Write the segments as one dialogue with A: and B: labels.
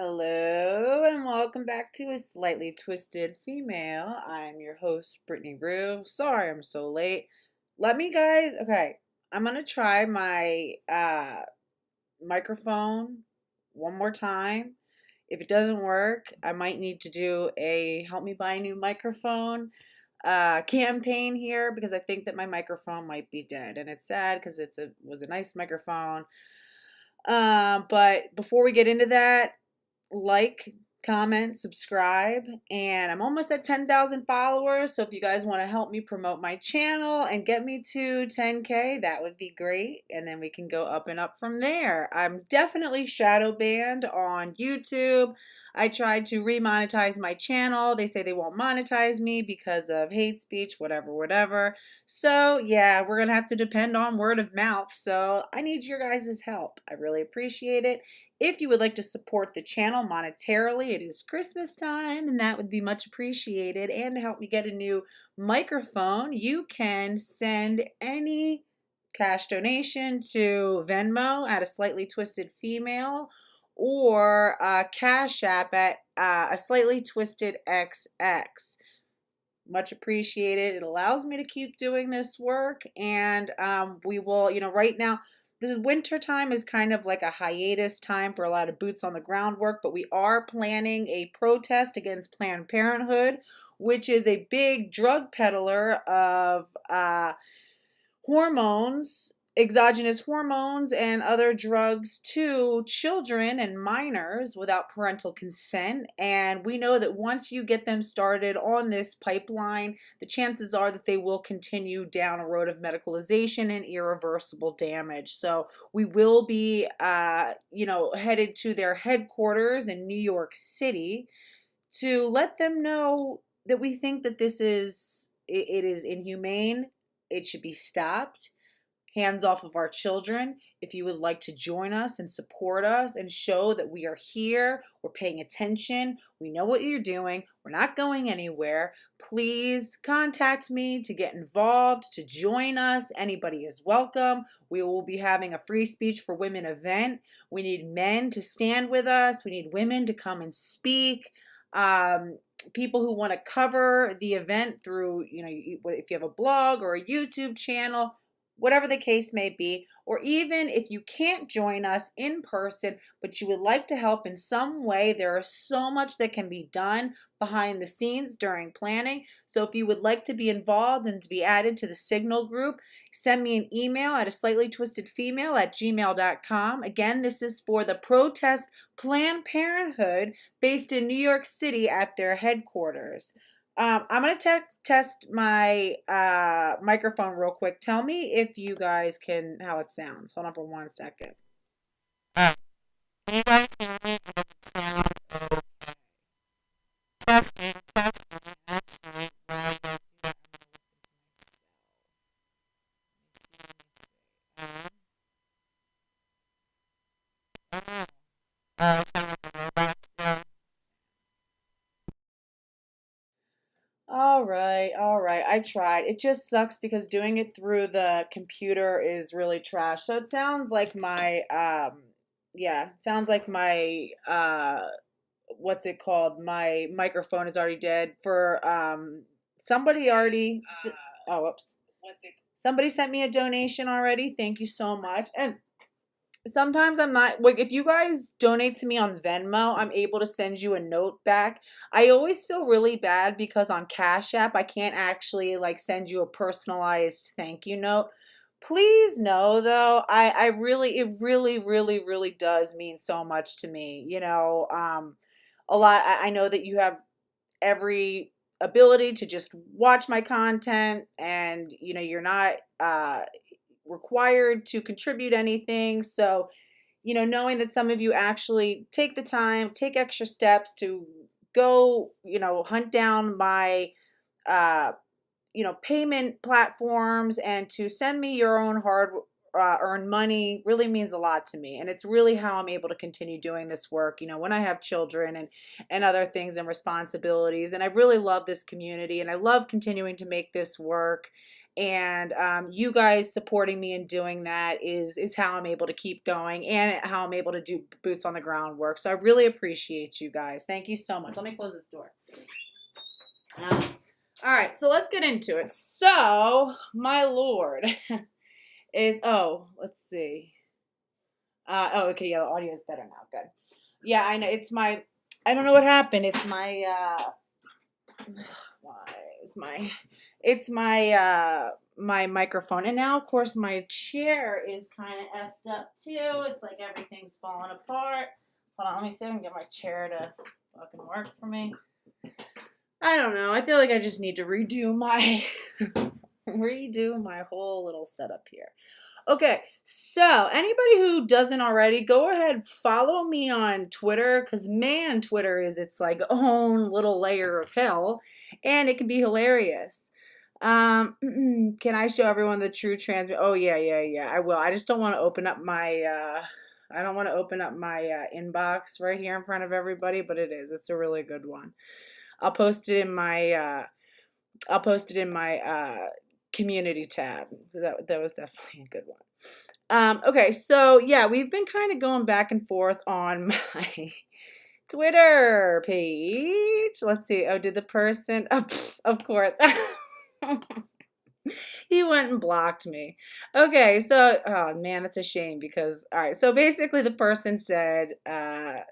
A: Hello and welcome back to A Slightly Twisted Female. I'm your host, Brittany RouXX. Sorry I'm so late. Okay, I'm gonna try my microphone one more time. If it doesn't work, I might need to do a help me buy a new microphone campaign here because I think that my microphone might be dead. And it's sad because was a nice microphone. But before we get into that, like, comment, subscribe, and I'm almost at 10,000 followers. So if you guys want to help me promote my channel and get me to 10K, that would be great. And then we can go up and up from there. I'm definitely shadow banned on YouTube. I tried to remonetize my channel. They say they won't monetize me because of hate speech, whatever, whatever. So yeah, we're going to have to depend on word of mouth. So I need your guys' help. I really appreciate it. If you would like to support the channel monetarily, it is Christmas time and that would be much appreciated. And to help me get a new microphone, you can send any cash donation to Venmo at ASlightlyTwistedFemale or CashApp at ASlightlyTwistedXX. Much appreciated. It allows me to keep doing this work, and we will, right now, this is winter time is kind of like a hiatus time for a lot of boots on the ground work, but we are planning a protest against Planned Parenthood, which is a big drug peddler of hormones, exogenous hormones, and other drugs to children and minors without parental consent. And we know that once you get them started on this pipeline, the chances are that they will continue down a road of medicalization and irreversible damage. So we will be, headed to their headquarters in New York City to let them know that we think that it is inhumane. It should be stopped. Hands off of our children. If you would like to join us and support us and show that we are here, we're paying attention, we know what you're doing, we're not going anywhere, please contact me to get involved, to join us. Anybody is welcome. We will be having a free speech for women event. We need men to stand with us. We need women to come and speak. People who want to cover the event through, if you have a blog or a YouTube channel, whatever the case may be, or even if you can't join us in person, but you would like to help in some way, there is so much that can be done behind the scenes during planning. So if you would like to be involved and to be added to the Signal group, send me an email at aslightlytwistedfemale@gmail.com. Again, this is for the protest Planned Parenthood based in New York City at their headquarters. I'm going to test my microphone real quick. Tell me if you guys how it sounds. Hold on for 1 second. Can you guys hear me? Does it sound okay? Testing, testing. Actually, while you guys do that, I'm going to listen to myself. I sound like a robot still. All right, all right. I tried. It just sucks because doing it through the computer is really trash. So it sounds like what's it called? My microphone is already dead for somebody already oh, whoops. Somebody sent me a donation already. Thank you so much. And sometimes I'm not, like, if you guys donate to me on Venmo, I'm able to send you a note back. I always feel really bad because on Cash App, I can't actually like send you a personalized thank you note. Please know though, it really, really, really does mean so much to me. A lot, I know that you have every ability to just watch my content and, you're not, required to contribute anything. So, knowing that some of you actually take the time, take extra steps to go, hunt down my, payment platforms and to send me your own hard earned money really means a lot to me. And it's really how I'm able to continue doing this work, when I have children and other things and responsibilities. And I really love this community and I love continuing to make this work. And you guys supporting me in doing that is how I'm able to keep going and how I'm able to do boots on the ground work. So I really appreciate you guys. Thank you so much. Let me close this door. All right, so let's get into it. So, my lord is, let's see. Okay, yeah, the audio is better now. Good. Yeah, I know. I don't know what happened. It's my microphone. And now, of course, my chair is kind of effed up, too. It's like everything's falling apart. Hold on, let me see if I can get my chair to fucking work for me. I don't know. I feel like I just need to redo my whole little setup here. Okay, so anybody who doesn't already, go ahead, follow me on Twitter, because man, Twitter is its like own little layer of hell, and it can be hilarious. Can I show everyone the true trans? Oh yeah, I will. I just don't want to open up my inbox right here in front of everybody, but it's a really good one. I'll post it in my community tab. That was definitely a good one. Okay, so yeah, we've been kind of going back and forth on my Twitter page. Let's see. Oh, did the person? Oh, of course. He went and blocked me. Okay, so, oh man, that's a shame because, all right, so basically the person said, I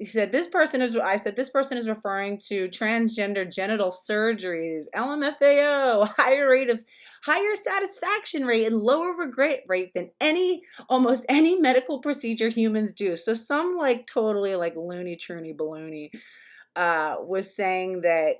A: said, this person is referring to transgender genital surgeries, LMFAO, higher satisfaction rate and lower regret rate than almost any medical procedure humans do. So some like totally like loony troony baloney was saying that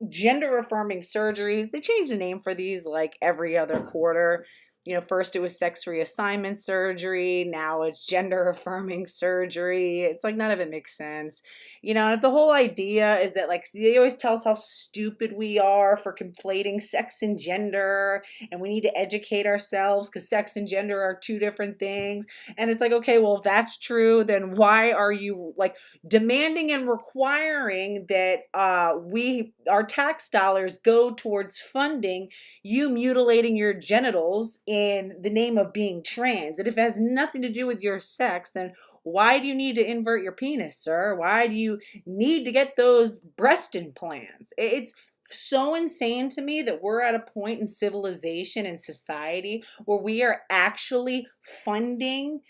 A: gender affirming surgeries, they change the name for these like every other quarter. You know, first it was sex reassignment surgery. Now it's gender affirming surgery. It's like none of it makes sense. You know, and the whole idea is that like they always tell us how stupid we are for conflating sex and gender, and we need to educate ourselves because sex and gender are two different things. And it's like, okay, well, if that's true, then why are you like demanding and requiring that our tax dollars go towards funding you mutilating your genitals in the name of being trans? And if it has nothing to do with your sex, then why do you need to invert your penis, sir? Why do you need to get those breast implants? It's so insane to me that we're at a point in civilization and society where we are actually funding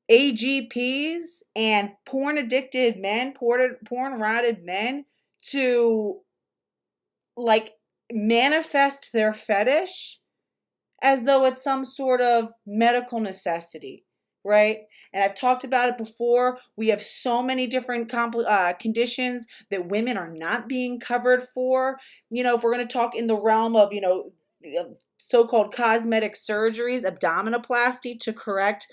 A: AGPs and porn addicted men, porn rotted men to like manifest their fetish as though it's some sort of medical necessity, right? And I've talked about it before. We have so many different conditions that women are not being covered for. You know, if we're going to talk in the realm of, you know, so-called cosmetic surgeries, abdominoplasty to correct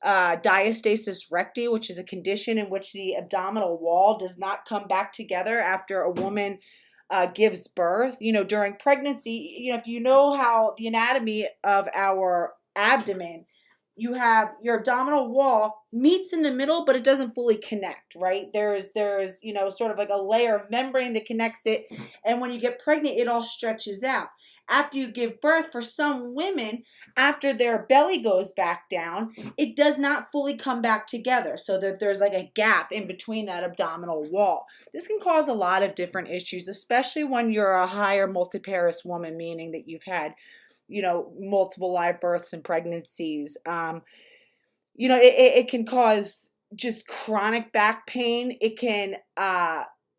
A: diastasis recti, which is a condition in which the abdominal wall does not come back together after a woman gives birth. You know, during pregnancy, you know, if you know how the anatomy of our abdomen, you have your abdominal wall meets in the middle, but it doesn't fully connect, right? There's, you know, sort of like a layer of membrane that connects it. And when you get pregnant, it all stretches out. After you give birth, for some women, after their belly goes back down, it does not fully come back together, so that there's like a gap in between that abdominal wall. This can cause a lot of different issues, especially when you're a higher multiparous woman, meaning that you've had, you know, multiple live births and pregnancies. You know, it can cause just chronic back pain. It can,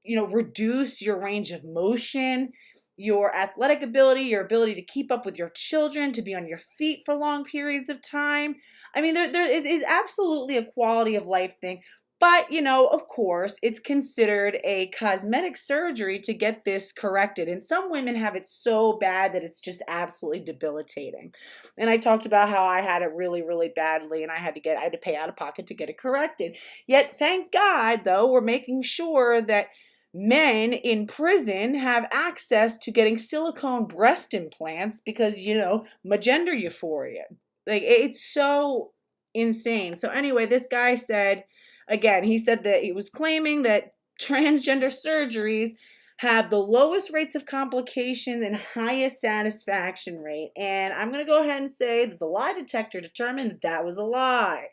A: you know, reduce your range of motion, your athletic ability, your ability to keep up with your children, to be on your feet for long periods of time. I mean, there it is absolutely a quality of life thing. But, you know, of course, it's considered a cosmetic surgery to get this corrected. And some women have it so bad that it's just absolutely debilitating. And I talked about how I had it really, really badly, and I had to pay out of pocket to get it corrected. Yet, thank God, though, we're making sure that men in prison have access to getting silicone breast implants because, you know, gender euphoria. Like, it's so insane. So anyway, this guy said, again, he said that he was claiming that transgender surgeries have the lowest rates of complications and highest satisfaction rate. And I'm going to go ahead and say that the lie detector determined that that was a lie.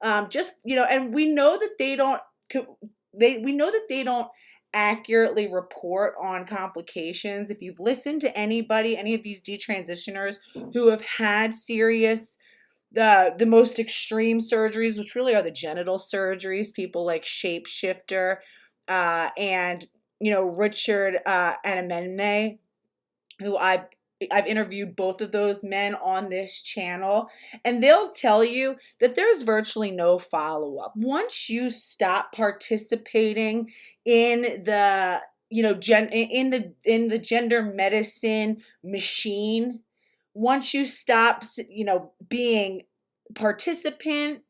A: And we know that they don't accurately report on complications. If you've listened to any of these detransitioners who have had serious, the most extreme surgeries, which really are the genital surgeries, people like Shapeshifter and Richard Anamene, who I've interviewed both of those men on this channel, and they'll tell you that there's virtually no follow-up. Once you stop participating in the in the gender medicine machine, once you stop being participant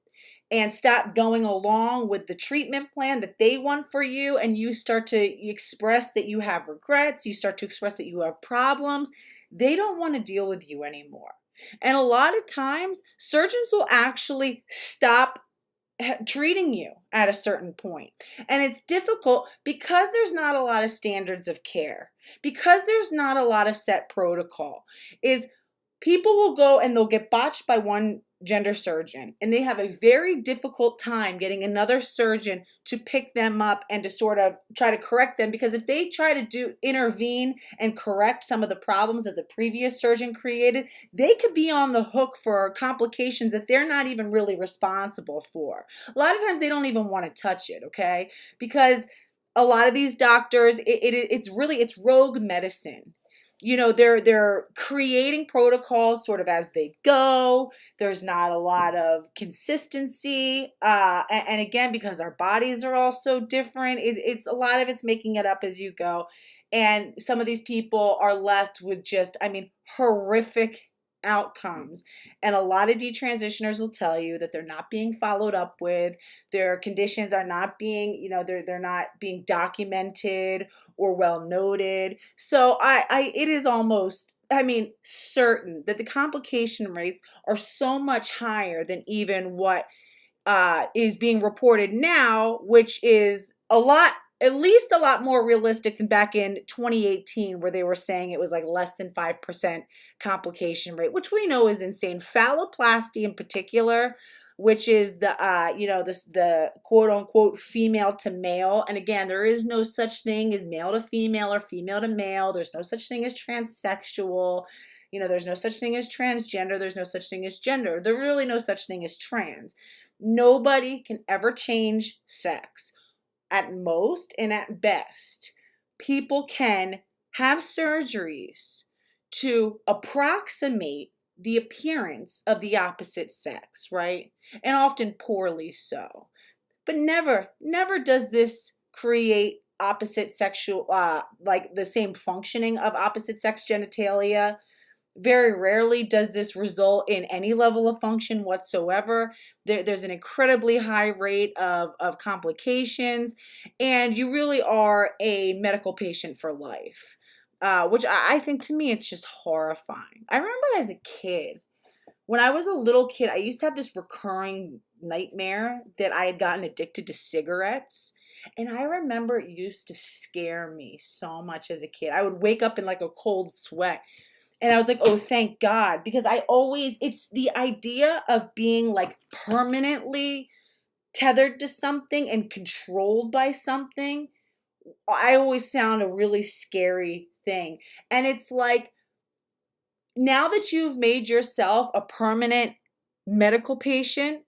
A: and stop going along with the treatment plan that they want for you, and you start to express that you have regrets, you start to express that you have problems, they don't want to deal with you anymore. And a lot of times, surgeons will actually stop treating you at a certain point. And it's difficult because there's not a lot of standards of care, because there's not a lot of set protocol. People will go and they'll get botched by one gender surgeon, and they have a very difficult time getting another surgeon to pick them up and to sort of try to correct them, because if they try to intervene and correct some of the problems that the previous surgeon created, they could be on the hook for complications that they're not even really responsible for. A lot of times they don't even want to touch it, okay? Because a lot of these doctors, it's rogue medicine. They're creating protocols sort of as they go. There's not a lot of consistency. And again, because our bodies are all so different, it's a lot of it's making it up as you go. And some of these people are left with just, horrific outcomes. And a lot of detransitioners will tell you that they're not being followed up with. Their conditions are not being, they're not being documented or well noted. So it is almost, certain that the complication rates are so much higher than even what is being reported now, which is at least a lot more realistic than back in 2018, where they were saying it was like less than 5% complication rate, which we know is insane. Phalloplasty in particular, which is the quote unquote female to male. And again, there is no such thing as male to female or female to male. There's no such thing as transsexual. There's no such thing as transgender. There's no such thing as gender. There's really no such thing as trans. Nobody can ever change sex. At most and at best, people can have surgeries to approximate the appearance of the opposite sex, right? And often poorly so. But never does this create opposite sexual, like the same functioning of opposite sex genitalia. Very rarely does this result in any level of function whatsoever. There's an incredibly high rate of complications, and you really are a medical patient for life, which I think, to me, it's just horrifying. I remember as a kid, when I was a little kid, I used to have this recurring nightmare that I had gotten addicted to cigarettes. And I remember it used to scare me so much as a kid. I would wake up in like a cold sweat. And I was like, oh, thank God, because it's the idea of being like permanently tethered to something and controlled by something. I always found a really scary thing. And it's like, now that you've made yourself a permanent medical patient,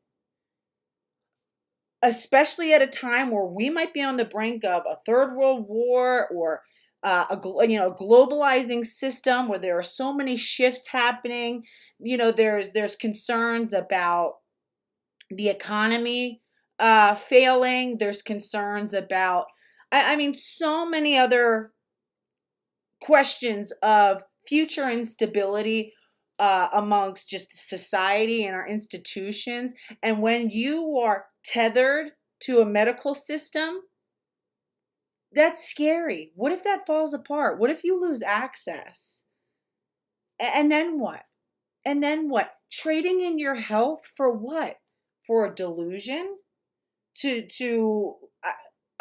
A: especially at a time where we might be on the brink of a third world war or a globalizing system where there are so many shifts happening. There's concerns about the economy failing. There's concerns about, so many other questions of future instability amongst just society and our institutions. And when you are tethered to a medical system, that's scary. What if that falls apart? What if you lose access? And then what? And then what? Trading in your health for what? For a delusion?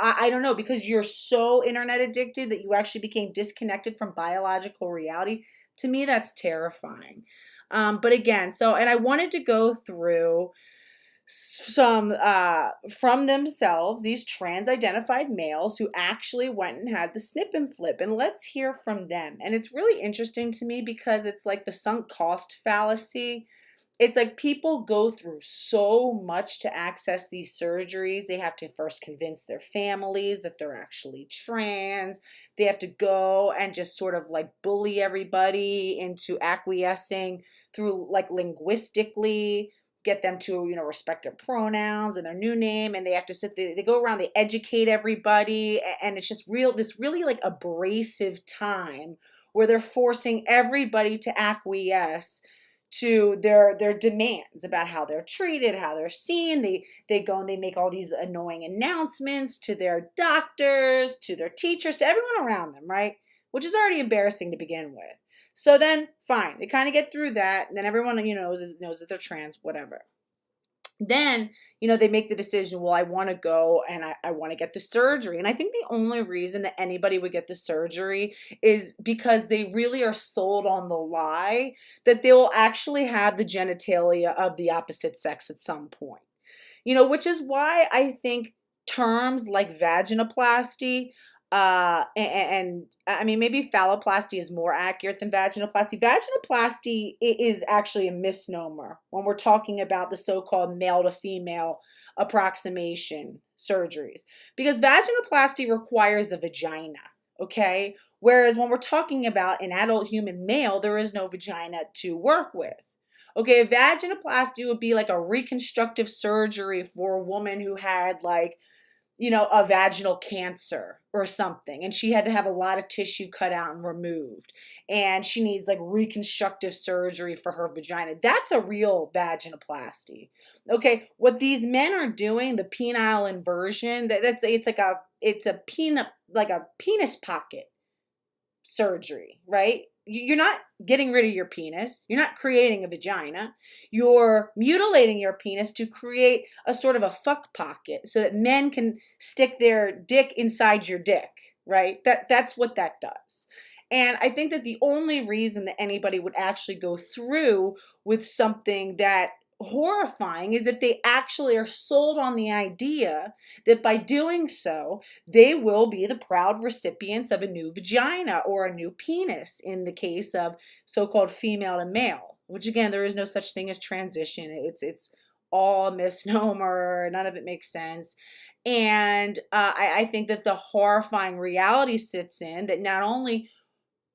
A: I don't know, because you're so internet addicted that you actually became disconnected from biological reality. To me, that's terrifying. But again, and I wanted to go through some from themselves, these trans identified males who actually went and had the snip and flip, and let's hear from them. And it's really interesting to me because it's like the sunk cost fallacy. It's like people go through so much to access these surgeries. They have to first convince their families that they're actually trans. They have to go and just sort of like bully everybody into acquiescing through like linguistically, get them to, respect their pronouns and their new name. And they have to they go around, they educate everybody. And it's just this really like abrasive time where they're forcing everybody to acquiesce to their demands about how they're treated, how they're seen. They go and they make all these annoying announcements to their doctors, to their teachers, to everyone around them, right? Which is already embarrassing to begin with. So then, fine, they kind of get through that, and then everyone knows that they're trans, whatever. Then, they make the decision, well, I want to go and I want to get the surgery. And I think the only reason that anybody would get the surgery is because they really are sold on the lie that they will actually have the genitalia of the opposite sex at some point. Which is why I think terms like vaginoplasty, and I mean, maybe phalloplasty is more accurate than vaginoplasty. Vaginoplasty is actually a misnomer when we're talking about the so-called male to female approximation surgeries, because vaginoplasty requires a vagina, okay? Whereas when we're talking about an adult human male, there is no vagina to work with. Okay, vaginoplasty would be like a reconstructive surgery for a woman who had like, a vaginal cancer or something, and she had to have a lot of tissue cut out and removed, and she needs like reconstructive surgery for her vagina. That's a real vaginoplasty. Okay, what these men are doing, the penile inversion, it's a penis pocket surgery, right? You're not getting rid of your penis. You're not creating a vagina. You're mutilating your penis to create a sort of a fuck pocket so that men can stick their dick inside your dick, right? That's what that does. And I think that the only reason that anybody would actually go through with something that horrifying is if they actually are sold on the idea that by doing so, they will be the proud recipients of a new vagina or a new penis in the case of so-called female to male, which again, there is no such thing as transition. It's all a misnomer. None of it makes sense. And I think that the horrifying reality sits in that not only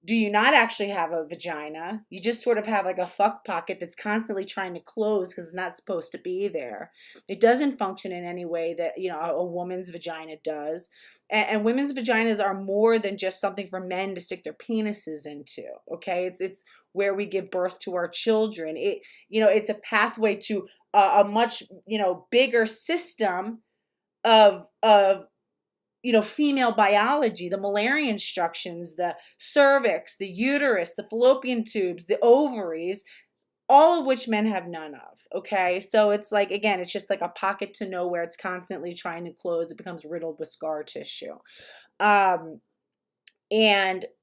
A: do you not actually have a vagina, you just sort of have like a fuck pocket that's constantly trying to close because it's not supposed to be there. It doesn't function in any way that, a woman's vagina does. And women's vaginas are more than just something for men to stick their penises into, okay? It's where we give birth to our children. It's a pathway to a much, bigger system of female biology, the Mullerian instructions, the cervix, the uterus, the fallopian tubes, the ovaries, all of which men have none of, okay? So it's like, again, it's just like a pocket to nowhere. It's constantly trying to close. It becomes riddled with scar tissue. And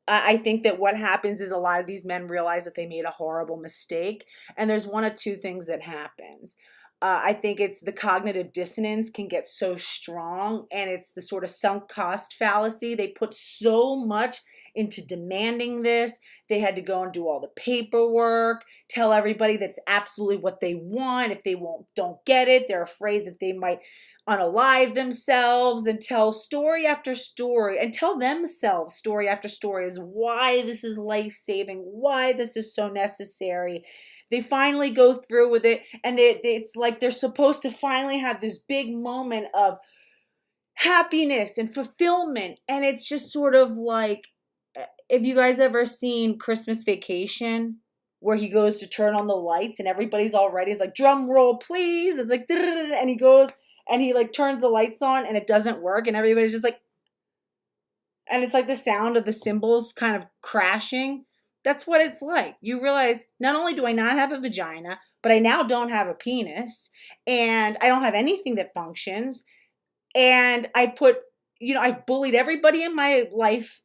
A: I think that what happens is a lot of these men realize that they made a horrible mistake. And there's one of two things that happens. I think it's the cognitive dissonance can get so strong, and it's the sort of sunk cost fallacy. They put so much into demanding this. They had to go and do all the paperwork, tell everybody that's absolutely what they want. If they don't get it, they're afraid that they might unalive themselves, and tell story after story, and tell themselves story after story is why this is life-saving, why this is so necessary. They finally go through with it, and it's like they're supposed to finally have this big moment of happiness and fulfillment. And it's just sort of like, if you guys ever seen Christmas Vacation, where he goes to turn on the lights and everybody's all ready. It's like, drum roll, please. It's like, and he goes and he like turns the lights on and it doesn't work. And everybody's just like, and it's like the sound of the cymbals kind of crashing. That's what it's like. You realize, not only do I not have a vagina, but I now don't have a penis, and I don't have anything that functions, and I put, I've bullied everybody in my life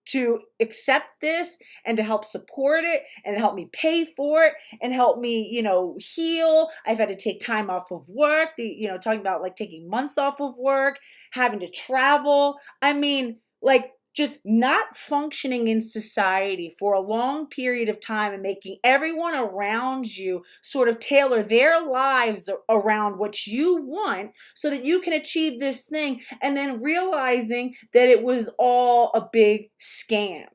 A: to accept this and to help support it and help me pay for it and help me, heal. I've had to take time off of work, talking about like taking months off of work, having to travel. I mean, like just not functioning in society for a long period of time and making everyone around you sort of tailor their lives around what you want so that you can achieve this thing, and then realizing that it was all a big scam.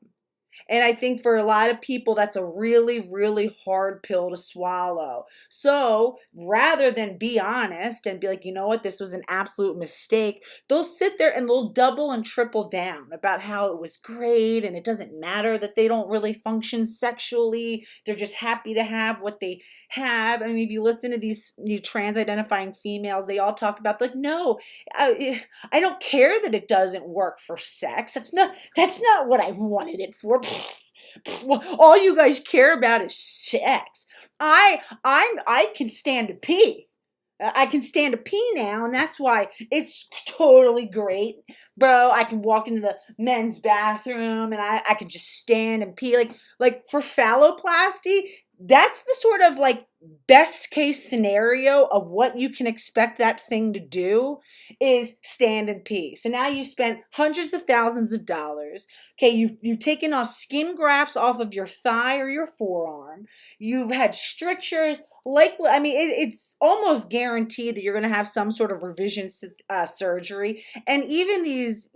A: And I think for a lot of people, that's a really, really hard pill to swallow. So rather than be honest and be like, you know what, this was an absolute mistake, they'll sit there and they'll double and triple down about how it was great and it doesn't matter that they don't really function sexually. They're just happy to have what they have. I mean, if you listen to these new trans identifying females, they all talk about like, no, I don't care that it doesn't work for sex. That's not what I wanted it for. All you guys care about is sex. I can stand to pee. I can stand to pee now, and that's why it's totally great, bro. I can walk into the men's bathroom and I can just stand and pee. Like for phalloplasty, that's the sort of like best case scenario of what you can expect that thing to do is stand and pee. So now you spent hundreds of thousands of dollars. Okay, you've taken off skin grafts off of your thigh or your forearm. You've had strictures. It's almost guaranteed that you're going to have some sort of revision surgery. And even these,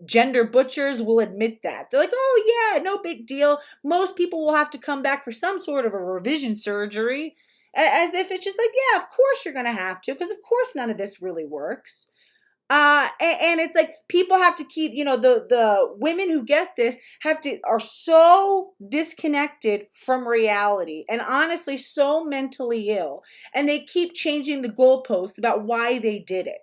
A: gender butchers will admit that. They're like, oh yeah, no big deal. Most people will have to come back for some sort of a revision surgery, as if it's just like, yeah, of course you're going to have to, because of course none of this really works. And it's like people have to keep, the women who get this are so disconnected from reality and honestly so mentally ill, and they keep changing the goalposts about why they did it.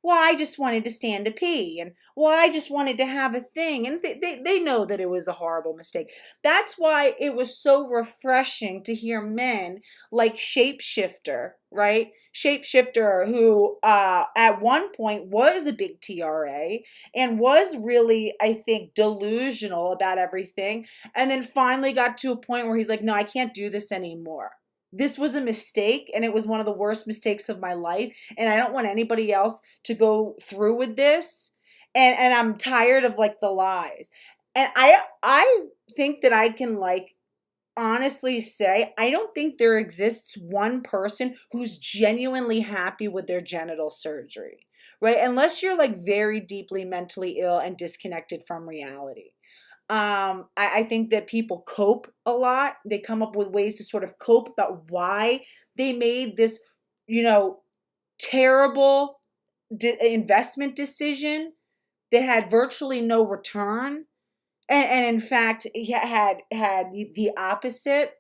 A: Well, I just wanted to stand to pee, and well, I just wanted to have a thing, and they know that it was a horrible mistake. That's why it was so refreshing to hear men like Shapeshifter, right? Shapeshifter, who at one point was a big TRA and was really, I think, delusional about everything, and then finally got to a point where he's like, no, I can't do this anymore. This was a mistake, and it was one of the worst mistakes of my life, and I don't want anybody else to go through with this, and I'm tired of like the lies. And I think that I can like honestly say I don't think there exists one person who's genuinely happy with their genital surgery, right? Unless you're like very deeply mentally ill and disconnected from reality. I think that people cope a lot. They come up with ways to sort of cope about why they made this, terrible investment decision that had virtually no return, and in fact had the opposite.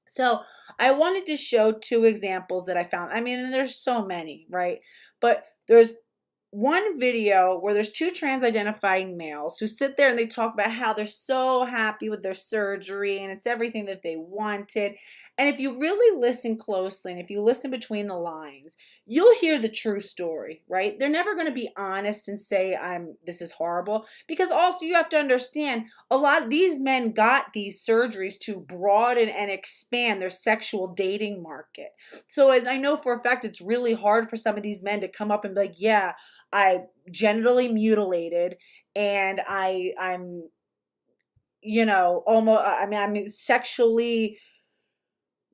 A: So I wanted to show two examples that I found. I mean, there's so many, right? But there's one video where there's two trans identifying males who sit there and they talk about how they're so happy with their surgery and it's everything that they wanted. And if you really listen closely and if you listen between the lines, you'll hear the true story, right? They're never going to be honest and say this is horrible, because also you have to understand a lot of these men got these surgeries to broaden and expand their sexual dating market. So as I know for a fact, it's really hard for some of these men to come up and be like, yeah, I genitally mutilated and I'm almost, I'm sexually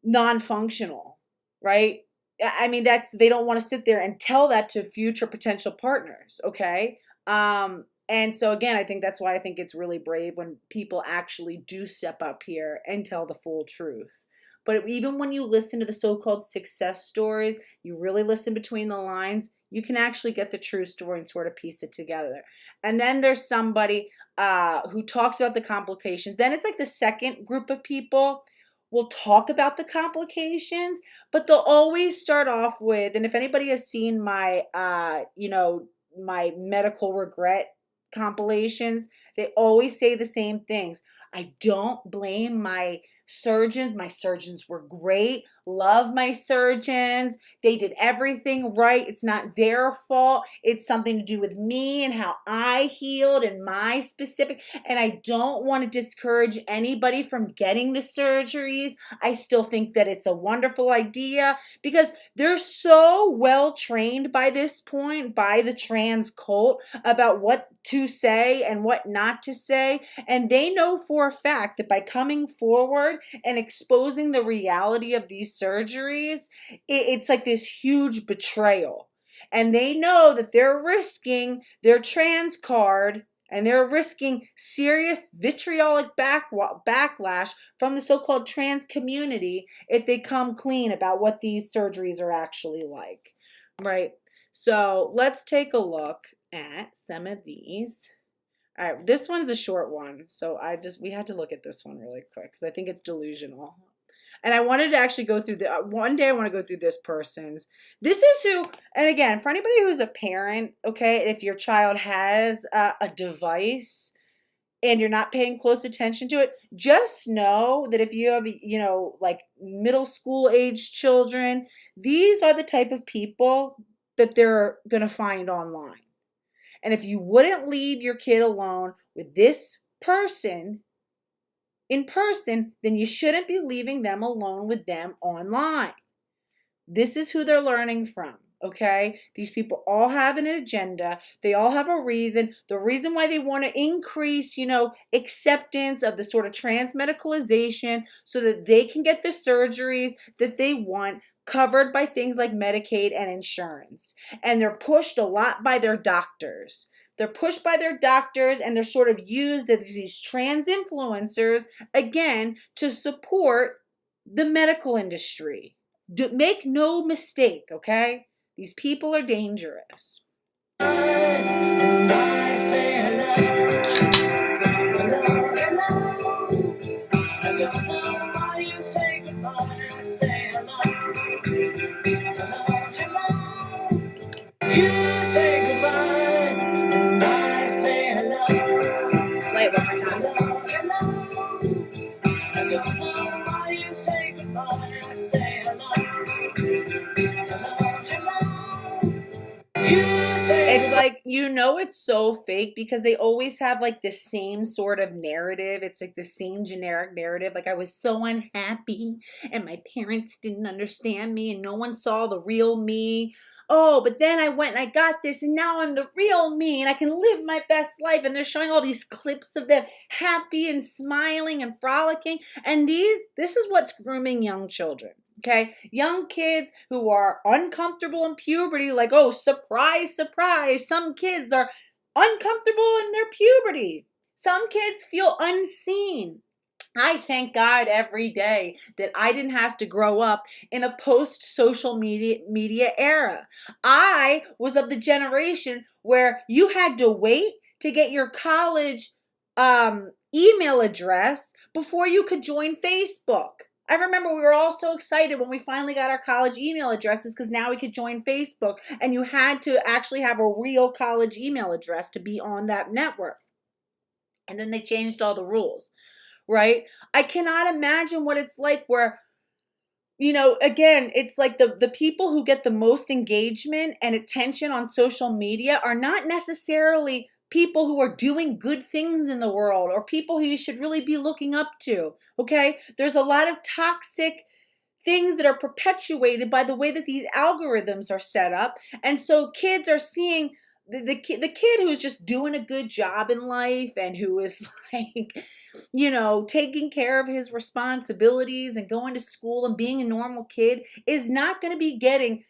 A: non-functional, right? I mean, they don't want to sit there and tell that to future potential partners, okay? And so again, I think that's why I think it's really brave when people actually do step up here and tell the full truth. But even when you listen to the so-called success stories, you really listen between the lines, you can actually get the true story and sort of piece it together. And then there's somebody who talks about the complications. Then it's like the second group of people will talk about the complications, but they'll always start off with, and if anybody has seen my, my medical regret compilations, they always say the same things. I don't blame my surgeons. My surgeons were great. love my surgeons. They did everything right. It's not their fault. It's something to do with me and how I healed and my specific. And I don't want to discourage anybody from getting the surgeries. I still think that it's a wonderful idea because they're so well trained by this point by the trans cult about what to say and what not to say. And they know for a fact that by coming forward and exposing the reality of these surgeries, it's like this huge betrayal. And they know that they're risking their trans card and they're risking serious vitriolic backlash from the so-called trans community if they come clean about what these surgeries are actually like, right? So let's take a look at some of these. All right, this one's a short one, so we had to look at this one really quick because I think it's delusional. And I wanted to actually go through one day I want to go through this person's. This is who, and again, for anybody who's a parent, okay, if your child has a device and you're not paying close attention to it, just know that if you have, like middle school age children, these are the type of people that they're going to find online. And if you wouldn't leave your kid alone with this person in person, then you shouldn't be leaving them alone with them online. This is who they're learning from, okay? These people all have an agenda. They all have a reason. The reason why they want to increase, acceptance of the sort of trans medicalization so that they can get the surgeries that they want covered by things like Medicaid and insurance. And they're pushed a lot by their doctors. They're pushed by their doctors and they're sort of used as these trans influencers, again, to support the medical industry. Make no mistake, okay? These people are dangerous. You say goodbye, and I say hello. Play it one more time. Hello, hello. I don't know why you say goodbye, I say hello. Hello, hello. It's like, it's so fake because they always have like the same sort of narrative. It's like the same generic narrative. Like, I was so unhappy and my parents didn't understand me and no one saw the real me. Oh, but then I went and I got this and now I'm the real me and I can live my best life. And they're showing all these clips of them happy and smiling and frolicking. And this is what's grooming young children. Okay, young kids who are uncomfortable in puberty, like, oh, surprise, surprise. Some kids are uncomfortable in their puberty. Some kids feel unseen. I thank God every day that I didn't have to grow up in a post-social media era. I was of the generation where you had to wait to get your college email address before you could join Facebook. I remember we were all so excited when we finally got our college email addresses because now we could join Facebook, and you had to actually have a real college email address to be on that network. And then they changed all the rules, right? I cannot imagine what it's like where, again, it's like the people who get the most engagement and attention on social media are not necessarily people who are doing good things in the world or people who you should really be looking up to, okay? There's a lot of toxic things that are perpetuated by the way that these algorithms are set up. And so kids are seeing the kid who's just doing a good job in life and who is like, taking care of his responsibilities and going to school and being a normal kid is not going to be getting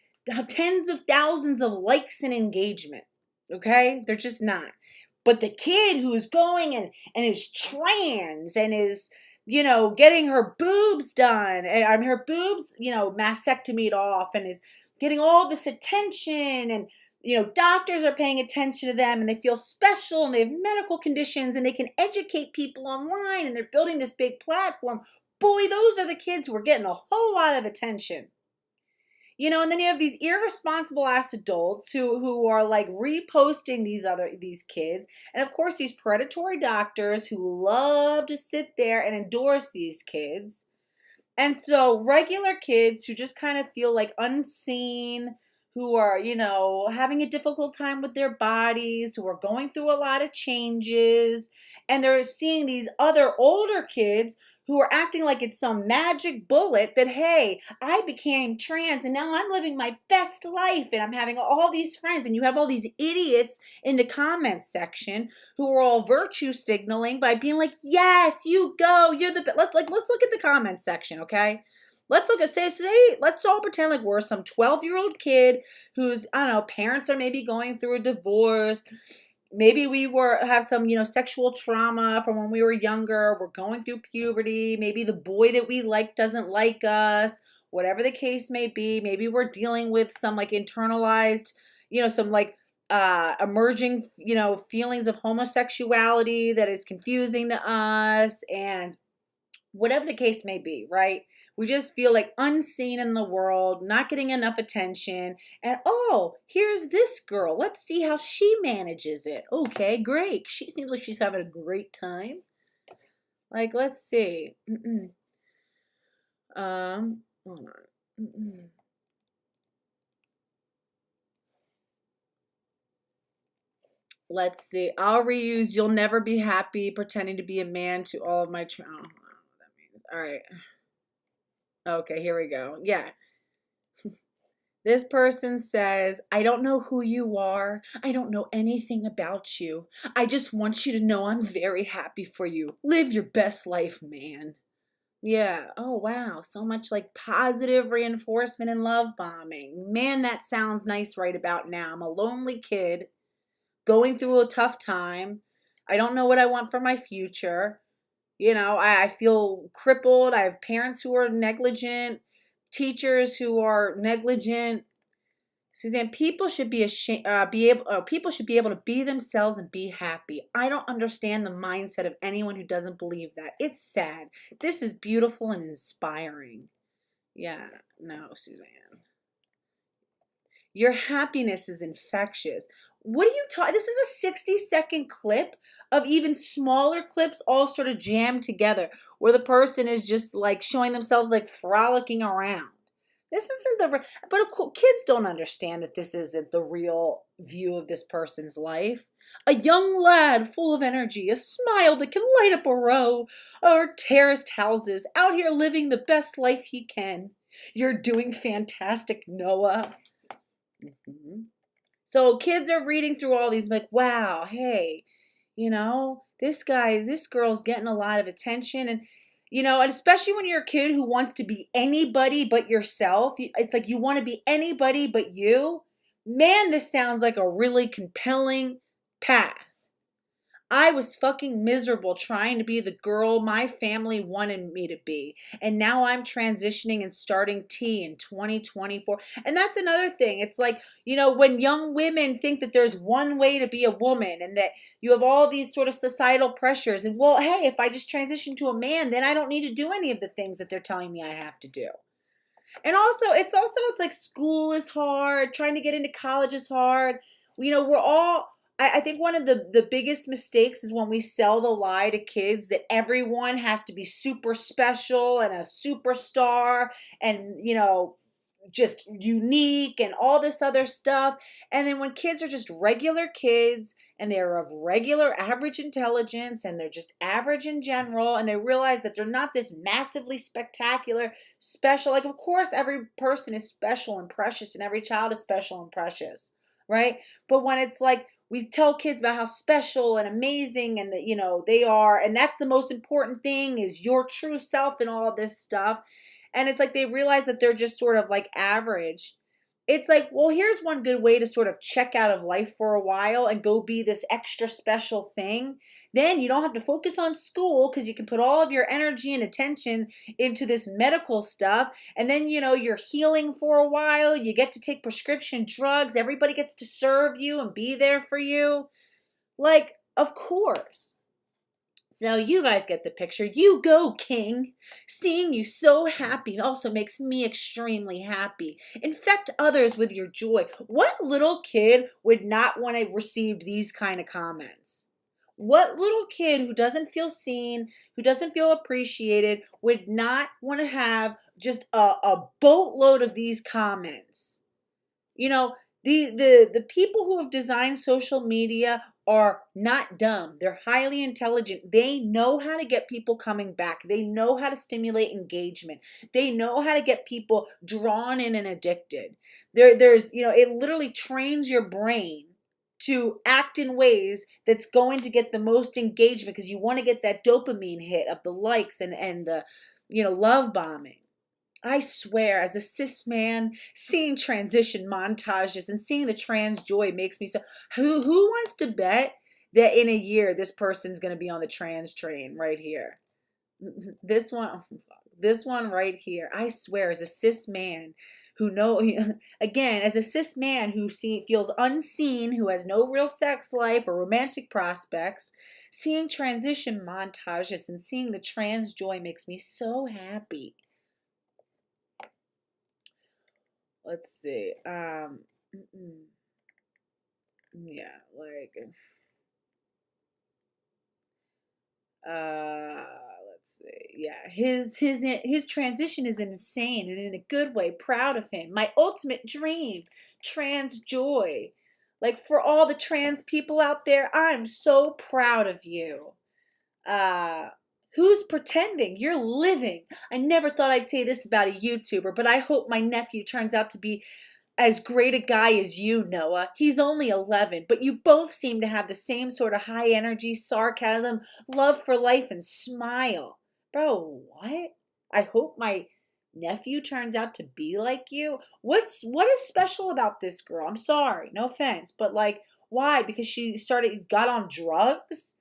A: tens of thousands of likes and engagement. Okay? They're just not. But the kid who is going and is trans and is, getting her boobs done, and her boobs, mastectomied off and is getting all this attention and, doctors are paying attention to them and they feel special and they have medical conditions and they can educate people online and they're building this big platform. Boy, those are the kids who are getting a whole lot of attention. And then you have these irresponsible ass adults who are like reposting these kids. And of course, these predatory doctors who love to sit there and endorse these kids. And so regular kids who just kind of feel like unseen, who are, having a difficult time with their bodies, who are going through a lot of changes, and they're seeing these other older kids who are acting like it's some magic bullet that, hey, I became trans and now I'm living my best life and I'm having all these friends. And you have all these idiots in the comments section who are all virtue signaling by being like, yes, you go, you're the best. Let's look at the comments section, okay? Let's look at let's all pretend like we're some 12-year-old kid whose, I don't know, parents are maybe going through a divorce. Maybe we have some, sexual trauma from when we were younger. We're going through puberty. Maybe the boy that we like doesn't like us. Whatever the case may be. Maybe we're dealing with some like internalized, some like emerging, feelings of homosexuality that is confusing to us, and whatever the case may be, right? We just feel like unseen in the world, not getting enough attention. And oh, here's this girl. Let's see how she manages it. Okay, great. She seems like she's having a great time. Like, let's see. Hold on. Let's see. I'll reuse "You'll never be happy pretending to be a man" to all of my. I don't know what that means. All right. Okay, here we go. Yeah. This person says, I don't know who you are. I don't know anything about you. I just want you to know I'm very happy for you. Live your best life, man. Yeah. Oh, wow. So much like positive reinforcement and love bombing. Man, that sounds nice right about now. I'm a lonely kid going through a tough time. I don't know what I want for my future. I feel crippled. I have parents who are negligent, teachers who are negligent. Suzanne, people should people should be able to be themselves and be happy. I don't understand the mindset of anyone who doesn't believe that. It's sad. This is beautiful and inspiring. Yeah, no, Suzanne. Your happiness is infectious. What are you talking? This is a 60-second clip of even smaller clips all sort of jammed together where the person is just like showing themselves like frolicking around. This isn't but of course, kids don't understand that this isn't the real view of this person's life. A young lad full of energy, a smile that can light up a row of terraced houses, out here living the best life he can. You're doing fantastic, Noah. So kids are reading through all these like, wow, hey, this girl's getting a lot of attention. And, and especially when you're a kid who wants to be anybody but yourself, it's like you want to be anybody but you. Man, this sounds like a really compelling path. I was fucking miserable trying to be the girl my family wanted me to be. And now I'm transitioning and starting T in 2024. And that's another thing. It's like, when young women think that there's one way to be a woman and that you have all these sort of societal pressures. And well, hey, if I just transition to a man, then I don't need to do any of the things that they're telling me I have to do. And also, it's like school is hard. Trying to get into college is hard. I think one of the biggest mistakes is when we sell the lie to kids that everyone has to be super special and a superstar and, just unique and all this other stuff. And then when kids are just regular kids and they're of regular average intelligence and they're just average in general and they realize that they're not this massively spectacular, special, like of course every person is special and precious and every child is special and precious, right? But when it's like, we tell kids about how special and amazing and that, they are. And that's the most important thing is your true self and all this stuff. And it's like they realize that they're just sort of like average. It's like, well, here's one good way to sort of check out of life for a while and go be this extra special thing. Then you don't have to focus on school because you can put all of your energy and attention into this medical stuff. And then, you're healing for a while. You get to take prescription drugs. Everybody gets to serve you and be there for you. Like, of course. So you guys get the picture. You go, King. Seeing you so happy also makes me extremely happy. Infect others with your joy. What little kid would not want to receive these kind of comments? What little kid who doesn't feel seen, who doesn't feel appreciated, would not want to have just a boatload of these comments? You know, the people who have designed social media are not dumb. They're highly intelligent. They know how to get people coming back. They know how to stimulate engagement. They know how to get people drawn in and addicted. There's, it literally trains your brain to act in ways that's going to get the most engagement because you want to get that dopamine hit of the likes and the, love bombing. I swear, as a cis man, seeing transition montages and seeing the trans joy makes me so. Who wants to bet that in a year this person's going to be on the trans train right here? This one right here. I swear, as a cis man again, as a cis man who feels unseen, who has no real sex life or romantic prospects, seeing transition montages and seeing the trans joy makes me so happy. Let's see. Yeah, like, let's see. Yeah, his transition is insane and in a good way. Proud of him. My ultimate dream, trans joy. Like, for all the trans people out there, I'm so proud of you. Who's pretending? You're living. I never thought I'd say this about a YouTuber, but I hope my nephew turns out to be as great a guy as you, Noah. He's only 11, but you both seem to have the same sort of high energy, sarcasm, love for life, and smile. Bro, what? I hope my nephew turns out to be like you. What is special about this girl? I'm sorry, no offense, but like, why? Because she got on drugs?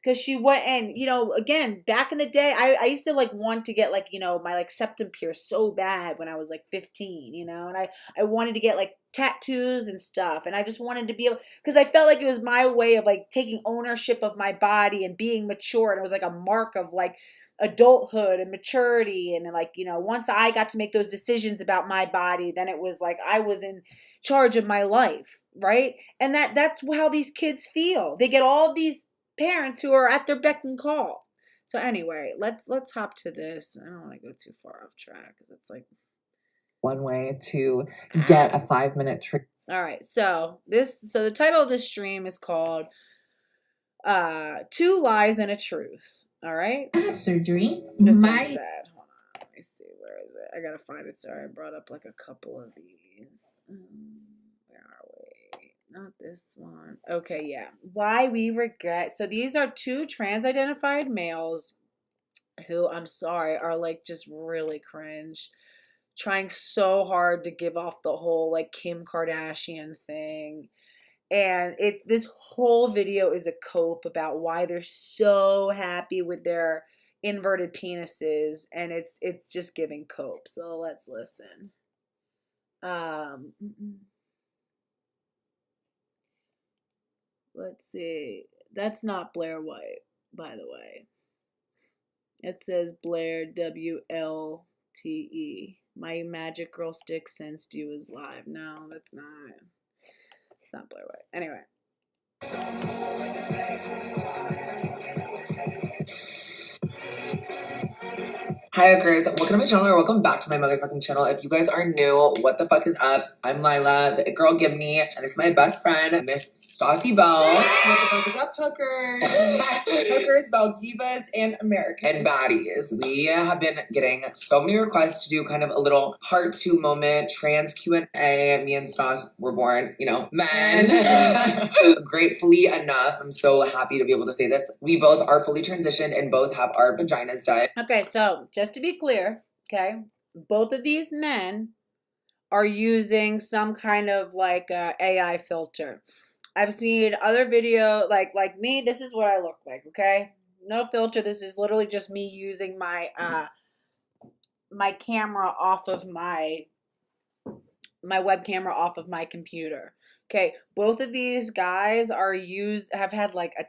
A: Because she went and, again, back in the day, I used to like want to get like, my like septum pierced so bad when I was like 15, and I wanted to get like tattoos and stuff. And I just wanted to be able, because I felt like it was my way of like taking ownership of my body and being mature. And it was like a mark of like adulthood and maturity. And like, once I got to make those decisions about my body, then it was like I was in charge of my life. Right. And that's how these kids feel. They get all these parents who are at their beck and call. So anyway, let's hop to this. I don't want to go too far off track because it's like
B: one way to get a 5-minute trick.
A: All right, so the title of this stream is called 2 Lies and a Truth. All right.
C: I have surgery.
A: This one's bad. Hold on. Let me see. Where is it? I gotta find it. Sorry, I brought up like a couple of these. Where are we? Not this one. Okay, yeah. Why we regret. So these are 2 trans-identified males who, I'm sorry, are like just really cringe. Trying so hard to give off the whole like Kim Kardashian thing. And this whole video is a cope about why they're so happy with their inverted penises, and it's just giving cope. So let's listen. Let's see. That's not Blair White, by the way. It says Blair WLTE. My magic girl stick sensed you is live. No, that's not. It's not Blair White. Anyway.
B: Hi, Ockers. Welcome to my channel, or welcome back to my motherfucking channel. If you guys are new, what the fuck is up? I'm Lila, the it girl give me, and this is my best friend, Miss Stassi Bell. What the fuck is up, hookers? Hookers, Bell Divas, and American Baddies. We have been getting so many requests to do kind of a little part 2 moment, trans Q&A. Me and Stas were born, men. Gratefully enough, I'm so happy to be able to say this. We both are fully transitioned and both have our vaginas done.
A: Okay, so just to be clear, okay, both of these men are using some kind of like AI filter. I've seen other video, like me, this is what I look like, okay? No filter. This is literally just me using my my camera off of my web camera off of my computer. Okay, both of these guys have had like a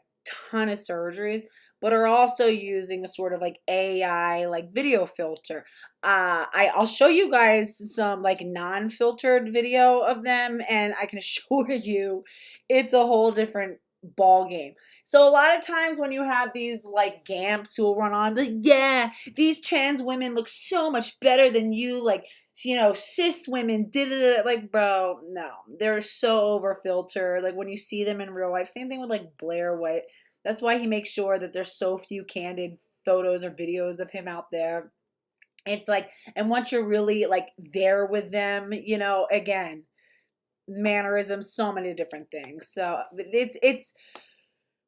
A: ton of surgeries, but are also using a sort of like AI like video filter. I'll show you guys some like non-filtered video of them, and I can assure you it's a whole different ball game. So a lot of times when you have these like gamps who will run on like, yeah, these trans women look so much better than you, like, you know, cis women did it, like, bro, no, they're so over filtered. Like when you see them in real life, same thing with like Blair White. That's why he makes sure that there's so few candid photos or videos of him out there. It's like, and once you're really like there with them, you know, again, mannerisms, so many different things. So it's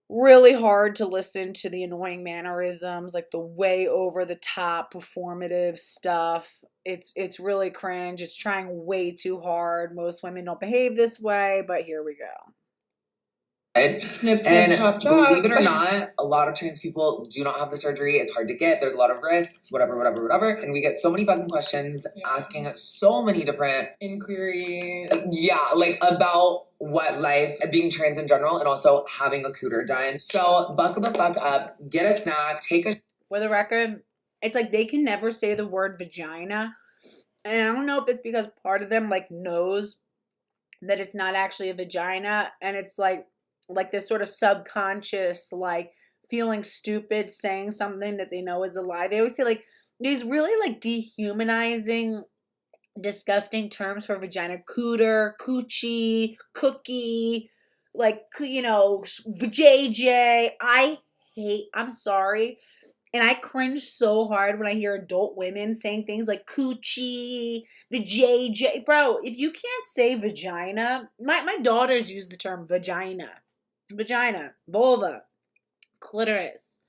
A: really hard to listen to the annoying mannerisms, like the way over the top performative stuff. It's really cringe. It's trying way too hard. Most women don't behave this way, but here we go.
B: Snip, snip, and chop, chop. Believe it or not, a lot of trans people do not have the surgery. It's hard to get. There's a lot of risks, whatever. And we get so many fucking questions asking so many different
C: inquiries.
B: Yeah, like about what life, being trans in general, and also having a cooter done. So buckle the fuck up, get a snack, take a...
A: For the record, it's like they can never say the word vagina. And I don't know if it's because part of them like knows that it's not actually a vagina. And it's like this sort of subconscious, like feeling stupid, saying something that they know is a lie. They always say like these really like dehumanizing, disgusting terms for vagina: cooter, coochie, cookie, like, you know, JJ. I'm sorry. And I cringe so hard when I hear adult women saying things like coochie, the JJ. Bro, if you can't say vagina, my daughters use the term vagina, vulva, clitoris.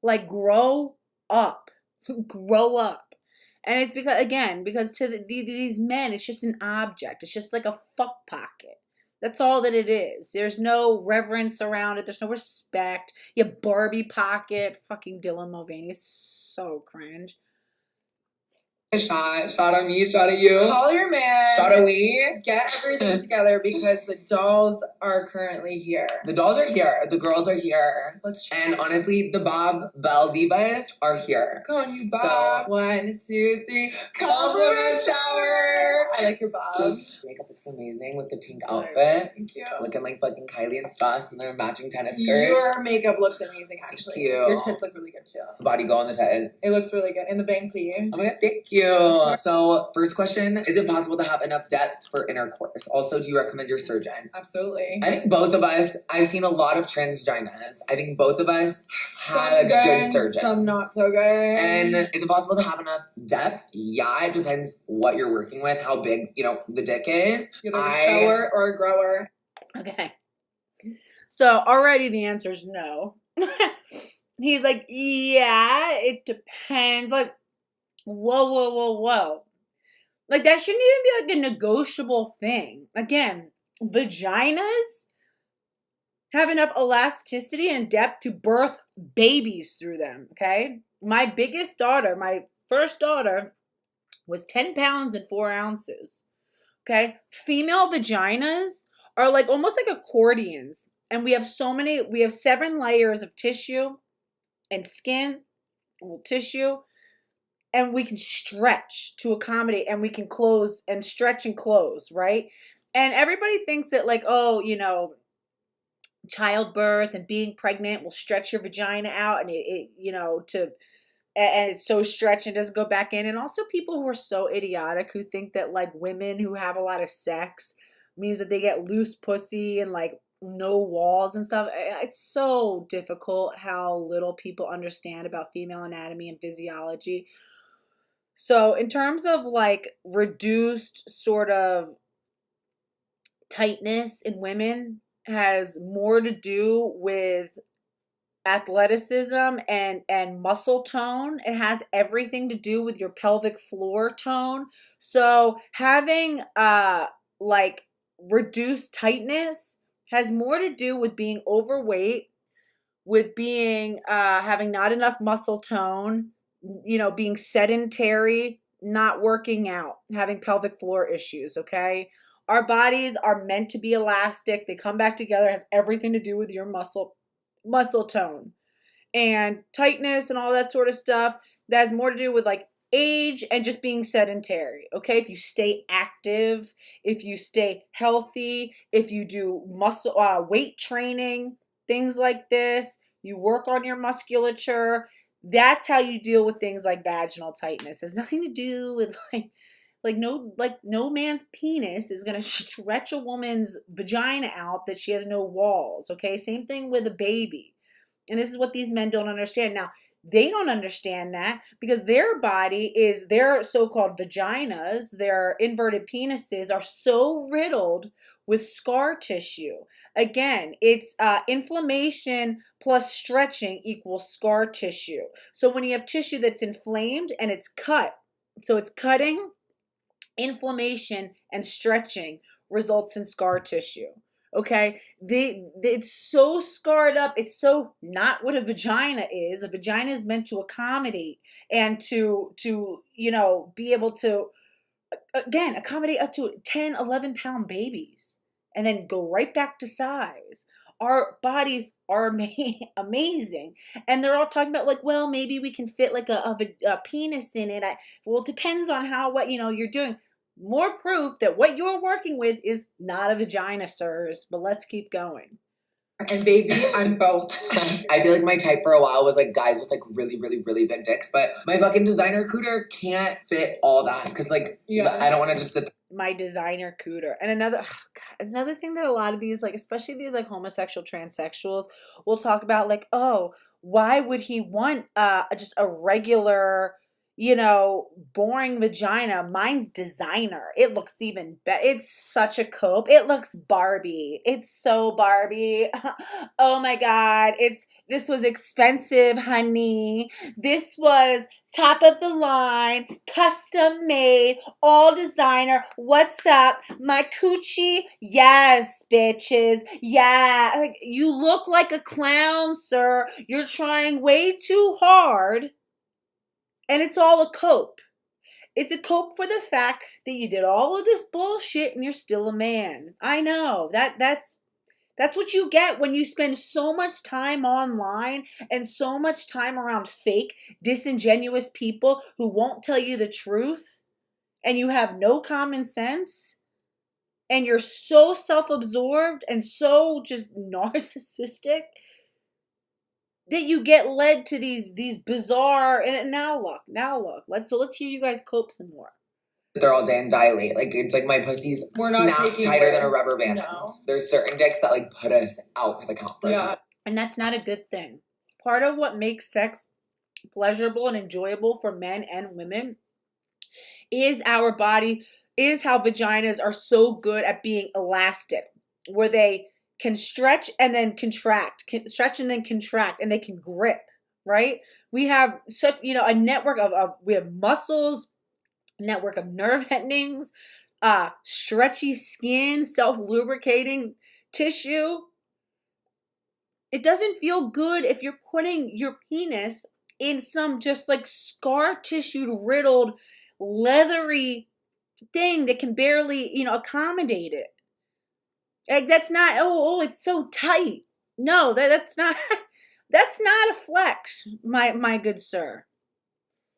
A: Like, grow up. Grow up. And it's because to these men, it's just an object. It's just like a fuck pocket. That's all that it is. There's no reverence around it. There's no respect. Your Barbie pocket. Fucking Dylan Mulvaney is so cringe.
B: A shot on me, shot at you.
C: Call your man.
B: Shot at we.
C: Get everything together because the dolls are currently here.
B: The dolls are here. The girls are here.
C: Let's try.
B: And honestly, the Bob Bell divas are here.
C: Come on, you Bob.
B: So,
C: 1, 2, 3.
B: Compliment shower.
C: I like your Bob.
B: Makeup looks amazing with the pink outfit.
C: Thank you.
B: Looking like fucking Kylie and Stas in their matching tennis skirts.
C: Your makeup looks amazing, actually.
B: Thank you.
C: Your tits look really good too.
B: Body go on the tits.
C: It looks really good. In the bank, please.
B: Oh my god, thank you. So, first question, is it possible to have enough depth for intercourse? Also, do you recommend your surgeon?
C: Absolutely.
B: I think both of us, I've seen a lot of trans vaginas. I think both of us had a good surgeon.
C: Some not so good.
B: And is it possible to have enough depth? Yeah, it depends what you're working with, how big, you know, the dick is.
C: Either a shower or a grower.
A: Okay. So already the answer is no. He's like, yeah, it depends. Like, whoa. Like, that shouldn't even be like a negotiable thing. Again, vaginas have enough elasticity and depth to birth babies through them, okay? My biggest daughter, my first daughter, was 10 pounds and 4 ounces, okay? Female vaginas are like almost like accordions. And we have 7 layers of tissue and skin, tissue, and we can stretch to accommodate, and we can close and stretch and close, right? And everybody thinks that like, oh, you know, childbirth and being pregnant will stretch your vagina out, and it you know, and it's so stretched and doesn't go back in. And also people who are so idiotic who think that like women who have a lot of sex means that they get loose pussy and like no walls and stuff. It's so difficult how little people understand about female anatomy and physiology. So in terms of like reduced sort of tightness in women has more to do with athleticism and muscle tone. It has everything to do with your pelvic floor tone. So having like reduced tightness has more to do with being overweight, with being having not enough muscle tone, you know, being sedentary, not working out, having pelvic floor issues, okay? Our bodies are meant to be elastic. They come back together. It has everything to do with your muscle tone and tightness and all that sort of stuff. That has more to do with like age and just being sedentary, okay? If you stay active, if you stay healthy, if you do muscle weight training, things like this. You work on your musculature. That's how you deal with things like vaginal tightness. It has nothing to do with no man's penis is gonna stretch a woman's vagina out that she has no walls. Okay, same thing with a baby. And this is what these men don't understand. Now, they don't understand that because their body is, their so-called vaginas, their inverted penises are so riddled with scar tissue. Again, it's inflammation plus stretching equals scar tissue. So when you have tissue that's inflamed and it's cut, so it's cutting, inflammation, and stretching results in scar tissue. Okay, it's so scarred up. It's so not what a vagina is. A vagina is meant to accommodate and to be able to, again, accommodate up to 10, 11-pound babies and then go right back to size. Our bodies are amazing. And they're all talking about like, well, maybe we can fit like a penis in it. Well, it depends on what you're doing. More proof that what you're working with is not a vagina, sirs. But let's keep going.
C: And baby, I'm both.
B: I feel like my type for a while was like guys with like really, really, really big dicks, but my fucking designer cooter can't fit all that because like I don't want to just sit.
A: My designer cooter. And another thing that a lot of these, like especially these like homosexual transsexuals will talk about, like, oh, why would he want just a regular, boring vagina? Mine's designer. It looks even better. It's such a cope. It looks Barbie. It's so Barbie. Oh my God. This was expensive, honey. This was top of the line, custom made, all designer. What's up? My coochie? Yes, bitches. Yeah. Like, you look like a clown, sir. You're trying way too hard. And it's all a cope. It's a cope for the fact that you did all of this bullshit and you're still a man. I know. That's what you get when you spend so much time online and so much time around fake, disingenuous people who won't tell you the truth, and you have no common sense, and you're so self-absorbed and so just narcissistic that you get led to these bizarre. And now look. Let's hear you guys cope some more.
B: They're all damn dilate. Like it's like my pussy's snap tighter than a rubber band. No. There's certain dicks that like put us out for the count.
A: Yeah, and that's not a good thing. Part of what makes sex pleasurable and enjoyable for men and women is our body, is how vaginas are so good at being elastic, where they can stretch and then contract, and they can grip, right? We have such, a network we have muscles, network of nerve endings, stretchy skin, self-lubricating tissue. It doesn't feel good if you're putting your penis in some just like scar tissue riddled, leathery thing that can barely, accommodate it. Like that's not, it's so tight. No, that's not that's not a flex, my good sir.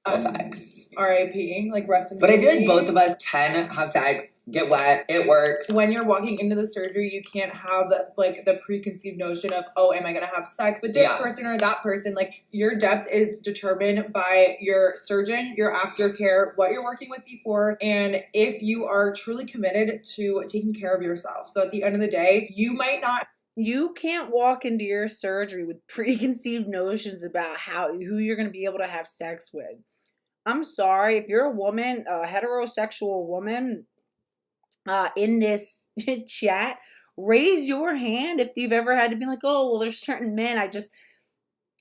B: Sex.
C: R.I.P. Like rest in peace.
B: But I feel like both of us can have sex, get wet, it works.
C: When you're walking into the surgery, you can't have the preconceived notion of, oh, am I gonna have sex with this person or that person? Like your depth is determined by your surgeon, your aftercare, what you're working with before, and if you are truly committed to taking care of yourself. So at the end of the day,
A: you can't walk into your surgery with preconceived notions about who you're going to be able to have sex with. I'm sorry, if you're a woman, a heterosexual woman, in this chat, raise your hand if you've ever had to be like, oh, well, there's certain men I just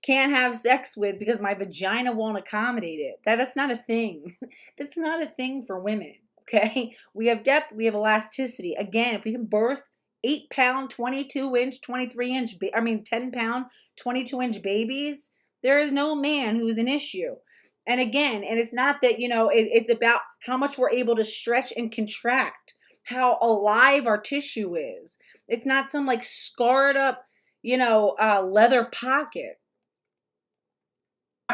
A: can't have sex with because my vagina won't accommodate it. That's not a thing. That's not a thing for women, okay? We have depth, we have elasticity. Again, if we can birth 8-pound, 22-inch, 23-inch, 10-pound, 22-inch babies, there is no man who's an issue. And again, and it's not that, it's about how much we're able to stretch and contract, how alive our tissue is. It's not some like scarred up, leather pocket.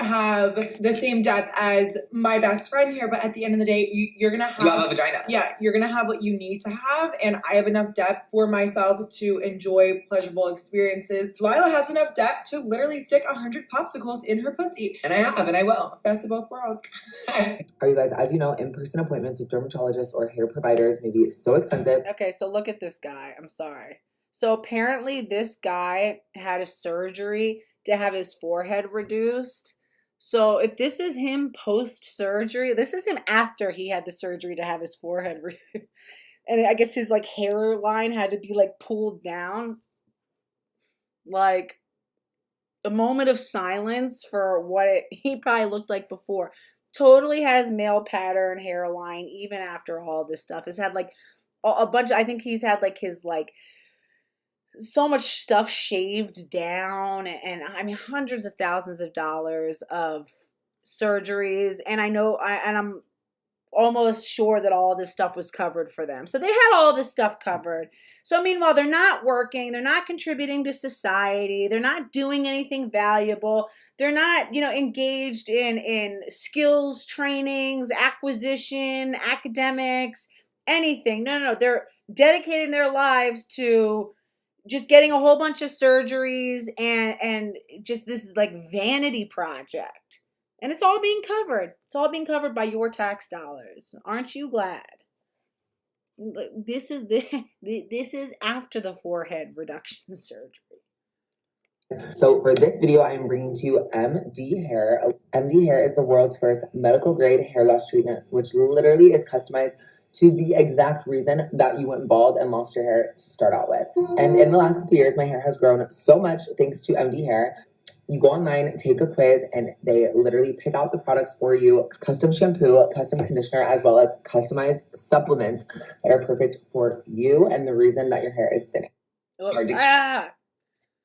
C: have the same depth as my best friend here, but at the end of the day, you're gonna have,
B: you have a vagina.
C: Yeah, you're gonna have what you need to have, and I have enough depth for myself to enjoy pleasurable experiences. Lila has enough depth to literally stick 100 popsicles in her pussy.
B: And I have, and I will.
C: Best of both worlds.
B: Are you guys, as you know, in-person appointments with dermatologists or hair providers may be so expensive.
A: Okay, so look at this guy. I'm sorry. So apparently this guy had a surgery to have his forehead reduced. So if this is him post-surgery, this is him after he had the surgery to have his forehead reduced. And I guess his like hairline had to be like pulled down. Like a moment of silence for what he probably looked like before. Totally has male pattern hairline even after all this stuff. Has had like a bunch of, I think he's had like his like so much stuff shaved down, and I mean hundreds of thousands of dollars of surgeries, and I'm almost sure that all this stuff was covered for them. So they had all this stuff covered. So meanwhile, they're not working, they're not contributing to society, they're not doing anything valuable, they're not, engaged in skills trainings, acquisition, academics, anything. No, they're dedicating their lives to just getting a whole bunch of surgeries and just this like vanity project. And it's all being covered. It's all being covered by your tax dollars. Aren't you glad? This is after the forehead reduction surgery.
B: So for this video, I'm bringing to you MD Hair. MD Hair is the world's first medical grade hair loss treatment, which literally is customized to the exact reason that you went bald and lost your hair to start out with. And in the last couple years, my hair has grown so much thanks to MD Hair. You go online, take a quiz, and they literally pick out the products for you. Custom shampoo, custom conditioner, as well as customized supplements that are perfect for you and the reason that your hair is thinning.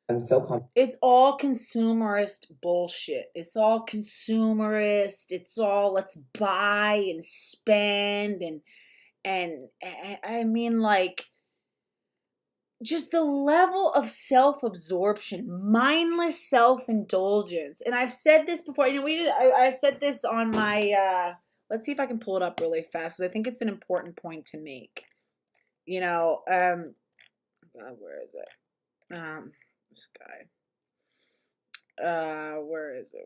B: I'm so confident.
A: It's all consumerist bullshit. It's all consumerist. It's all let's buy and spend and I mean, like, just the level of self-absorption, mindless self-indulgence. And I've said this before. I said this on my, let's see if I can pull it up really fast, because I think it's an important point to make. Where is it? This guy. Where is it?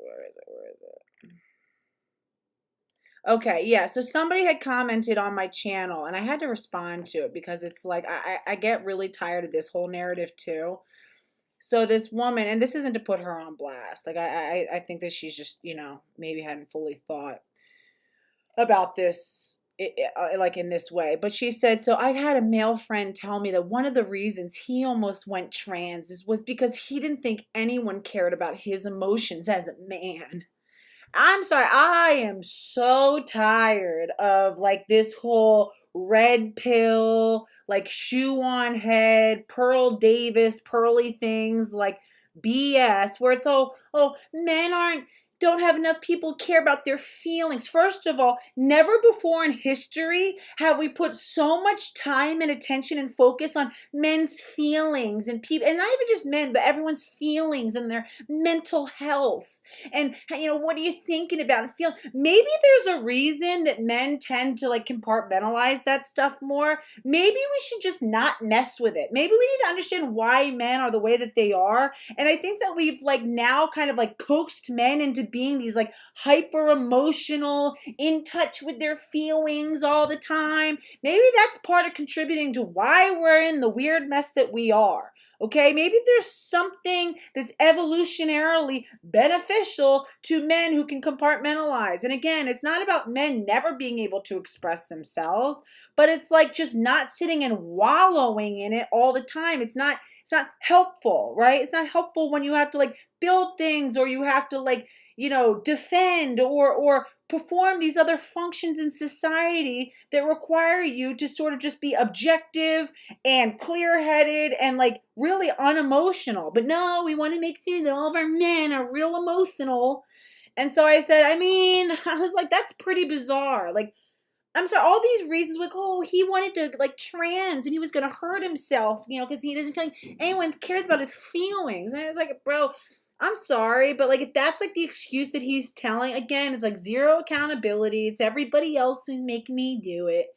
A: Okay, yeah, so somebody had commented on my channel, and I had to respond to it because it's like, I get really tired of this whole narrative too. So this woman, and this isn't to put her on blast, like I think that she's just, maybe hadn't fully thought about this, like in this way. But she said, so I've had a male friend tell me that one of the reasons he almost went trans was because he didn't think anyone cared about his emotions as a man. I'm sorry, I am so tired of like this whole red pill, like shoe on head, Pearl Davis, pearly things, like BS, where it's men don't have enough people care about their feelings. First of all, never before in history have we put so much time and attention and focus on men's feelings and people, and not even just men, but everyone's feelings and their mental health. And, what are you thinking about and feeling? Maybe there's a reason that men tend to like compartmentalize that stuff more. Maybe we should just not mess with it. Maybe we need to understand why men are the way that they are. And I think that we've like now kind of like coaxed men into being these like hyper emotional, in touch with their feelings all the time. Maybe that's part of contributing to why we're in the weird mess that we are. Okay, maybe there's something that's evolutionarily beneficial to men who can compartmentalize. And again, it's not about men never being able to express themselves, but it's like just not sitting and wallowing in it all the time. It's not helpful, right? It's not helpful when you have to like build things, or you have to like, defend or perform these other functions in society that require you to sort of just be objective and clear-headed and like really unemotional. But no, we want to make sure that all of our men are real emotional. And so I said, I was like, that's pretty bizarre. Like, I'm sorry, all these reasons, like, he wanted to, like, trans, and he was going to hurt himself, because he doesn't feel like anyone cares about his feelings. And I was like, bro, I'm sorry, but like if that's like the excuse that he's telling, again, it's like zero accountability. It's everybody else who make me do it.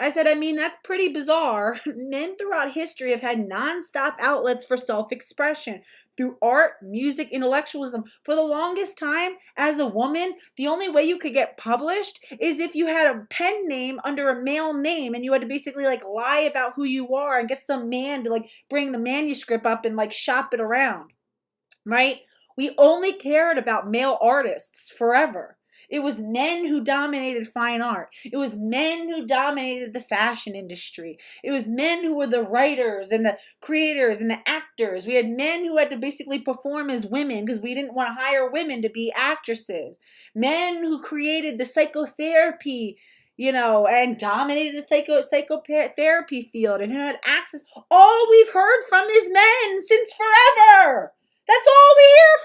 A: I said, I mean, that's pretty bizarre. Men throughout history have had nonstop outlets for self-expression through art, music, intellectualism. For the longest time, as a woman, the only way you could get published is if you had a pen name under a male name and you had to basically like lie about who you are and get some man to like bring the manuscript up and like shop it around, right? We only cared about male artists forever. It was men who dominated fine art. It was men who dominated the fashion industry. It was men who were the writers and the creators and the actors. We had men who had to basically perform as women because we didn't want to hire women to be actresses. Men who created the psychotherapy, and dominated the psychotherapy field and who had access. All we've heard from is men since forever. That's all we hear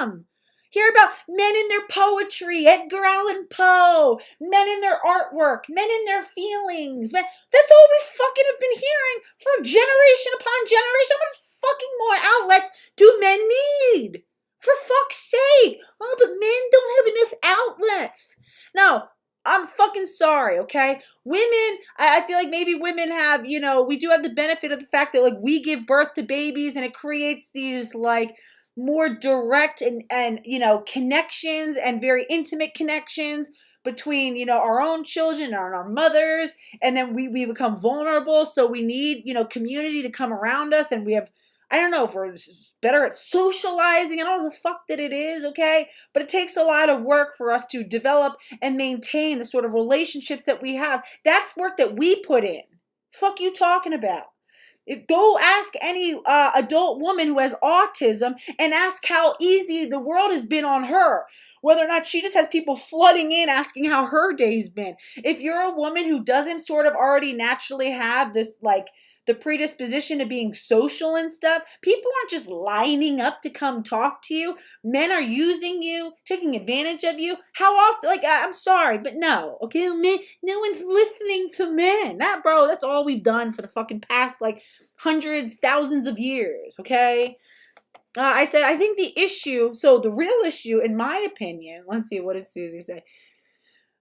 A: from. Hear about men in their poetry, Edgar Allan Poe, men in their artwork, men in their feelings. Men. That's all we fucking have been hearing for generation upon generation. How many fucking more outlets do men need? For fuck's sake. Oh, but men don't have enough outlets. No, I'm fucking sorry, okay? Women, I feel like maybe women have, we do have the benefit of the fact that like we give birth to babies and it creates these like more direct and connections and very intimate connections between our own children and our mothers, and then we become vulnerable, so we need community to come around us, and we have, I don't know if we're better at socializing. I don't know the fuck that it is, okay? But it takes a lot of work for us to develop and maintain the sort of relationships that we have. That's work that we put in. Fuck you talking about? Go ask any adult woman who has autism and ask how easy the world has been on her. Whether or not she just has people flooding in asking how her day's been. If you're a woman who doesn't sort of already naturally have this like the predisposition to being social and stuff, people aren't just lining up to come talk to you. Men are using you, taking advantage of you. How often? Like, I'm sorry, but no, okay? No one's listening to men. That's all we've done for the fucking past, like, hundreds, thousands of years, okay? I said, I think the real issue, in my opinion, let's see, what did Susie say?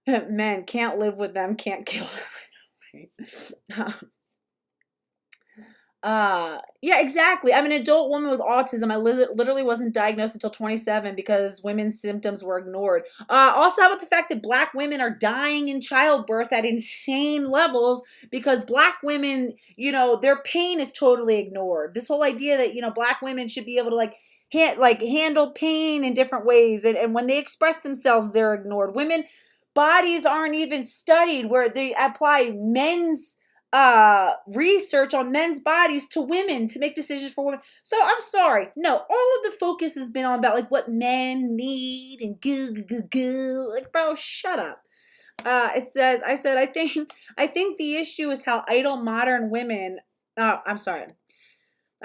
A: Men, can't live with them, can't kill them. Yeah, exactly. I'm an adult woman with autism. I literally wasn't diagnosed until 27 because women's symptoms were ignored. Also, how about the fact that black women are dying in childbirth at insane levels because black women, their pain is totally ignored. This whole idea that, black women should be able to handle pain in different ways. And when they express themselves, they're ignored. Women bodies aren't even studied where they apply men's research on men's bodies to women to make decisions for women. So I'm sorry. No, all of the focus has been on about like what men need and goo. Like, bro, shut up. It says, I think the issue is how idle modern women, I'm sorry.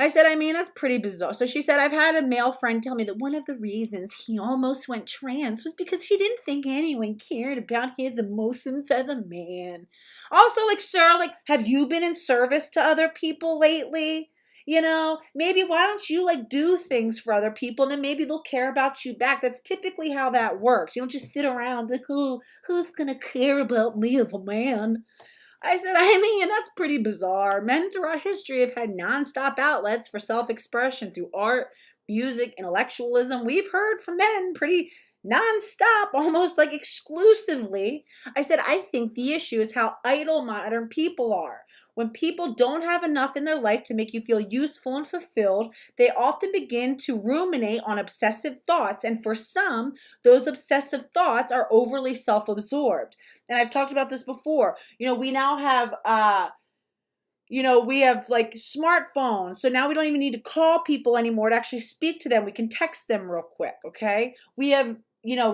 A: I said, I mean, that's pretty bizarre. So she said, I've had a male friend tell me that one of the reasons he almost went trans was because he didn't think anyone cared about his emotions as a man. Also, like, sir, like, have you been in service to other people lately? Maybe why don't you like do things for other people and then maybe they'll care about you back. That's typically how that works. You don't just sit around like, oh, who's gonna care about me as a man? I said, I mean, that's pretty bizarre. Men throughout history have had nonstop outlets for self-expression through art, music, intellectualism. We've heard from men pretty nonstop, almost like exclusively. I said, I think the issue is how idle modern people are. When people don't have enough in their life to make you feel useful and fulfilled, they often begin to ruminate on obsessive thoughts. And for some, those obsessive thoughts are overly self-absorbed. And I've talked about this before. We now have we have like smartphones. So now we don't even need to call people anymore to actually speak to them. We can text them real quick, okay? We have,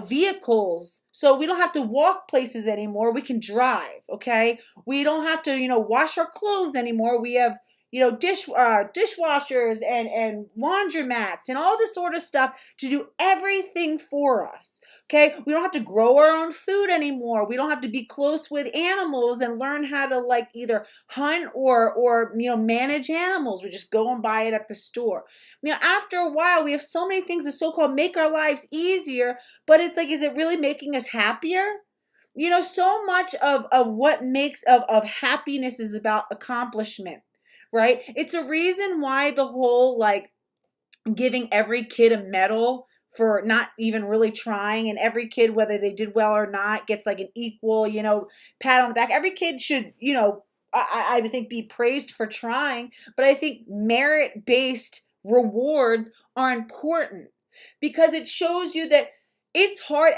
A: vehicles. So we don't have to walk places anymore. We can drive, okay? We don't have to, wash our clothes anymore. We have, dishwashers and laundromats and all this sort of stuff to do everything for us. Okay, we don't have to grow our own food anymore. We don't have to be close with animals and learn how to like either hunt or manage animals. We just go and buy it at the store. After a while, we have so many things that so-called make our lives easier, but it's like, is it really making us happier? So much of what makes of happiness is about accomplishment, right? It's a reason why the whole like giving every kid a medal for not even really trying, and every kid, whether they did well or not, gets like an equal, pat on the back. Every kid should, I would think be praised for trying, but I think merit-based rewards are important because it shows you that it's hard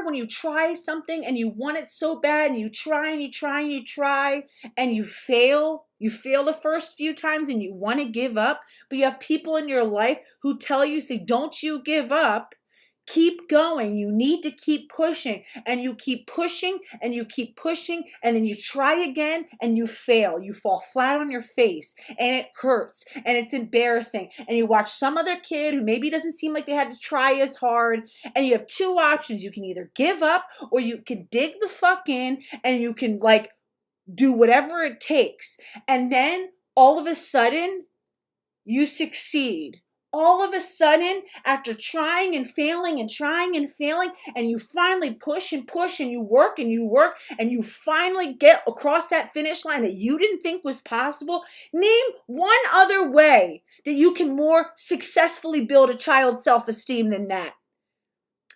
A: when you try something and you want it so bad and you try and you try and you try and you fail. You fail the first few times and you want to give up, but you have people in your life who tell you, say, don't you give up. Keep going. You need to keep pushing, and you keep pushing and you keep pushing, and then you try again and you fail. You fall flat on your face and it hurts and it's embarrassing. And you watch some other kid who maybe doesn't seem like they had to try as hard, and you have two options. You can either give up or you can dig the fuck in and you can like do whatever it takes. And then all of a sudden you succeed. All of a sudden, after trying and failing and trying and failing, and you finally push and push and you work and you finally get across that finish line that you didn't think was possible. Name one other way that you can more successfully build a child's self-esteem than that.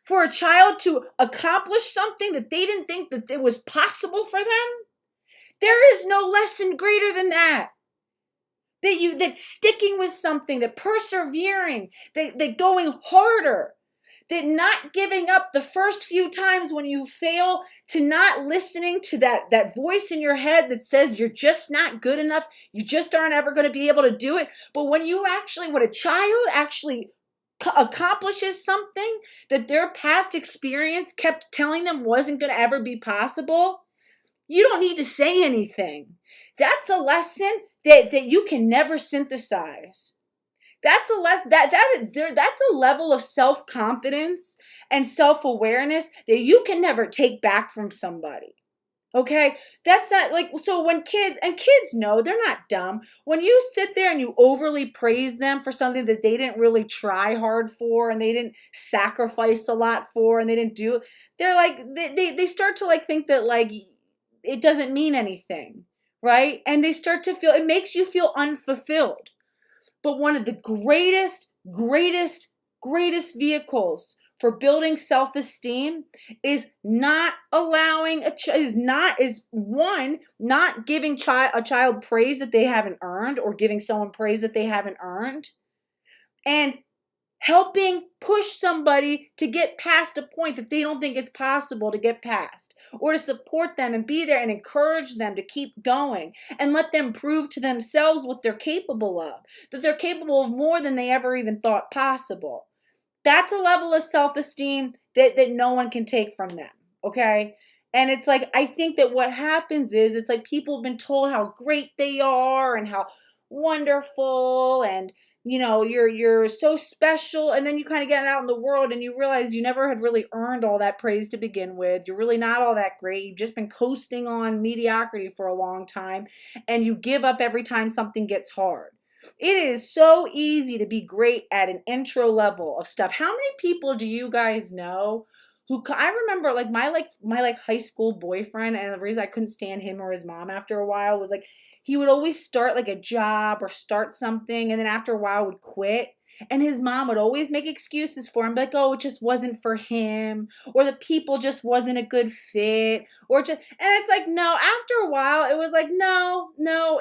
A: For a child to accomplish something that they didn't think that it was possible for them, there is no lesson greater than that. That sticking with something, that persevering, that going harder, that not giving up the first few times when you fail, to not listening to that voice in your head that says you're just not good enough, you just aren't ever going to be able to do it. But when a child actually accomplishes something that their past experience kept telling them wasn't going to ever be possible, you don't need to say anything. That's a lesson that you can never synthesize. That's a level of self-confidence and self-awareness that you can never take back from somebody. Okay? That's not like, so when kids know, they're not dumb. When you sit there and you overly praise them for something that they didn't really try hard for and they didn't sacrifice a lot for and they didn't do, they're like, they start to like think that like it doesn't mean anything. Right? And they start to feel, it makes you feel unfulfilled. But one of the greatest vehicles for building self-esteem is not allowing not giving a child praise that they haven't earned, or giving someone praise that they haven't earned, and helping push somebody to get past a point that they don't think it's possible to get past, or to support them and be there and encourage them to keep going and let them prove to themselves what they're capable of, that they're capable of more than they ever even thought possible. That's a level of self-esteem that no one can take from them, okay? And it's like, I think that what happens is, it's like people have been told how great they are and how wonderful and you're so special, and then you kind of get out in the world and you realize you never had really earned all that praise to begin with. You're really not all that great. You've just been coasting on mediocrity for a long time, and you give up every time something gets hard. It is so easy to be great at an intro level of stuff. How many people do you guys know who, I remember like my high school boyfriend, and the reason I couldn't stand him or his mom after a while was like, he would always start like a job or start something, and then after a while would quit. And his mom would always make excuses for him, like, oh, it just wasn't for him, or the people just wasn't a good fit, and it's like, no, after a while, it was like, no,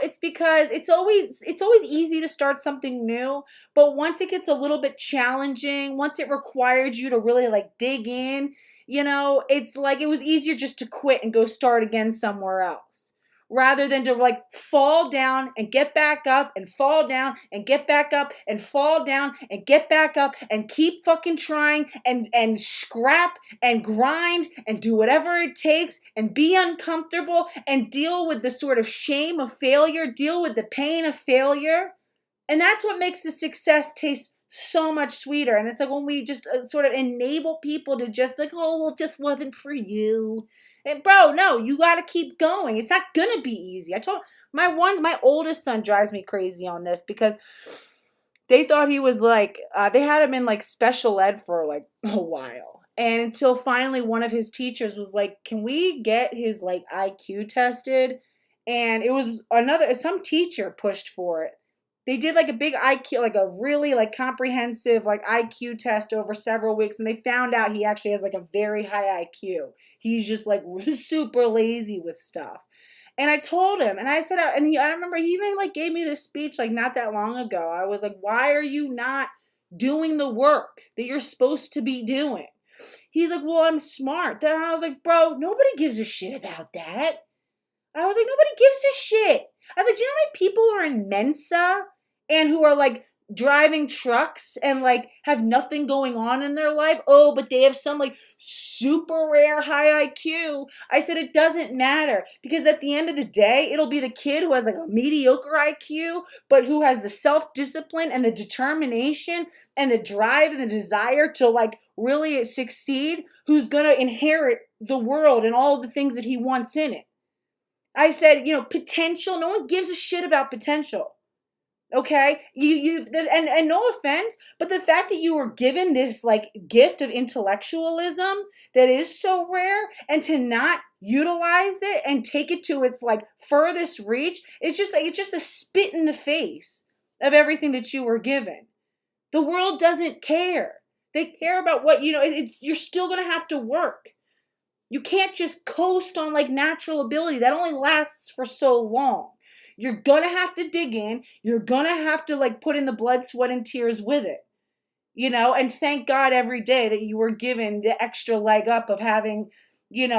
A: it's because it's always easy to start something new, but once it gets a little bit challenging, once it required you to really like dig in, it's like, it was easier just to quit and go start again somewhere else. rather than to like fall down and get back up and fall down and get back up and fall down and get back up and keep fucking trying and scrap and grind and do whatever it takes and be uncomfortable and deal with the sort of shame of failure, deal with the pain of failure. And that's what makes the success taste so much sweeter. And it's like when we just sort of enable people to just like, oh, well, it just wasn't for you. And bro, no, you got to keep going. It's not going to be easy. I told my oldest son drives me crazy on this because they thought he was like, they had him in like special ed for like a while. And until finally one of his teachers was like, can we get his like IQ tested? And it was some teacher pushed for it. They did like a big IQ, like a really like comprehensive like IQ test over several weeks. And they found out he actually has like a very high IQ. He's just like super lazy with stuff. And I told him, and I said, I remember he even like gave me this speech like not that long ago. I was like, why are you not doing the work that you're supposed to be doing? He's like, well, I'm smart. Then I was like, bro, nobody gives a shit about that. I was like, nobody gives a shit. I was like, do you know how many people are in Mensa and who are like driving trucks and like have nothing going on in their life? Oh, but they have some like super rare high IQ. I said, it doesn't matter because at the end of the day, it'll be the kid who has like a mediocre IQ, but who has the self-discipline and the determination and the drive and the desire to like really succeed, who's going to inherit the world and all the things that he wants in it. I said, potential. No one gives a shit about potential. Okay? And no offense, but the fact that you were given this like gift of intellectualism that is so rare and to not utilize it and take it to its like furthest reach, it's just a spit in the face of everything that you were given. The world doesn't care. They care about what, you're still going to have to work. You can't just coast on like natural ability. That only lasts for so long. You're going to have to dig in. You're going to have to like put in the blood, sweat, and tears with it. And thank God every day that you were given the extra leg up of having, having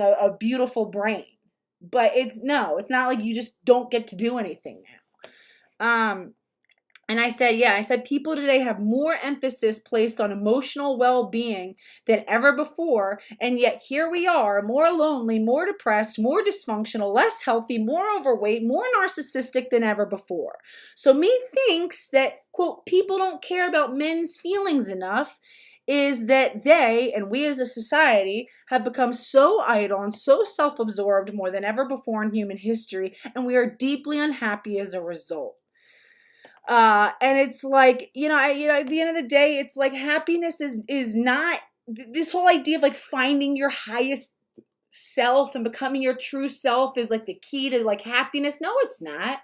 A: a beautiful brain. But it's not like you just don't get to do anything now. And I said people today have more emphasis placed on emotional well-being than ever before, and yet here we are, more lonely, more depressed, more dysfunctional, less healthy, more overweight, more narcissistic than ever before. So me thinks that, quote, people don't care about men's feelings enough is that they, and we as a society, have become so idle and so self-absorbed more than ever before in human history, and we are deeply unhappy as a result. And it's like, at the end of the day, it's like happiness is not this whole idea of like finding your highest self and becoming your true self is like the key to like happiness. No, it's not.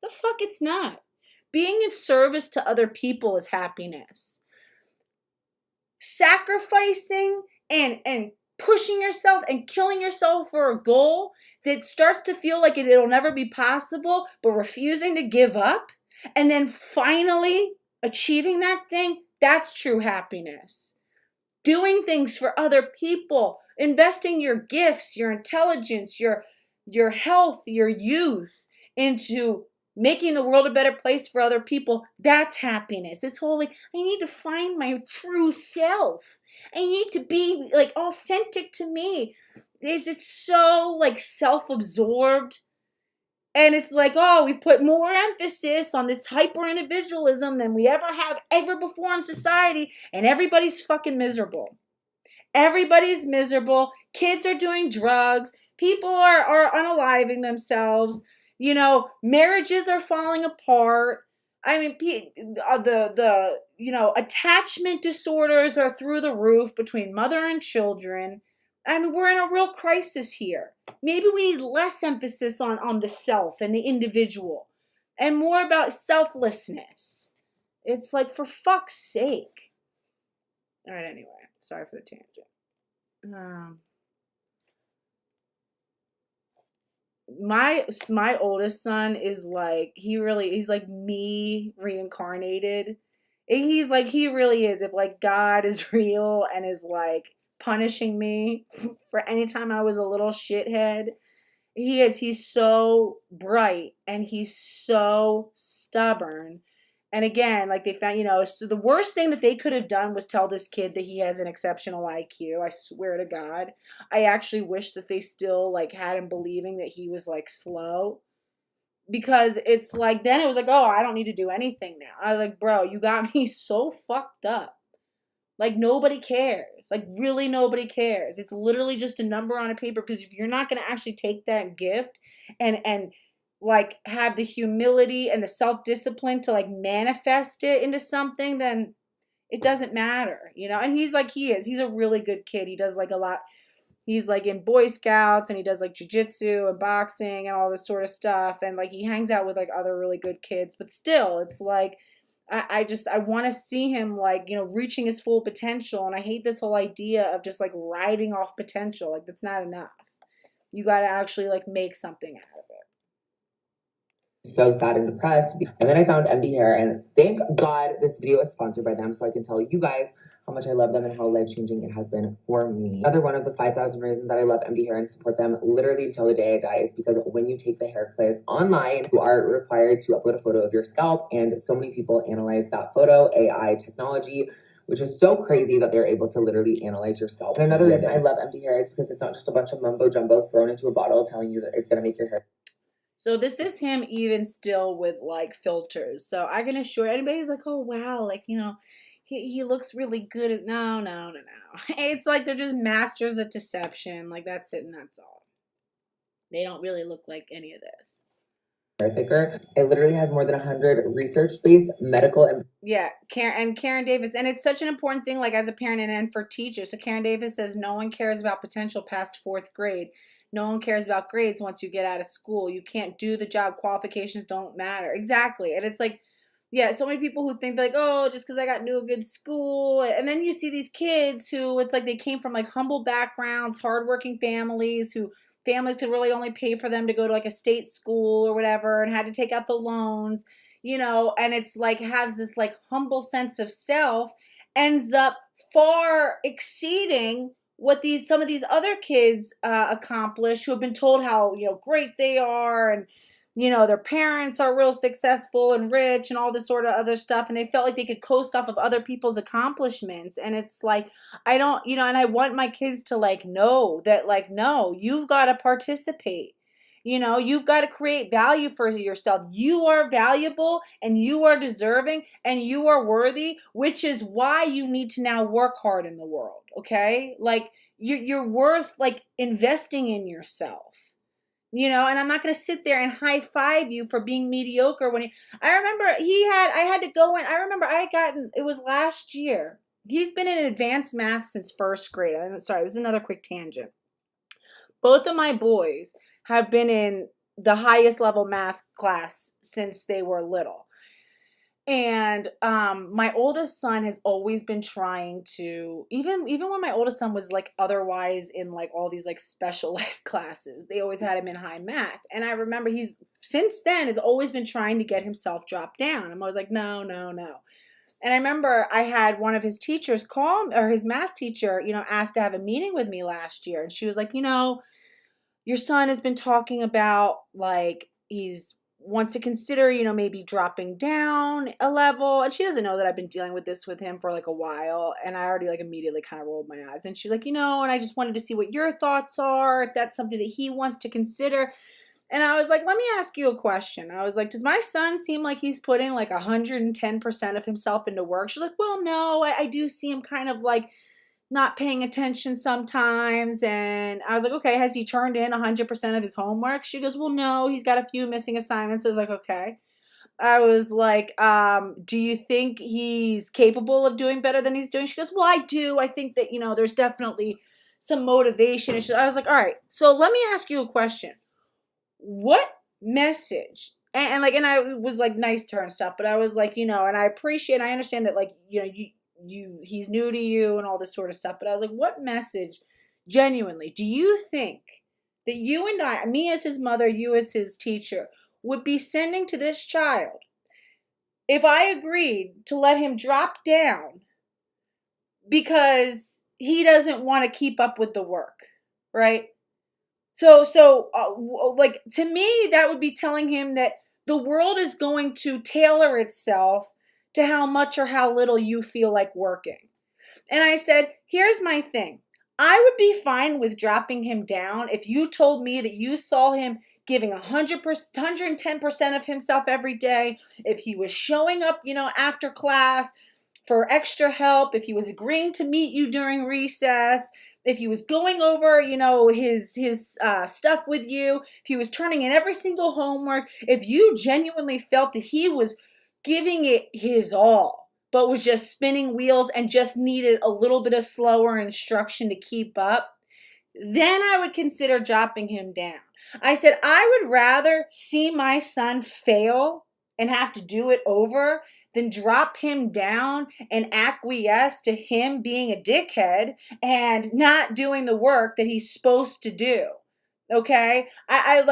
A: The fuck it's not. Being in service to other people is happiness. Sacrificing and pushing yourself and killing yourself for a goal that starts to feel like it'll never be possible, but refusing to give up. And then finally achieving that thing, that's true happiness. Doing things for other people, investing your gifts, your intelligence, your health, your youth into making the world a better place for other people, that's happiness. This whole like, I need to find my true self. I need to be like authentic to me. It's so like self-absorbed. And it's like, oh, we've put more emphasis on this hyper-individualism than we ever before in society, and everybody's fucking miserable. Everybody's miserable. Kids are doing drugs. People are unaliving themselves. Marriages are falling apart. I mean, attachment disorders are through the roof between mother and children. I mean, we're in a real crisis here. Maybe we need less emphasis on the self and the individual and more about selflessness. It's like, for fuck's sake. All right, anyway, sorry for the tangent. My oldest son is like, he's like me reincarnated. He really is. If like God is real and is like punishing me for any time I was a little shithead, He is. He's so bright and he's so stubborn. And again, like they found, so the worst thing that they could have done was tell this kid that he has an exceptional IQ. I swear to God. I actually wish that they still like had him believing that he was like slow. Because it's like, then it was like, oh, I don't need to do anything now. I was like, bro, you got me so fucked up. Like, nobody cares. Like, really, nobody cares. It's literally just a number on a paper, because if you're not going to actually take that gift and like have the humility and the self-discipline to like manifest it into something, then it doesn't matter, And he's like, he's a really good kid. He does like a lot. He's like in Boy Scouts and he does like jiu-jitsu and boxing and all this sort of stuff. And like he hangs out with like other really good kids, but still it's like, I want to see him like, reaching his full potential. And I hate this whole idea of just like riding off potential. Like that's not enough. You got to actually like make something out of it.
B: So sad and depressed. And then I found MD Hair, and thank God this video is sponsored by them, so I can tell you guys how much I love them and how life-changing it has been for me. Another one of the 5,000 reasons that I love MD Hair and support them literally until the day I die is because when you take the hair quiz online, you are required to upload a photo of your scalp, and so many people analyze that photo, AI technology, which is so crazy that they're able to literally analyze your scalp. And another reason I love MD Hair is because it's not just a bunch of mumbo jumbo thrown into a bottle telling you that it's going to make your hair.
A: So this is him even still with like filters. So I can assure anybody's like, oh wow, like, he looks really good at no. It's like they're just masters of deception. Like that's it and that's all. They don't really look like any of this.
B: Thicker. It literally has more than 100 research-based medical and
A: Karen Davis, and it's such an important thing, like as a parent and for teachers. So Karen Davis says no one cares about potential past 4th grade. No one cares about grades once you get out of school. You can't do the job. Qualifications don't matter. Exactly. And it's like, yeah, so many people who think like, oh, just because I got into a good school. And then you see these kids who it's like they came from like humble backgrounds, hardworking families who families could really only pay for them to go to like a state school or whatever and had to take out the loans, and it's like has this like humble sense of self, ends up far exceeding what some of these other kids accomplish who have been told how great they are, and their parents are real successful and rich and all this sort of other stuff, and they felt like they could coast off of other people's accomplishments. And it's like, I don't, and I want my kids to like know that like, no, you've got to participate. You've got to create value for yourself. You are valuable and you are deserving and you are worthy, which is why you need to now work hard in the world. Okay. Like you're worth like investing in yourself, and I'm not going to sit there and high five you for being mediocre I remember I had to go in. I remember it was last year. He's been in advanced math since 1st grade. Sorry, this is another quick tangent. Both of my boys have been in the highest level math class since they were little. And my oldest son has always been trying to, even when my oldest son was like otherwise in like all these like special ed classes, they always had him in high math. And I remember since then has always been trying to get himself dropped down. I'm always like, no. And I remember I had one of his teachers his math teacher, asked to have a meeting with me last year. And she was like, your son has been talking about like he's wants to consider, maybe dropping down a level. And she doesn't know that I've been dealing with this with him for like a while. And I already like immediately kind of rolled my eyes. And she's like, and I just wanted to see what your thoughts are, if that's something that he wants to consider. And I was like, let me ask you a question. I was like, does my son seem like he's putting like 110% of himself into work? She's like, well, no, I do see him kind of like not paying attention sometimes. And I was like, okay, has he turned in 100% of his homework? She goes, well, no, he's got a few missing assignments. I was like, okay. I was like, do you think he's capable of doing better than he's doing? She goes, well, I do. I think that, there's definitely some motivation. I was like, all right, so let me ask you a question. What message? And I was like nice to her and stuff, but I was like, and I understand that like, he's new to you and all this sort of stuff. But I was like, what message genuinely do you think that you and I, me as his mother, you as his teacher, would be sending to this child if I agreed to let him drop down because he doesn't want to keep up with the work, right? Like, to me, that would be telling him that the world is going to tailor itself to how much or how little you feel like working. And I said, here's my thing. I would be fine with dropping him down if you told me that you saw him giving 100%, 110% of himself every day, if he was showing up, after class for extra help, if he was agreeing to meet you during recess, if he was going over, his stuff with you, if he was turning in every single homework, if you genuinely felt that he was giving it his all, but was just spinning wheels and just needed a little bit of slower instruction to keep up, then I would consider dropping him down. I said, I would rather see my son fail and have to do it over than drop him down and acquiesce to him being a dickhead and not doing the work that he's supposed to do. Okay? I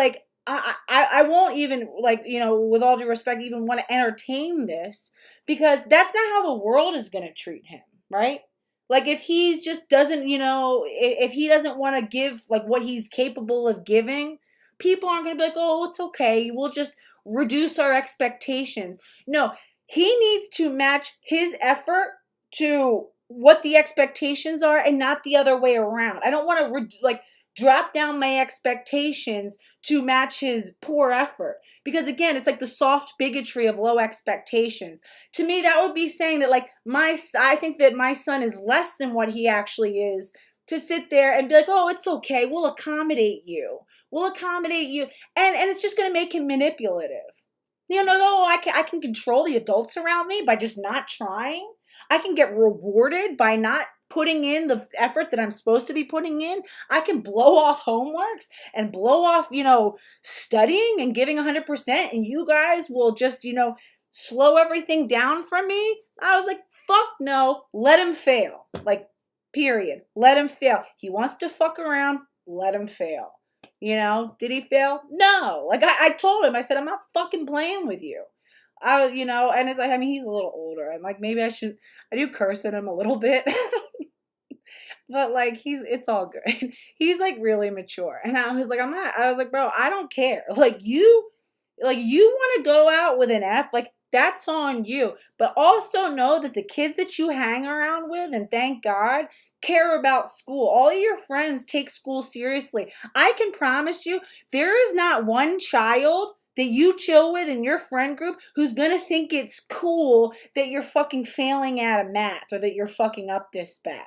A: won't even, with all due respect, even want to entertain this, because that's not how the world is going to treat him, right? Like, if he just doesn't, if he doesn't want to give like what he's capable of giving, people aren't going to be like, oh, it's okay, we'll just reduce our expectations. No, he needs to match his effort to what the expectations are and not the other way around. I don't want to drop down my expectations to match his poor effort. Because again, it's like the soft bigotry of low expectations. To me, that would be saying that I think that my son is less than what he actually is, to sit there and be like, oh, it's okay, we'll accommodate you. We'll accommodate you. And it's just going to make him manipulative. I can control the adults around me by just not trying. I can get rewarded by not putting in the effort that I'm supposed to be putting in. I can blow off homeworks and blow off, studying and giving 100%, and you guys will just, slow everything down from me. I was like, fuck no, let him fail. Period. Let him fail. He wants to fuck around, let him fail. Did he fail? No. I told him, I said, I'm not fucking playing with you. And it's like, he's a little older, and maybe I do curse at him a little bit. But it's all good. He's really mature. And I was like, bro, I don't care. You want to go out with an F, that's on you. But also know that the kids that you hang around with, and thank God, care about school. All of your friends take school seriously. I can promise you, there is not one child that you chill with in your friend group who's going to think it's cool that you're fucking failing out of math or that you're fucking up this bad.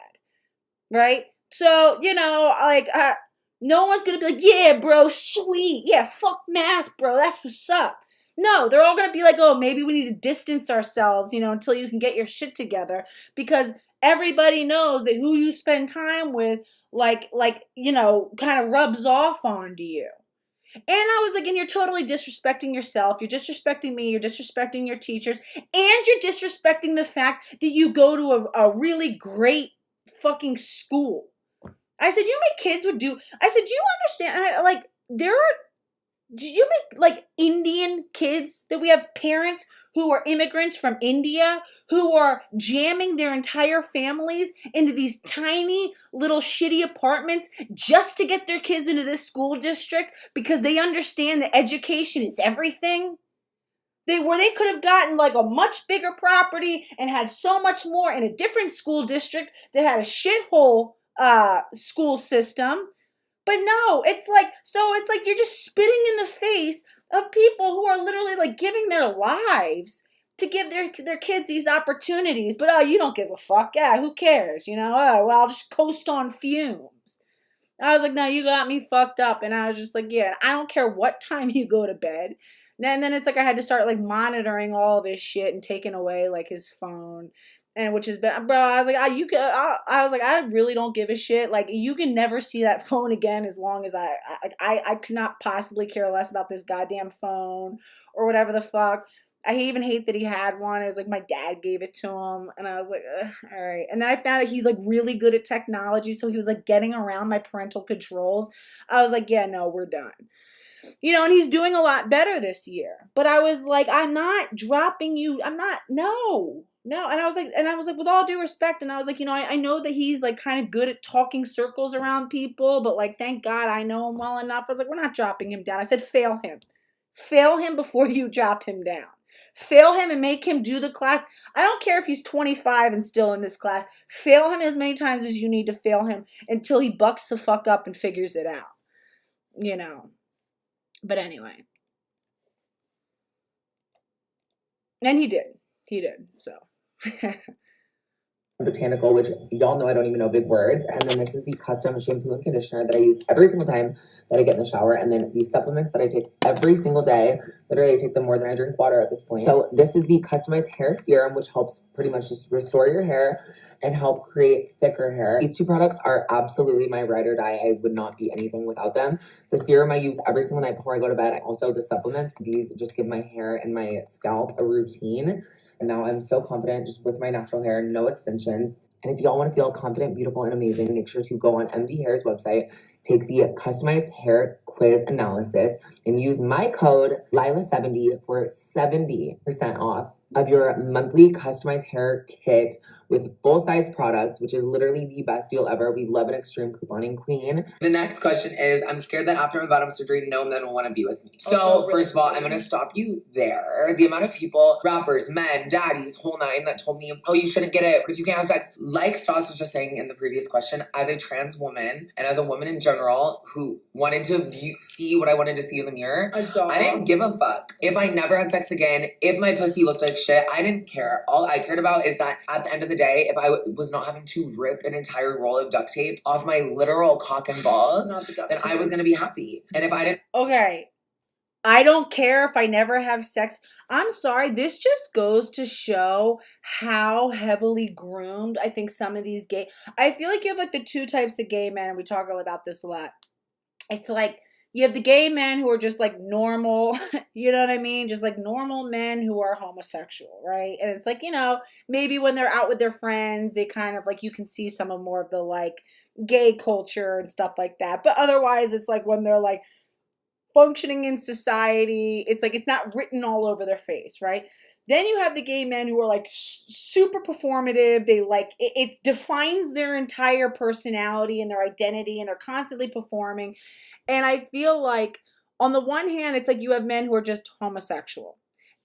A: Right? So, no one's going to be like, yeah, bro, sweet. Yeah, fuck math, bro. That's what's up. No, they're all going to be like, oh, maybe we need to distance ourselves, until you can get your shit together, because everybody knows that who you spend time with, kind of rubs off onto you. And I was like, and you're totally disrespecting yourself. You're disrespecting me. You're disrespecting your teachers. And you're disrespecting the fact that you go to a really great fucking school. I said, you know how many kids would do? I said, do you understand? Do you make Indian kids that we have parents who are immigrants from India who are jamming their entire families into these tiny little shitty apartments just to get their kids into this school district because they understand that education is everything? They could have gotten a much bigger property and had so much more in a different school district that had a shithole school system. But no, it's you're just spitting in the face of people who are literally giving their lives to give their kids these opportunities. But you don't give a fuck. Yeah, who cares? I'll just coast on fumes. I was like, no, you got me fucked up. And I was just like, yeah, I don't care what time you go to bed. And then it's I had to start monitoring all of his shit and taking away his phone. And which is bad, bro. I was like, I really don't give a shit. You can never see that phone again as long as I could not possibly care less about this goddamn phone or whatever the fuck. I even hate that he had one. It was my dad gave it to him, and I was like, all right. And then I found out he's really good at technology, so he was getting around my parental controls. I was like, yeah, no, we're done. And he's doing a lot better this year. But I was like, I'm not dropping you. No. No, and I was like, with all due respect, and I was like, I know that he's like kind of good at talking circles around people, but like, thank God I know him well enough. I was like, we're not dropping him down. I said, fail him. Fail him before you drop him down. Fail him and make him do the class. I don't care if he's 25 and still in this class. Fail him as many times as you need to fail him until he bucks the fuck up and figures it out. But anyway. And he did. So.
B: Botanical, which y'all know I don't even know big words. And then this is the custom shampoo and conditioner that I use every single time that I get in the shower. And then these supplements that I take every single day. Literally, I take them more than I drink water at this point. So this is the customized hair serum, which helps pretty much just restore your hair and help create thicker hair. These two products are absolutely my ride or die. I would not be anything without them. The serum I use every single night before I go to bed. Also, the supplements, these just give my hair and my scalp a routine. And now I'm so confident just with my natural hair, no extensions. And if y'all want to feel confident, beautiful, and amazing, make sure to go on MD Hair's website, take the customized hair quiz analysis, and use my code LILA70 for 70% off of your monthly customized hair kit with full-size products, which is literally the best deal ever. We love an extreme couponing queen. The next question is, I'm scared that after my bottom surgery, no men will want to be with me. So first of all, I'm going to stop you there. The amount of people, rappers, men, daddies, whole nine, that told me, oh, you shouldn't get it. What if you can't have sex? Like Stas was just saying in the previous question, as a trans woman and as a woman in general who wanted to see what I wanted to see in the mirror, I didn't give a fuck. If I never had sex again, if my pussy looked like shit, I didn't care. All I cared about is that at the end of the day, if I was not having to rip an entire roll of duct tape off my literal cock and balls, then I was going to be happy. And if I didn't...
A: Okay. I don't care if I never have sex. I'm sorry. This just goes to show how heavily groomed I think some of these gay... I feel like you have like the two types of gay men, and we talk about this a lot. It's like you have the gay men who are just like normal, you know what I mean? Just like normal men who are homosexual, right? And it's like, maybe when they're out with their friends, they kind of like, you can see some of more of the like gay culture and stuff like that. But otherwise, it's like when they're like functioning in society, it's like it's not written all over their face, right? Then you have the gay men who are like super performative. They like, it defines their entire personality and their identity, and they're constantly performing. And I feel like on the one hand, it's like you have men who are just homosexual.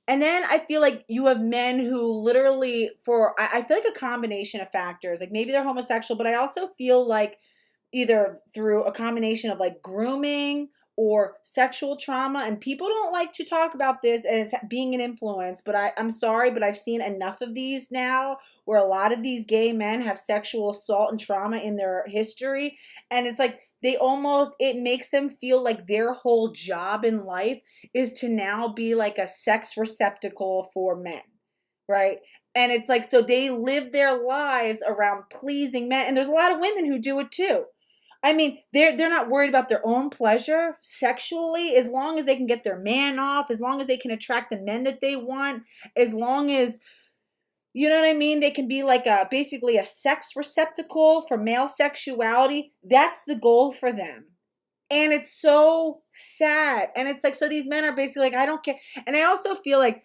A: And then I feel like you have men who literally I feel like a combination of factors, like maybe they're homosexual, but I also feel like either through a combination of like grooming or sexual trauma, and people don't like to talk about this as being an influence, but I'm sorry, but I've seen enough of these now where a lot of these gay men have sexual assault and trauma in their history, and it's like it makes them feel like their whole job in life is to now be like a sex receptacle for men, right? And it's like, so they live their lives around pleasing men, and there's a lot of women who do it too. I mean, they're not worried about their own pleasure sexually, as long as they can get their man off, as long as they can attract the men that they want, as long as, you know what I mean, they can be like basically a sex receptacle for male sexuality. That's the goal for them. And it's so sad. And it's like, so these men are basically like, I don't care. And I also feel like,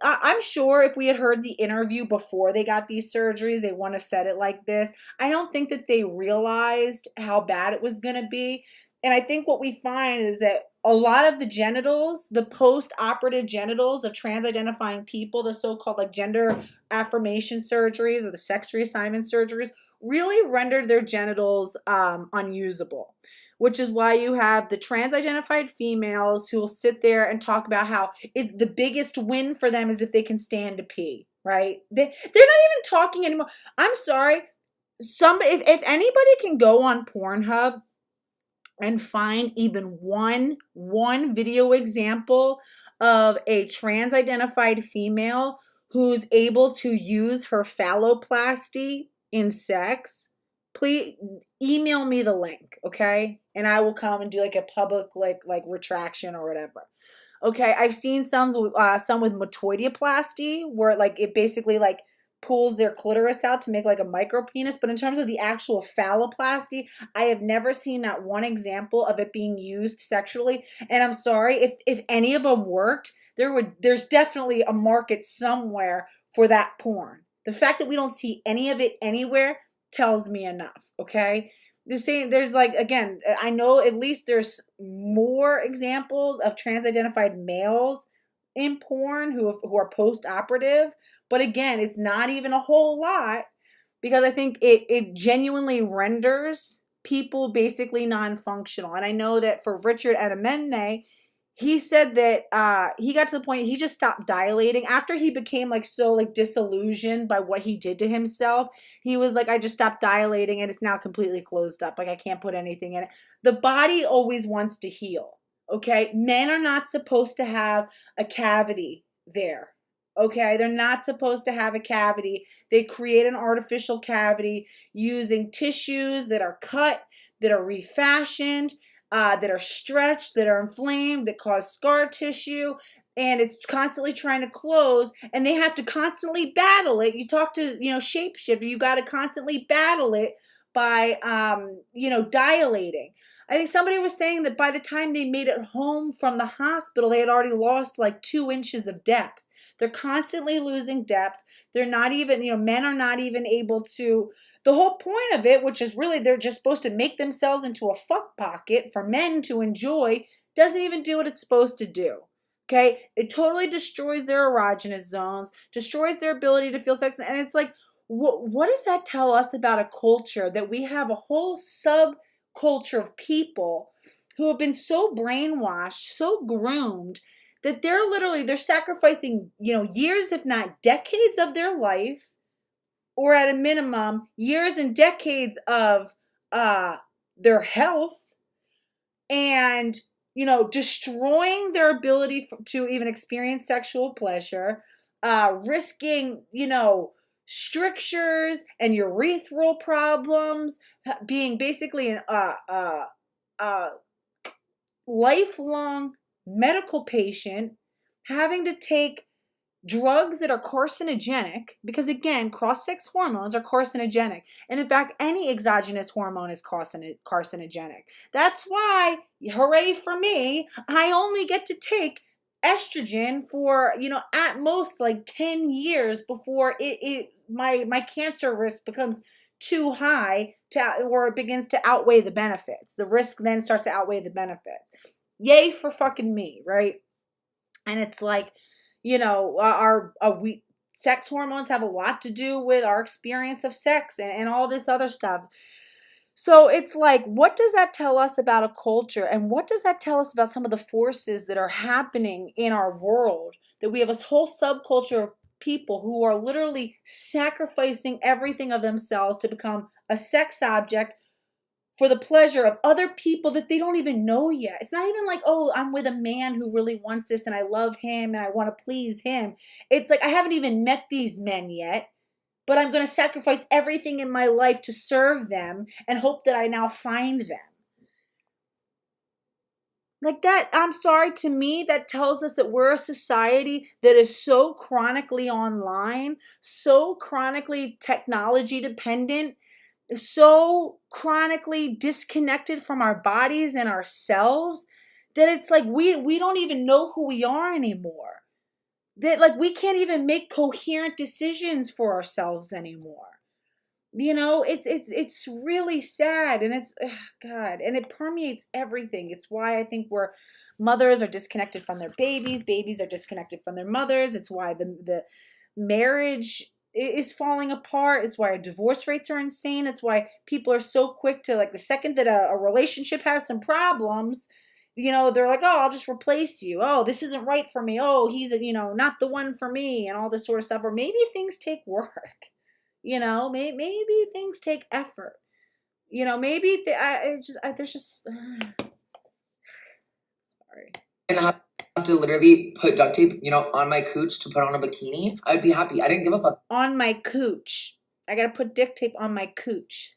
A: I'm sure if we had heard the interview before they got these surgeries, they wouldn't have said it like this. I don't think that they realized how bad it was going to be. And I think what we find is that a lot of the genitals, the post-operative genitals of trans-identifying people, the so-called like gender affirmation surgeries or the sex reassignment surgeries, really rendered their genitals unusable. Which is why you have the trans-identified females who will sit there and talk about how the biggest win for them is if they can stand to pee, right? They're not even talking anymore. I'm sorry. If anybody can go on Pornhub and find even one video example of a trans-identified female who's able to use her phalloplasty in sex, please email me the link, okay? And I will come and do like a public like retraction or whatever. Okay, I've seen some with metoidioplasty where like it basically like pulls their clitoris out to make like a micro penis. But in terms of the actual phalloplasty, I have never seen that one example of it being used sexually. And I'm sorry, if any of them worked, there's definitely a market somewhere for that porn. The fact that we don't see any of it anywhere tells me enough, okay? The same, there's like, again, I know at least there's more examples of trans-identified males in porn who are post-operative, but again, it's not even a whole lot, because I think it genuinely renders people basically non-functional. And I know that for Richard Adamene, he said that he got to the point he just stopped dilating after he became like so like disillusioned by what he did to himself. He was like, I just stopped dilating and it's now completely closed up. Like I can't put anything in it. The body always wants to heal. Okay, men are not supposed to have a cavity there. Okay, they're not supposed to have a cavity. They create an artificial cavity using tissues that are cut, that are refashioned, that are stretched, that are inflamed, that cause scar tissue, and it's constantly trying to close, and they have to constantly battle it. You talk to, shapeshifter, you got to constantly battle it by, dilating. I think somebody was saying that by the time they made it home from the hospital, they had already lost like 2 inches of depth. They're constantly losing depth. They're not even, men are not even able to, the whole point of it, which is really they're just supposed to make themselves into a fuck pocket for men to enjoy, doesn't even do what it's supposed to do. Okay? It totally destroys their erogenous zones, destroys their ability to feel sex. And it's like, what does that tell us about a culture that we have a whole subculture of people who have been so brainwashed, so groomed, that they're sacrificing, years, if not decades of their life, or at a minimum, years and decades of their health, and, destroying their ability to even experience sexual pleasure, risking, strictures and urethral problems, being basically an lifelong medical patient, having to take drugs that are carcinogenic, because again, cross-sex hormones are carcinogenic. And in fact, any exogenous hormone is carcinogenic. That's why, hooray for me, I only get to take estrogen for, at most like 10 years before my cancer risk becomes too high or it begins to outweigh the benefits. The risk then starts to outweigh the benefits. Yay for fucking me, right? And it's like, sex hormones have a lot to do with our experience of sex and all this other stuff. So it's like, what does that tell us about a culture? And what does that tell us about some of the forces that are happening in our world? That we have this whole subculture of people who are literally sacrificing everything of themselves to become a sex object for the pleasure of other people that they don't even know yet. It's not even like, oh, I'm with a man who really wants this and I love him and I want to please him. It's like, I haven't even met these men yet, but I'm going to sacrifice everything in my life to serve them and hope that I now find them. Like that, I'm sorry, to me, that tells us that we're a society that is so chronically online, so chronically technology dependent, so chronically disconnected from our bodies and ourselves, that it's like we don't even know who we are anymore. That like we can't even make coherent decisions for ourselves anymore. It's really sad, and it's God, and it permeates everything. It's why I think mothers are disconnected from their babies are disconnected from their mothers. It's why the marriage is falling apart. It's why divorce rates are insane. It's why people are so quick to, like, the second that a relationship has some problems, they're like, oh, I'll just replace you. Oh, this isn't right for me. Oh, he's not the one for me, and all this sort of stuff. Or maybe things take work. Maybe things take effort. Maybe there's just sorry.
B: And I have to literally put duct tape, on my cooch to put on a bikini, I'd be happy. I didn't give a fuck.
A: On my cooch. I gotta put duct tape on my cooch.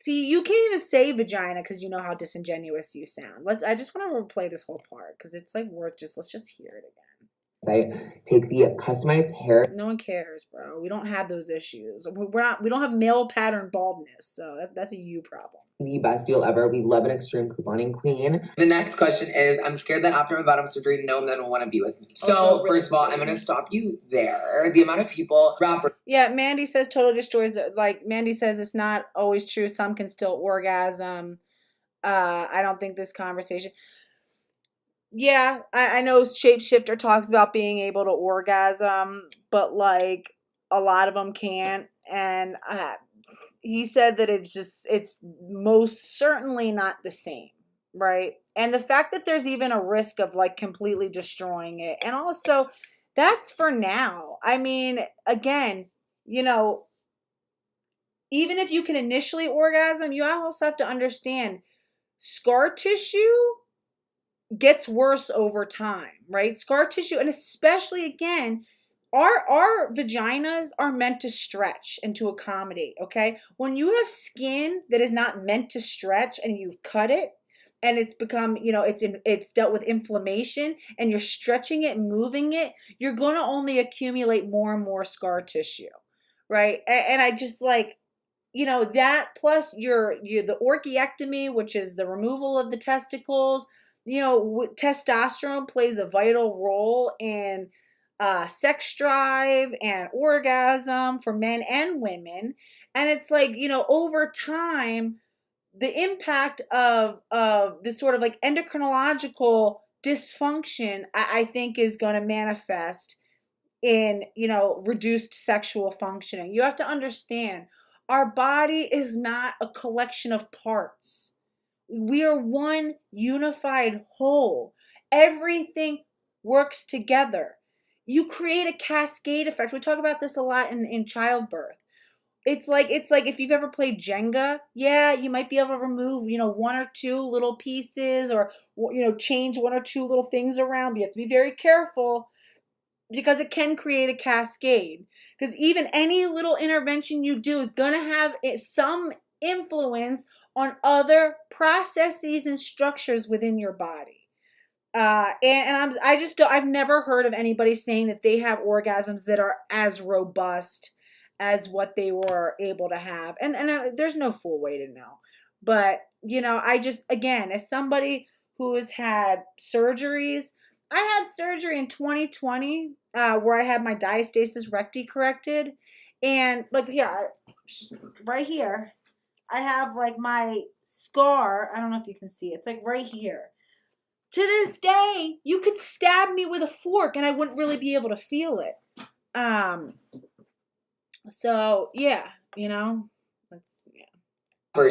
A: See, you can't even say vagina because you know how disingenuous you sound. I just want to replay this whole part because it's like let's just hear it again.
B: I take the customized hair.
A: No one cares, bro. We don't have those issues. We don't have male pattern baldness, so that's a you problem.
B: the best deal ever. We love an extreme couponing queen. The next question is, I'm scared that after my bottom surgery, no men will want to be with me. So first of all, I'm going to stop you there. The amount of people, rappers.
A: Yeah, Mandy says totally destroys, like Mandy says it's not always true. Some can still orgasm. I don't think this conversation. Yeah, I know Shapeshifter talks about being able to orgasm, but like a lot of them can't. And he said that it's most certainly not the same, right? And the fact that there's even a risk of like completely destroying it. And also, that's for now. I mean, again, you know, even if you can initially orgasm, you also have to understand scar tissue gets worse over time, right? Scar tissue, and especially again, our vaginas are meant to stretch and to accommodate, okay? When you have skin that is not meant to stretch and you've cut it and it's become, you know, it's dealt with inflammation and you're stretching it, moving it, you're going to only accumulate more and more scar tissue, right? And I just like, you know, that plus the orchiectomy, which is the removal of the testicles. You know, testosterone plays a vital role in sex drive and orgasm for men and women. And it's like, you know, over time, the impact of this sort of like endocrinological dysfunction, I think is going to manifest in, you know, reduced sexual functioning. You have to understand, our body is not a collection of parts. We are one unified whole. Everything works together. You create a cascade effect. We talk about this a lot in childbirth. It's like if you've ever played Jenga, yeah, you might be able to remove, you know, one or two little pieces or, you know, change one or two little things around. But you have to be very careful because it can create a cascade. Because even any little intervention you do is going to have some influence on other processes and structures within your body. I've never heard of anybody saying that they have orgasms that are as robust as what they were able to have. And there's no full way to know. But, you know, I just, again, as somebody who has had surgeries, I had surgery in 2020 where I had my diastasis recti corrected. And like, yeah, right here, I have like my scar. I don't know if you can see it. It's like right here. To this day, you could stab me with a fork and I wouldn't really be able to feel it. So yeah, you know, yeah.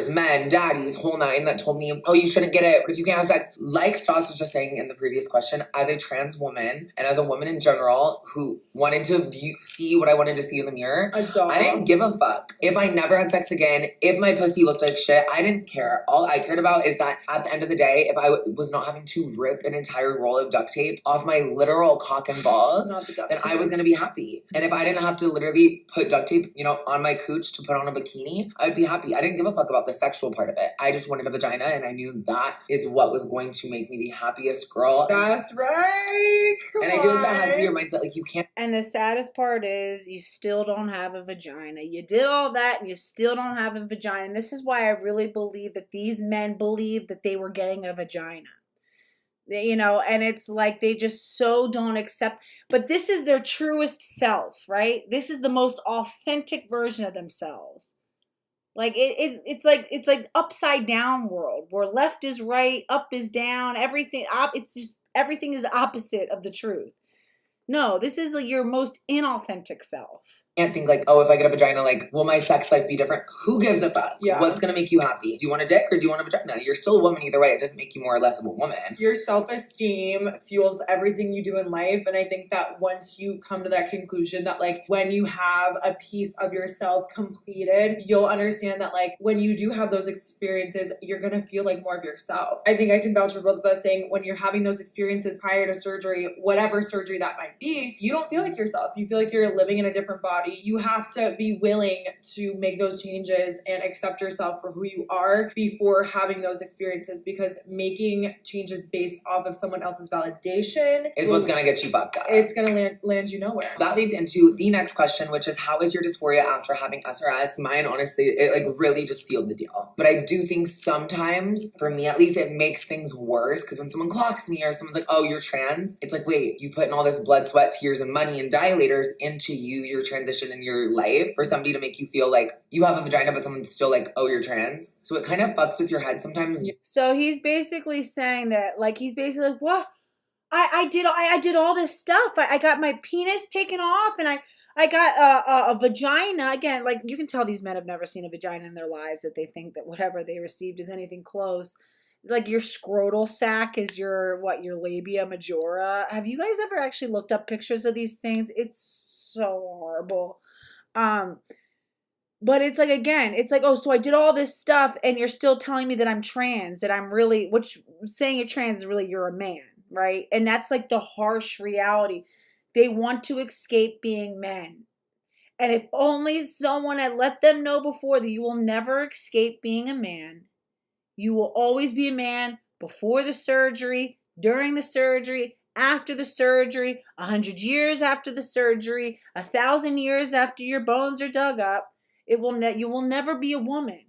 B: Men, daddies, whole nine that told me, oh, you shouldn't get it. What if you can't have sex? Like Stas was just saying in the previous question, as a trans woman and as a woman in general who wanted to see what I wanted to see in the mirror, I didn't give a fuck. If I never had sex again, if my pussy looked like shit, I didn't care. All I cared about is that at the end of the day, if I was not having to rip an entire roll of duct tape off my literal cock and balls, then I was going to be happy. And if I didn't have to literally put duct tape, you know, on my cooch to put on a bikini, I'd be happy. I didn't give a fuck about the sexual part of it. I just wanted a vagina and I knew that is what was going to make me the happiest girl.
C: That's right.
B: And I feel like that has to be your mindset. Like you can't.
A: And the saddest part is you still don't have a vagina. You did all that and you still don't have a vagina. And this is why I really believe that these men believed that they were getting a vagina. You know, and it's like they just so don't accept. But this is their truest self, right? This is the most authentic version of themselves. Like it's like upside down world where left is right, up is down, everything it's just everything is opposite of the truth. No, this is like your most inauthentic self.
B: Can't think like, oh, if I get a vagina, like, will my sex life be different? Who gives a fuck?
C: Yeah.
B: What's gonna make you happy? Do you want a dick or do you want a vagina? You're still a woman either way. It doesn't make you more or less of a woman.
C: Your self-esteem fuels everything you do in life. And I think that once you come to that conclusion that like when you have a piece of yourself completed, you'll understand that like when you do have those experiences, you're gonna feel like more of yourself. I think I can vouch for both of us saying when you're having those experiences prior to surgery, whatever surgery that might be, you don't feel like yourself. You feel like you're living in a different body. body. You have to be willing to make those changes and accept yourself for who you are before having those experiences, because making changes based off of someone else's validation
B: is what's gonna get you fucked up.
C: It's gonna land you nowhere.
B: That leads into the next question, which is, how is your dysphoria after having SRS? Mine, honestly, it like really just sealed the deal. But I do think sometimes, for me at least, it makes things worse, because when someone clocks me or someone's like, oh, you're trans, it's like, wait, you put in all this blood, sweat, tears, and money and dilators into your transition in your life for somebody to make you feel like you have a vagina, but someone's still like, oh, you're trans. So it kind of fucks with your head sometimes.
A: So he's basically saying that, like, he's basically like, what? I did all this stuff. I got my penis taken off, and I got a vagina. Again, like, you can tell these men have never seen a vagina in their lives, that they think that whatever they received is anything close. Like, your scrotal sac is your labia majora. Have you guys ever actually looked up pictures of these things? It's so horrible. But it's like, again, it's like, oh, so I did all this stuff, and you're still telling me that I'm trans, that I'm really, which saying you're trans is really you're a man, right? And that's like the harsh reality. They want to escape being men. And if only someone had let them know before that you will never escape being a man. You will always be a man before the surgery, during the surgery, after the surgery, 100 years after the surgery, 1,000 years after your bones are dug up. You will never be a woman.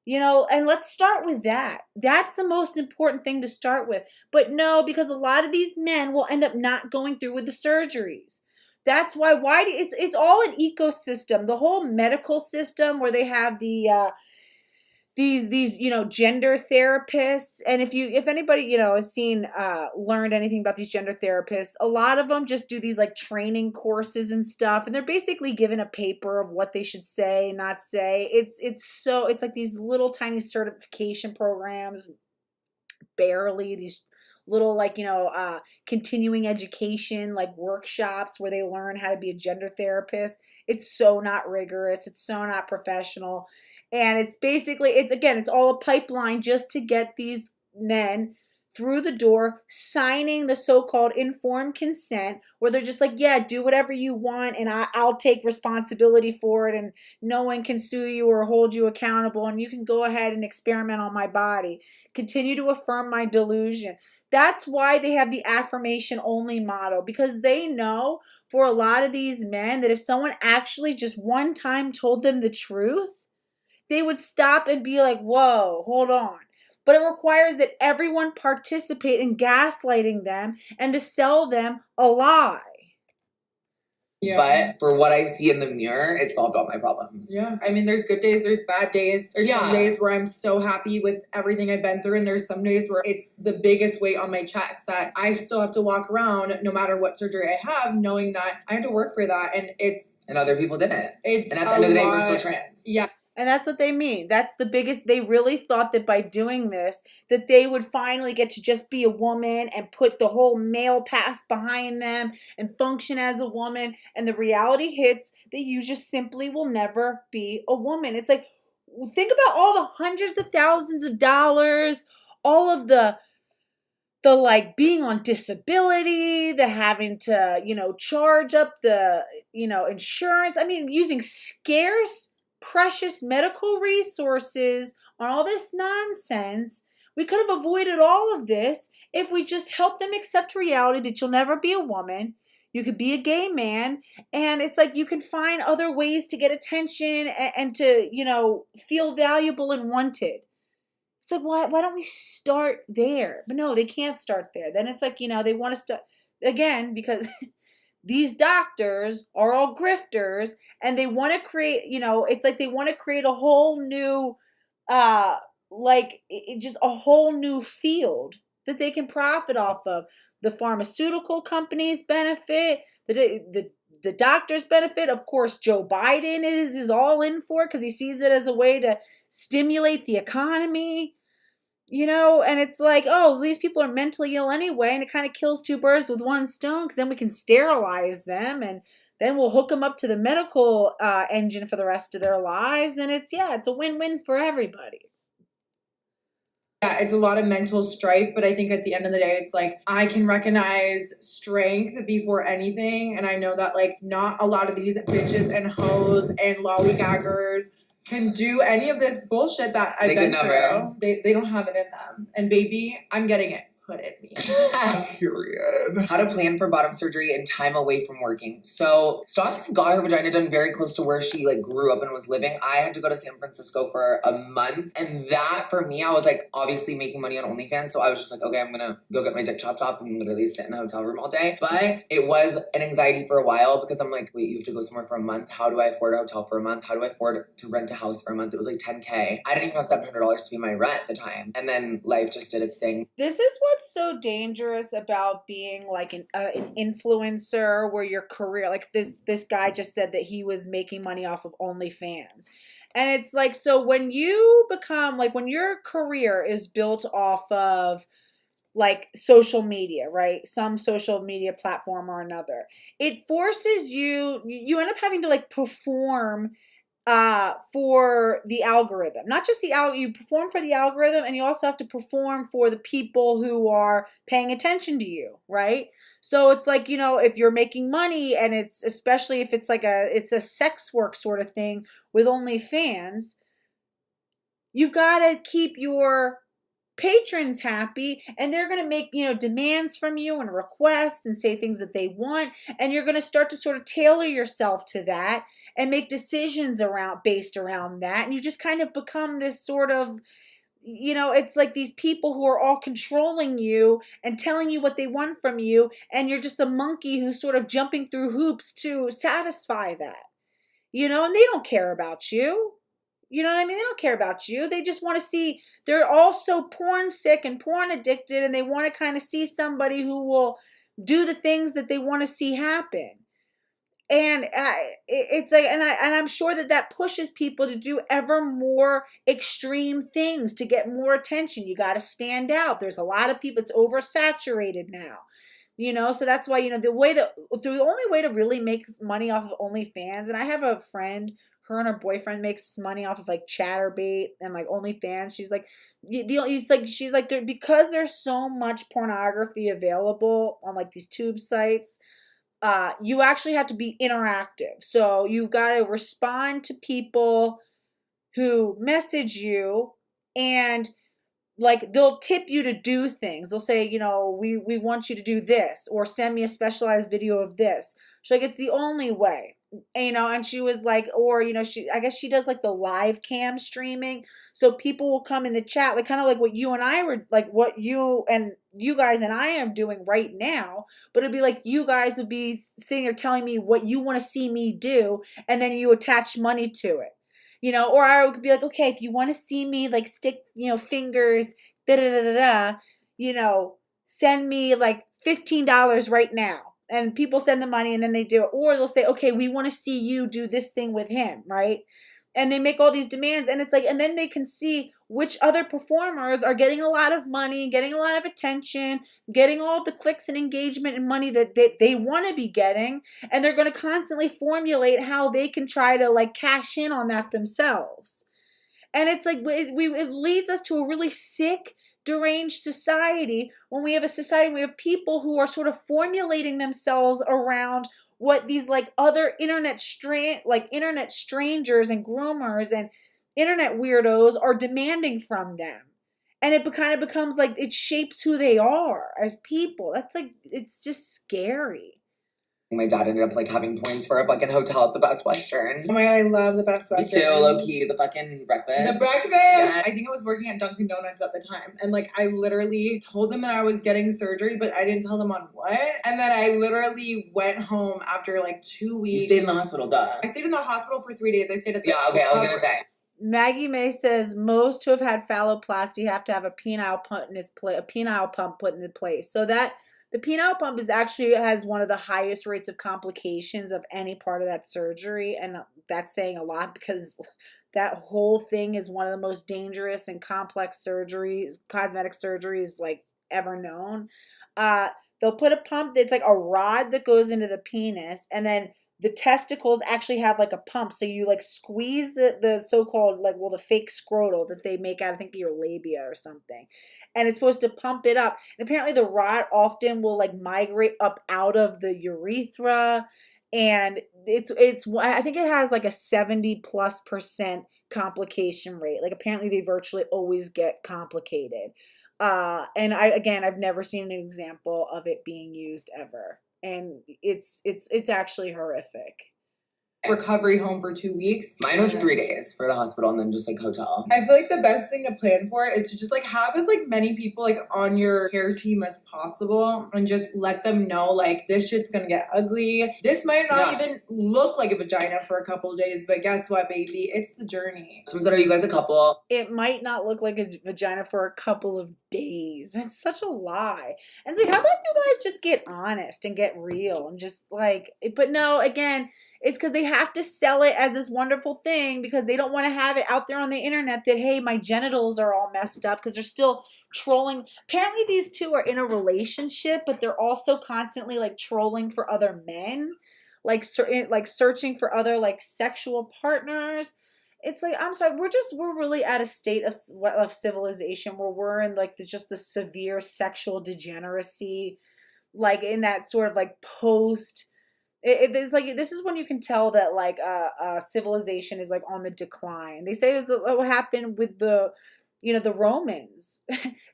A: You know, and let's start with that. That's the most important thing to start with. But no, because a lot of these men will end up not going through with the surgeries. That's why it's all an ecosystem. The whole medical system, where they have the these gender therapists, and if anybody has seen learned anything about these gender therapists, a lot of them just do these like training courses and stuff, and they're basically given a paper of what they should say, not say. It's like these little tiny certification programs, barely, these little like continuing education like workshops where they learn how to be a gender therapist. It's so not rigorous, it's so not professional. And it's basically, it's all a pipeline just to get these men through the door signing the so-called informed consent, where they're just like, yeah, do whatever you want, and I'll take responsibility for it, and no one can sue you or hold you accountable, and you can go ahead and experiment on my body. Continue to affirm my delusion. That's why they have the affirmation only model, because they know for a lot of these men that if someone actually just one time told them the truth, they would stop and be like, whoa, hold on. But it requires that everyone participate in gaslighting them and to sell them a lie.
B: Yeah. But for what I see in the mirror, it solved all my problems.
C: Yeah. I mean, there's good days, there's bad days. There's some days where I'm so happy with everything I've been through, and there's some days where it's the biggest weight on my chest that I still have to walk around no matter what surgery I have, knowing that I had to work for that,
B: and other people didn't.
C: And
B: at the end of the day, we're still trans.
C: Yeah.
A: And that's what they mean. That's the biggest. They really thought that by doing this, that they would finally get to just be a woman and put the whole male past behind them and function as a woman. And the reality hits that you just simply will never be a woman. It's like, think about all the hundreds of thousands of dollars, all of the like being on disability, the having to, charge up the, insurance. I mean, using scarce, precious medical resources on all this nonsense. We could have avoided all of this if we just helped them accept reality that you'll never be a woman. You could be a gay man, and it's like you can find other ways to get attention and to, feel valuable and wanted. It's like, why don't we start there? But no, they can't start there. Then it's like, they want to start again because these doctors are all grifters, and they want to create, it's like they want to create a whole new, just a whole new field that they can profit off of. The pharmaceutical companies benefit, the doctors benefit. Of course, Joe Biden is all in for it because he sees it as a way to stimulate the economy. And it's like, oh, these people are mentally ill anyway, and it kind of kills two birds with one stone, because then we can sterilize them, and then we'll hook them up to the medical engine for the rest of their lives, and it's a win-win for everybody.
C: Yeah, it's a lot of mental strife, but I think at the end of the day, it's like I can recognize strength before anything. And I know that like not a lot of these bitches and hoes and lollygaggers can do any of this bullshit that I've been through. They don't have it in them. And baby, I'm getting it put in me.
B: Period. How to plan for bottom surgery and time away from working. So Stas got her vagina done very close to where she like grew up and was living. I had to go to San Francisco for a month, and that for me, I was like obviously making money on OnlyFans, so I was just like, okay, I'm gonna go get my dick chopped off and literally sit in a hotel room all day. But it was an anxiety for a while because I'm like, wait, you have to go somewhere for a month. How do I afford a hotel for a month? How do I afford to rent a house for a month? It was like $10K. I didn't even have $700 to pay my rent at the time, and then life just did its thing.
A: This is what's so dangerous about being like an influencer, where your career, like this guy just said that he was making money off of OnlyFans. And it's like, so when you become like, when your career is built off of like social media, right? Some social media platform or another, it forces you end up having to like perform for the algorithm. Not just you perform for the algorithm, and you also have to perform for the people who are paying attention to you, right? So it's like, you know, if you're making money, and it's especially if it's like it's a sex work sort of thing with OnlyFans, you've got to keep your patrons happy, and they're going to make, you know, demands from you and requests and say things that they want, and you're going to start to sort of tailor yourself to that and make decisions based around that, and you just kind of become this sort of, you know, it's like these people who are all controlling you and telling you what they want from you, and you're just a monkey who's sort of jumping through hoops to satisfy that, you know, and they don't care about you. You know what I mean? They don't care about you. They just want to see, they're all so porn sick and porn addicted, and they want to kind of see somebody who will do the things that they want to see happen. And it's like, and I'm sure that pushes people to do ever more extreme things to get more attention. You got to stand out. There's a lot of people. It's oversaturated now. You know, so that's why, you know, the only way to really make money off of OnlyFans, and I have a friend, her and her boyfriend makes money off of like Chatterbait and like OnlyFans. She's like, she's like, because there's so much pornography available on like these tube sites, you actually have to be interactive. So you've got to respond to people who message you, and like they'll tip you to do things. They'll say, you know, we want you to do this, or send me a specialized video of this. She's like, it's the only way. And, you know, and she was like, or, you know, I guess she does like the live cam streaming. So people will come in the chat, like kind of like what you and I were, like what you guys and I am doing right now. But it'd be like you guys would be sitting there telling me what you want to see me do, and then you attach money to it. You know, or I would be like, okay, if you want to see me like stick, you know, fingers, da da da da da, you know, send me like $15 right now. And people send the money, and then they do it. Or they'll say, okay, we want to see you do this thing with him, right? And they make all these demands, and it's like, and then they can see which other performers are getting a lot of money, getting a lot of attention, getting all the clicks and engagement and money that they want to be getting, and they're going to constantly formulate how they can try to like cash in on that themselves. And it's like, it leads us to a really sick, deranged society, when we have a society, we have people who are sort of formulating themselves around what these like other internet strangers and groomers and internet weirdos are demanding from them. And it kind of becomes like, it shapes who they are as people. That's like, it's just scary.
B: My dad ended up like having points for a fucking hotel at the Best Western.
C: Oh my god, I love the Best Western.
B: Me too, low key, the fucking breakfast.
C: The breakfast! Yeah. I think I was working at Dunkin' Donuts at the time. And like, I literally told them that I was getting surgery, but I didn't tell them on what. And then I literally went home after like 2 weeks.
B: You stayed in the hospital, duh.
C: I stayed in the hospital for 3 days. I stayed at the
B: I was gonna say.
A: Maggie May says most who have had phalloplasty have to have a penile pump put in place. So that the penile pump has one of the highest rates of complications of any part of that surgery, and that's saying a lot, because that whole thing is one of the most dangerous and complex cosmetic surgeries like ever known. They'll put a pump that's like a rod that goes into the penis, and then the testicles actually have like a pump. So you like squeeze the so-called like, well, the fake scrotal that they make out, I think, your labia or something. And it's supposed to pump it up. And apparently the rod often will like migrate up out of the urethra. And I think it has like a 70+% complication rate. Like apparently they virtually always get complicated. And I've never seen an example of it being used ever. And it's actually horrific.
C: Recovery home for 2 weeks.
B: Mine was 3 days for the hospital and then just like hotel.
C: I feel like the best thing to plan for is to just like have as like many people like on your care team as possible and just let them know like this shit's gonna get ugly. This might not even look like a vagina for a couple of days, but guess what, baby? It's the journey.
B: Someone said, are you guys a couple?
A: It might not look like a vagina for a couple of days. It's such a lie. And it's like, how about you guys just get honest and get real and just like, but no, again, it's because they have to sell it as this wonderful thing because they don't want to have it out there on the internet that, hey, my genitals are all messed up, because they're still trolling. Apparently these two are in a relationship, but they're also constantly like trolling for other men, like searching for other like sexual partners. It's like, I'm sorry, we're really at a state of civilization where we're in like just the severe sexual degeneracy, like in that sort of like post. It's like, this is when you can tell that like civilization is like on the decline. They say it's what happened with the Romans,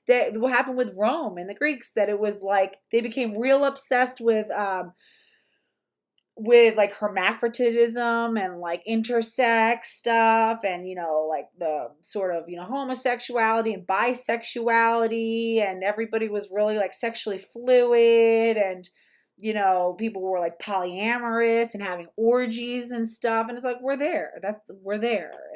A: that what happened with Rome and the Greeks, that it was like they became real obsessed with like hermaphroditism and like intersex stuff, and like the sort of homosexuality and bisexuality, and everybody was really like sexually fluid, and people were like polyamorous and having orgies and stuff. And it's like, we're there.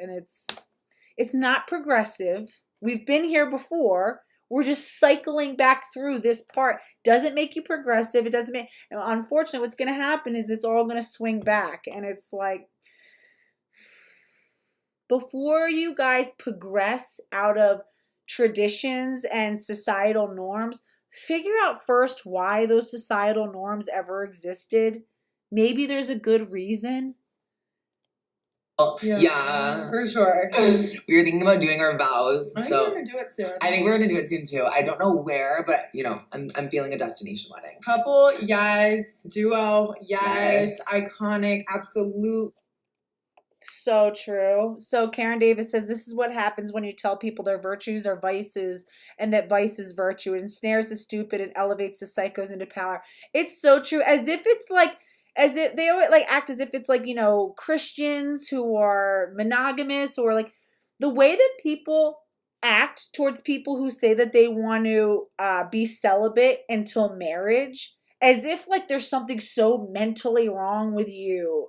A: And it's not progressive. We've been here before. We're just cycling back through this part. Doesn't make you progressive. It doesn't make, unfortunately, what's going to happen is it's all going to swing back. And it's like, before you guys progress out of traditions and societal norms, figure out first why those societal norms ever existed. Maybe there's a good reason.
B: Yeah,
C: for sure.
B: We were thinking about doing our vows.
C: I think we're gonna do it soon.
B: I think we're gonna do it soon too. I don't know where, but I'm feeling a destination wedding.
C: Couple, yes. Duo, yes. Iconic, absolute.
A: So true. So Karen Davis says, this is what happens when you tell people their virtues are vices and that vice is virtue. It ensnares the stupid and elevates the psychos into power. It's so true. As if they always like act as if it's like, Christians who are monogamous, or like the way that people act towards people who say that they want to be celibate until marriage, as if like there's something so mentally wrong with you.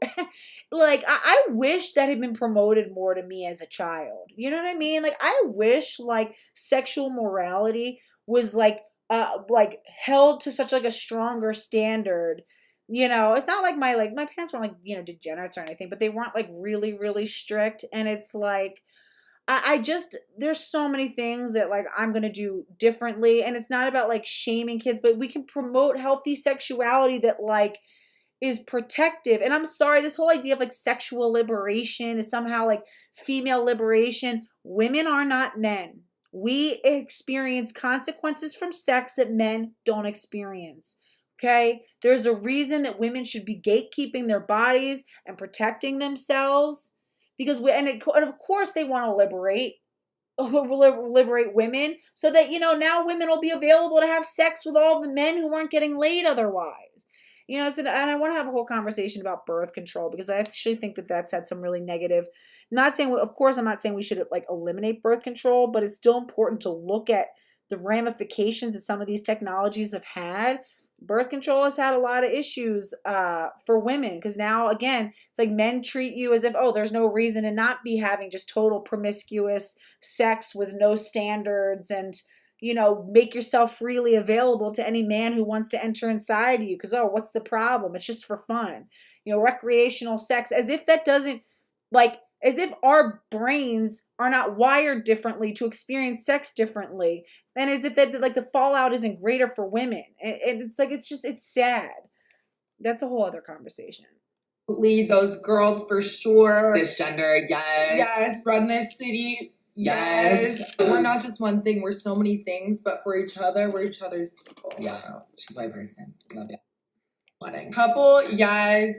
A: Like I wish that had been promoted more to me as a child. You know what I mean? Like I wish like sexual morality was like held to such like a stronger standard. It's not like my parents weren't like, degenerates or anything, but they weren't like really, really strict. And it's like, there's so many things that like I'm going to do differently. And it's not about like shaming kids, but we can promote healthy sexuality that like is protective. And I'm sorry, this whole idea of like sexual liberation is somehow like female liberation. Women are not men. We experience consequences from sex that men don't experience. Okay? There's a reason that women should be gatekeeping their bodies and protecting themselves. Because and of course they want to liberate women, so that now women will be available to have sex with all the men who weren't getting laid otherwise. And I want to have a whole conversation about birth control, because I actually think that that's had some really negative. Of course, I'm not saying we should like eliminate birth control, but it's still important to look at the ramifications that some of these technologies have had. Birth control has had a lot of issues for women, because now, again, it's like men treat you as if, oh, there's no reason to not be having just total promiscuous sex with no standards, and, make yourself freely available to any man who wants to enter inside you, because, oh, what's the problem? It's just for fun. Recreational sex, as if that doesn't, as if our brains are not wired differently to experience sex differently. And as if that like the fallout isn't greater for women. And it's like, it's sad. That's a whole other conversation.
C: Lead those girls for sure.
B: Cisgender, yes.
C: Yes, run this city.
B: Yes.
C: We're not just one thing, we're so many things, but for each other, we're each other's people.
B: Yeah, she's my person. Love it. Wedding.
C: Couple, yes.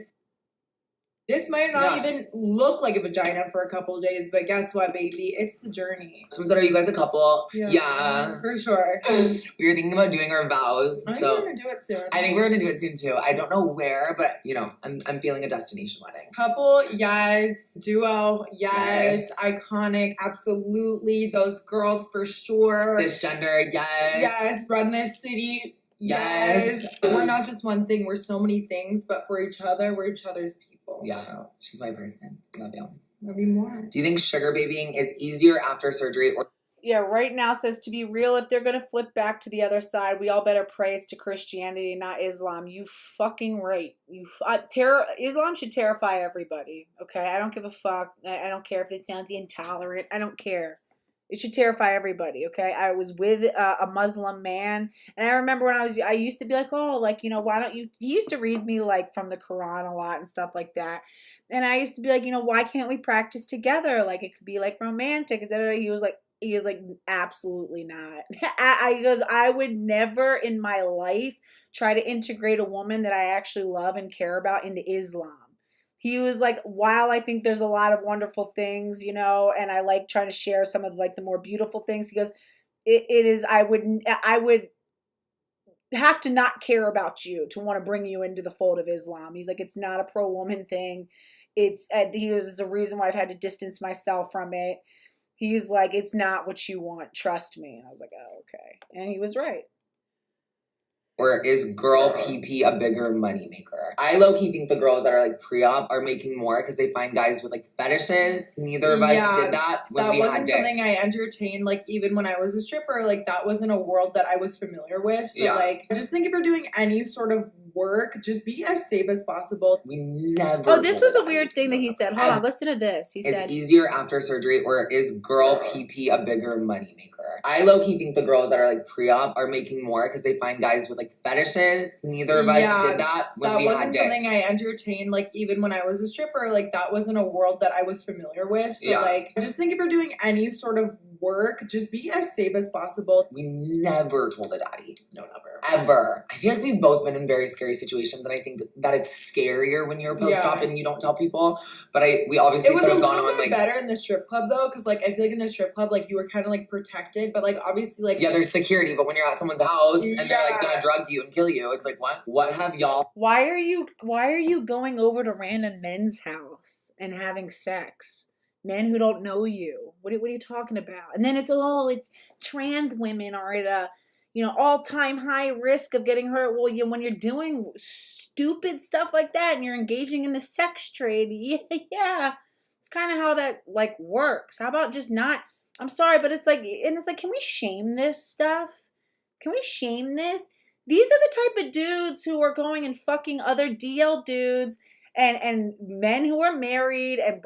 C: This might not even look like a vagina for a couple days, but guess what, baby? It's the journey.
B: So, are you guys a couple?
C: Yeah. For sure.
B: We were thinking about doing our vows.
C: I think we're gonna do it soon.
B: I think we're gonna do it soon too. I don't know where, but you know, I'm feeling a destination wedding.
C: Couple, yes. Duo, yes. Iconic, absolutely. Those girls for sure.
B: Cisgender, yes.
C: Yes, run this city.
B: Yes.
C: We're not just one thing, we're so many things, but for each other, we're each other's people.
B: Yeah, she's my person. Love you.
C: Maybe more.
B: Do you think sugar babying is easier after surgery or?
A: Yeah, right now says, to be real, if they're going to flip back to the other side, we all better pray it's to Christianity, not Islam. You fucking right. Islam should terrify everybody, okay? I don't give a fuck. I don't care if it sounds intolerant. I don't care. It should terrify everybody, okay? I was with a Muslim man, and I remember when I used to be like, oh, like, you know, why don't you, he used to read me, like, from the Quran a lot and stuff like that, and I used to be like, you know, why can't we practice together? Like, it could be, like, romantic, and he was like, absolutely not. He goes, I would never in my life try to integrate a woman that I actually love and care about into Islam. He was like, while I think there's a lot of wonderful things, you know, and I like trying to share some of like the more beautiful things, he goes, it is, I would have to not care about you to want to bring you into the fold of Islam. He's like, it's not a pro-woman thing. He goes, the reason why I've had to distance myself from it. He's like, it's not what you want. Trust me. And I was like, oh, okay. And he was right.
B: Or is girl PP a bigger moneymaker? I low-key think the girls that are like pre-op are making more because they find guys with like fetishes. Neither of us did that when we had dicks. That wasn't something I
C: entertained. Like even when I was a stripper, like that wasn't a world that I was familiar with. So like, I just think if you're doing any sort of work, just be as safe as possible.
B: We never.
A: Oh, this was a weird thing that he said. Hold on, listen to this. He said,
B: "It's easier after surgery, or is girl PP a bigger moneymaker?" I low-key think the girls that are like pre-op are making more because they find guys with like fetishes. Neither of us did that when we had dicks. That wasn't something I
C: entertained. Like even when I was a stripper, like that wasn't a world that I was familiar with. So like, I just think if you're doing any sort of work, just be as safe as possible.
B: We never told a daddy.
C: No, never.
B: Ever. I feel like we've both been in very scary situations, and I think that it's scarier when you're post-op and you don't tell people. But we obviously could have gone on like
C: better in the strip club though, because like I feel like in the strip club like you were kind of like protected, but like obviously like
B: there's security. But when you're at someone's house and they're like gonna drug you and kill you, it's like what have y'all?
A: Why are you going over to random men's house and having sex? Men who don't know you. What are you talking about? And then it's trans women are at a, you know, all-time high risk of getting hurt. Well, when you're doing stupid stuff like that and you're engaging in the sex trade, it's kind of how that like works. How about just not? I'm sorry, but it's like, can we shame this stuff? Can we shame this? These are the type of dudes who are going and fucking other DL dudes and men who are married and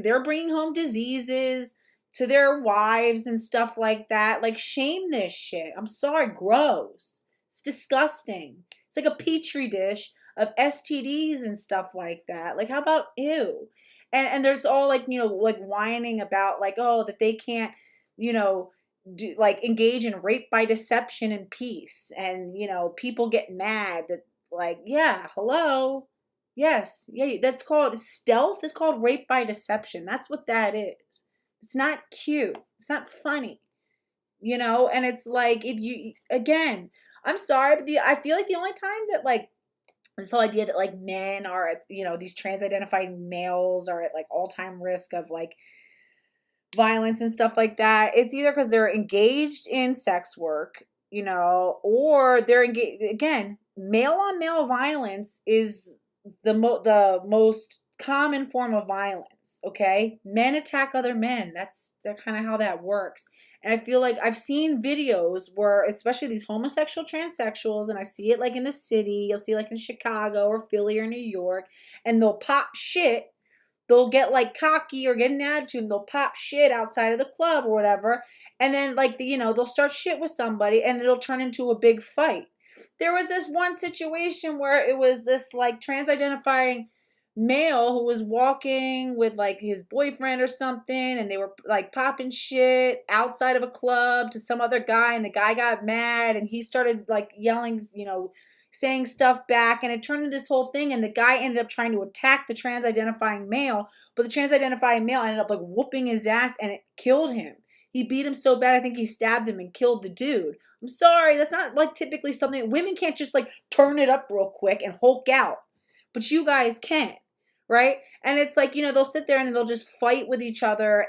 A: they're bringing home diseases to their wives and stuff like that. Like, shame this shit. I'm sorry, gross. It's disgusting. It's like a petri dish of STDs and stuff like that. Like, how about ew? And there's all like, you know, like whining about like, oh, that they can't, you know, engage in rape by deception in peace. And, you know, people get mad that like, hello. Yes. Yeah. That's called stealth. It's called rape by deception. That's what that is. It's not cute. It's not funny, you know? And it's like, I'm sorry, but I feel like the only time that like this whole idea that like men are at, you know, these trans identified males are at like all-time risk of like violence and stuff like that. It's either because they're engaged in sex work, you know, or they're engaged, again, male on male violence is the most common form of violence, okay? Men attack other men. That's kind of how that works. And I feel like I've seen videos where, especially these homosexual transsexuals, and I see it like in the city, you'll see like in Chicago or Philly or New York, and they'll pop shit. They'll get like cocky or get an attitude and they'll pop shit outside of the club or whatever. And then like, they'll start shit with somebody and it'll turn into a big fight. There was this one situation where it was this like trans identifying male who was walking with like his boyfriend or something, and they were like popping shit outside of a club to some other guy, and the guy got mad and he started like yelling, saying stuff back, and it turned into this whole thing, and the guy ended up trying to attack the trans-identifying male, but the trans-identifying male ended up like whooping his ass, and it killed him. He beat him so bad, I think he stabbed him and killed the dude. I'm sorry, that's not like typically something, women can't just like turn it up real quick and Hulk out, but you guys can, right? And it's like, they'll sit there and they'll just fight with each other,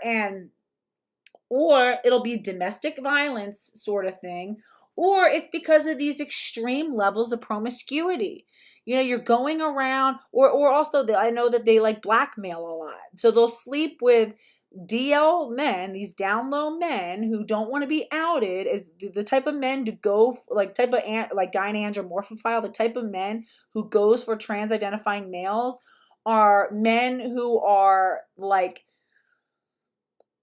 A: or it'll be domestic violence sort of thing, or it's because of these extreme levels of promiscuity. You're going around, or also I know that they like blackmail a lot. So they'll sleep with DL men, these down low men who don't want to be outed as the type of men to go like gyneandromorphophile, the type of men who goes for trans identifying males are men who are like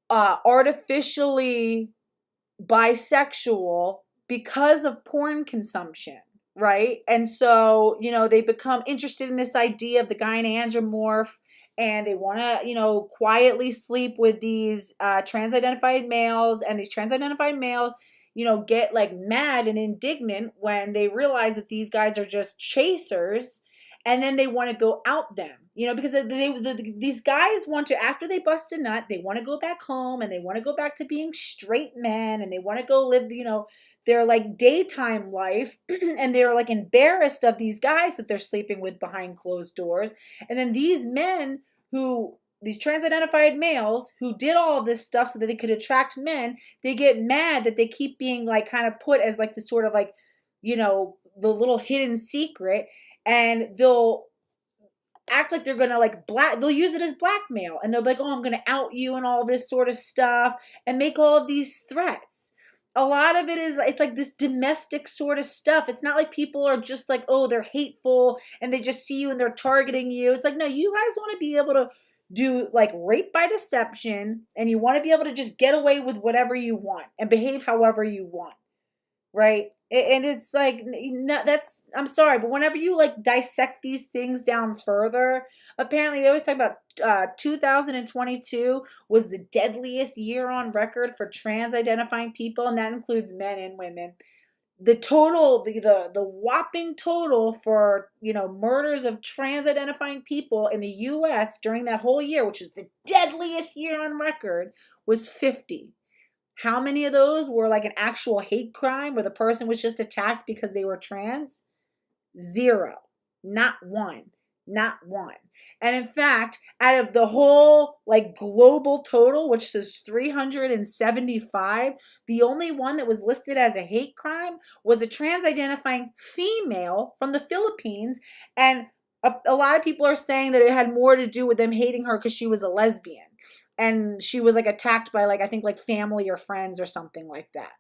A: artificially bisexual because of porn consumption, right? And so, they become interested in this idea of the gyneandromorph, and they want to, quietly sleep with these trans-identified males, and these trans-identified males, get like mad and indignant when they realize that these guys are just chasers, and then they want to go out them, because these guys want to, after they bust a nut, they want to go back home, and they want to go back to being straight men, and they want to go live, their like daytime life, and they're like embarrassed of these guys that they're sleeping with behind closed doors. And then these men these trans-identified males who did all of this stuff so that they could attract men, they get mad that they keep being like kind of put as like this sort of like, the little hidden secret, and they'll act like they're gonna like they'll use it as blackmail, and they'll be like, oh, I'm gonna out you and all this sort of stuff, and make all of these threats. A lot of it's like this domestic sort of stuff. It's not like people are just like, oh, they're hateful and they just see you and they're targeting you. It's like, no, you guys want to be able to do like rape by deception, and you want to be able to just get away with whatever you want and behave however you want, right? And it's like, no, I'm sorry, but whenever you like dissect these things down further, apparently they always talk about 2022 was the deadliest year on record for trans identifying people, and that includes men and women. The total, the whopping total for, murders of trans identifying people in the US during that whole year, which is the deadliest year on record, was 50. How many of those were like an actual hate crime where the person was just attacked because they were trans? 0. Not one. Not one. And in fact, out of the whole like global total, which says 375, the only one that was listed as a hate crime was a trans-identifying female from the Philippines. And a lot of people are saying that it had more to do with them hating her because she was a lesbian. And she was like attacked by like, I think like family or friends or something like that.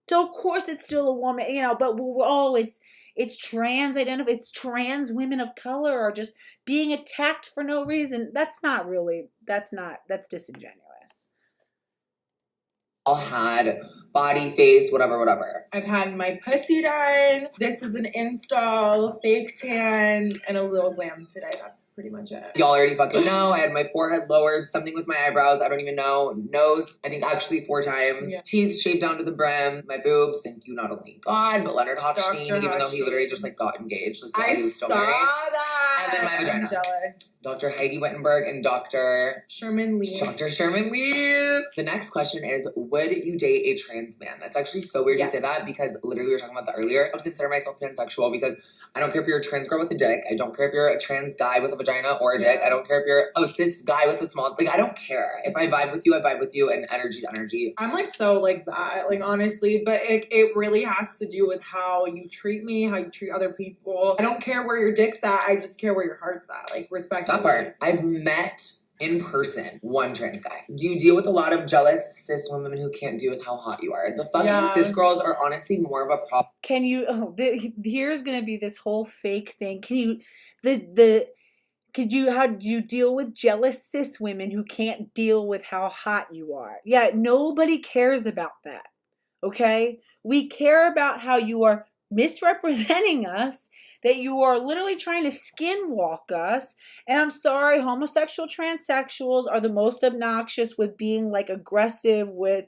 A: So of course it's still a woman, but it's trans women of color are just being attacked for no reason. That's disingenuous.
B: All had body, face, whatever.
C: I've had my pussy done. This is an install, fake tan, and a little glam today. That's pretty much it.
B: Y'all already fucking know. I had my forehead lowered, something with my eyebrows. I don't even know. Nose, I think actually 4 times. Yeah. Teeth shaved down to the brim. My boobs, thank you, not only God, but Leonard Hochstein, even though he literally just like got engaged. Like, while he was still married.
C: That.
B: And then my vagina.
C: I'm jealous.
B: Dr. Heidi Wittenberg and Dr.
C: Sherman Lees.
B: Dr. Sherman Lees. The next question is, would you date a trans man? That's actually so weird to say that, because literally we were talking about that earlier. I would consider myself pansexual because I don't care if you're a trans girl with a dick. I don't care if you're a trans guy with a vagina or a dick. I don't care if you're a cis guy with a small, like, I don't care. If I vibe with you, I vibe with you, and energy's energy.
C: I'm like so like that, like honestly, but it really has to do with how you treat me, how you treat other people. I don't care where your dick's at. I just care where your heart's at. Like, respect
B: that part. I've met in person one trans guy. Do you deal with a lot of jealous cis women who can't deal with how hot you are? The fucking cis girls are honestly more of a problem.
A: Can you? Here's gonna be this whole fake thing. Can you? How do you deal with jealous cis women who can't deal with how hot you are? Yeah, nobody cares about that. Okay, we care about how you are misrepresenting us, that you are literally trying to skinwalk us. And I'm sorry, homosexual transsexuals are the most obnoxious with being like aggressive with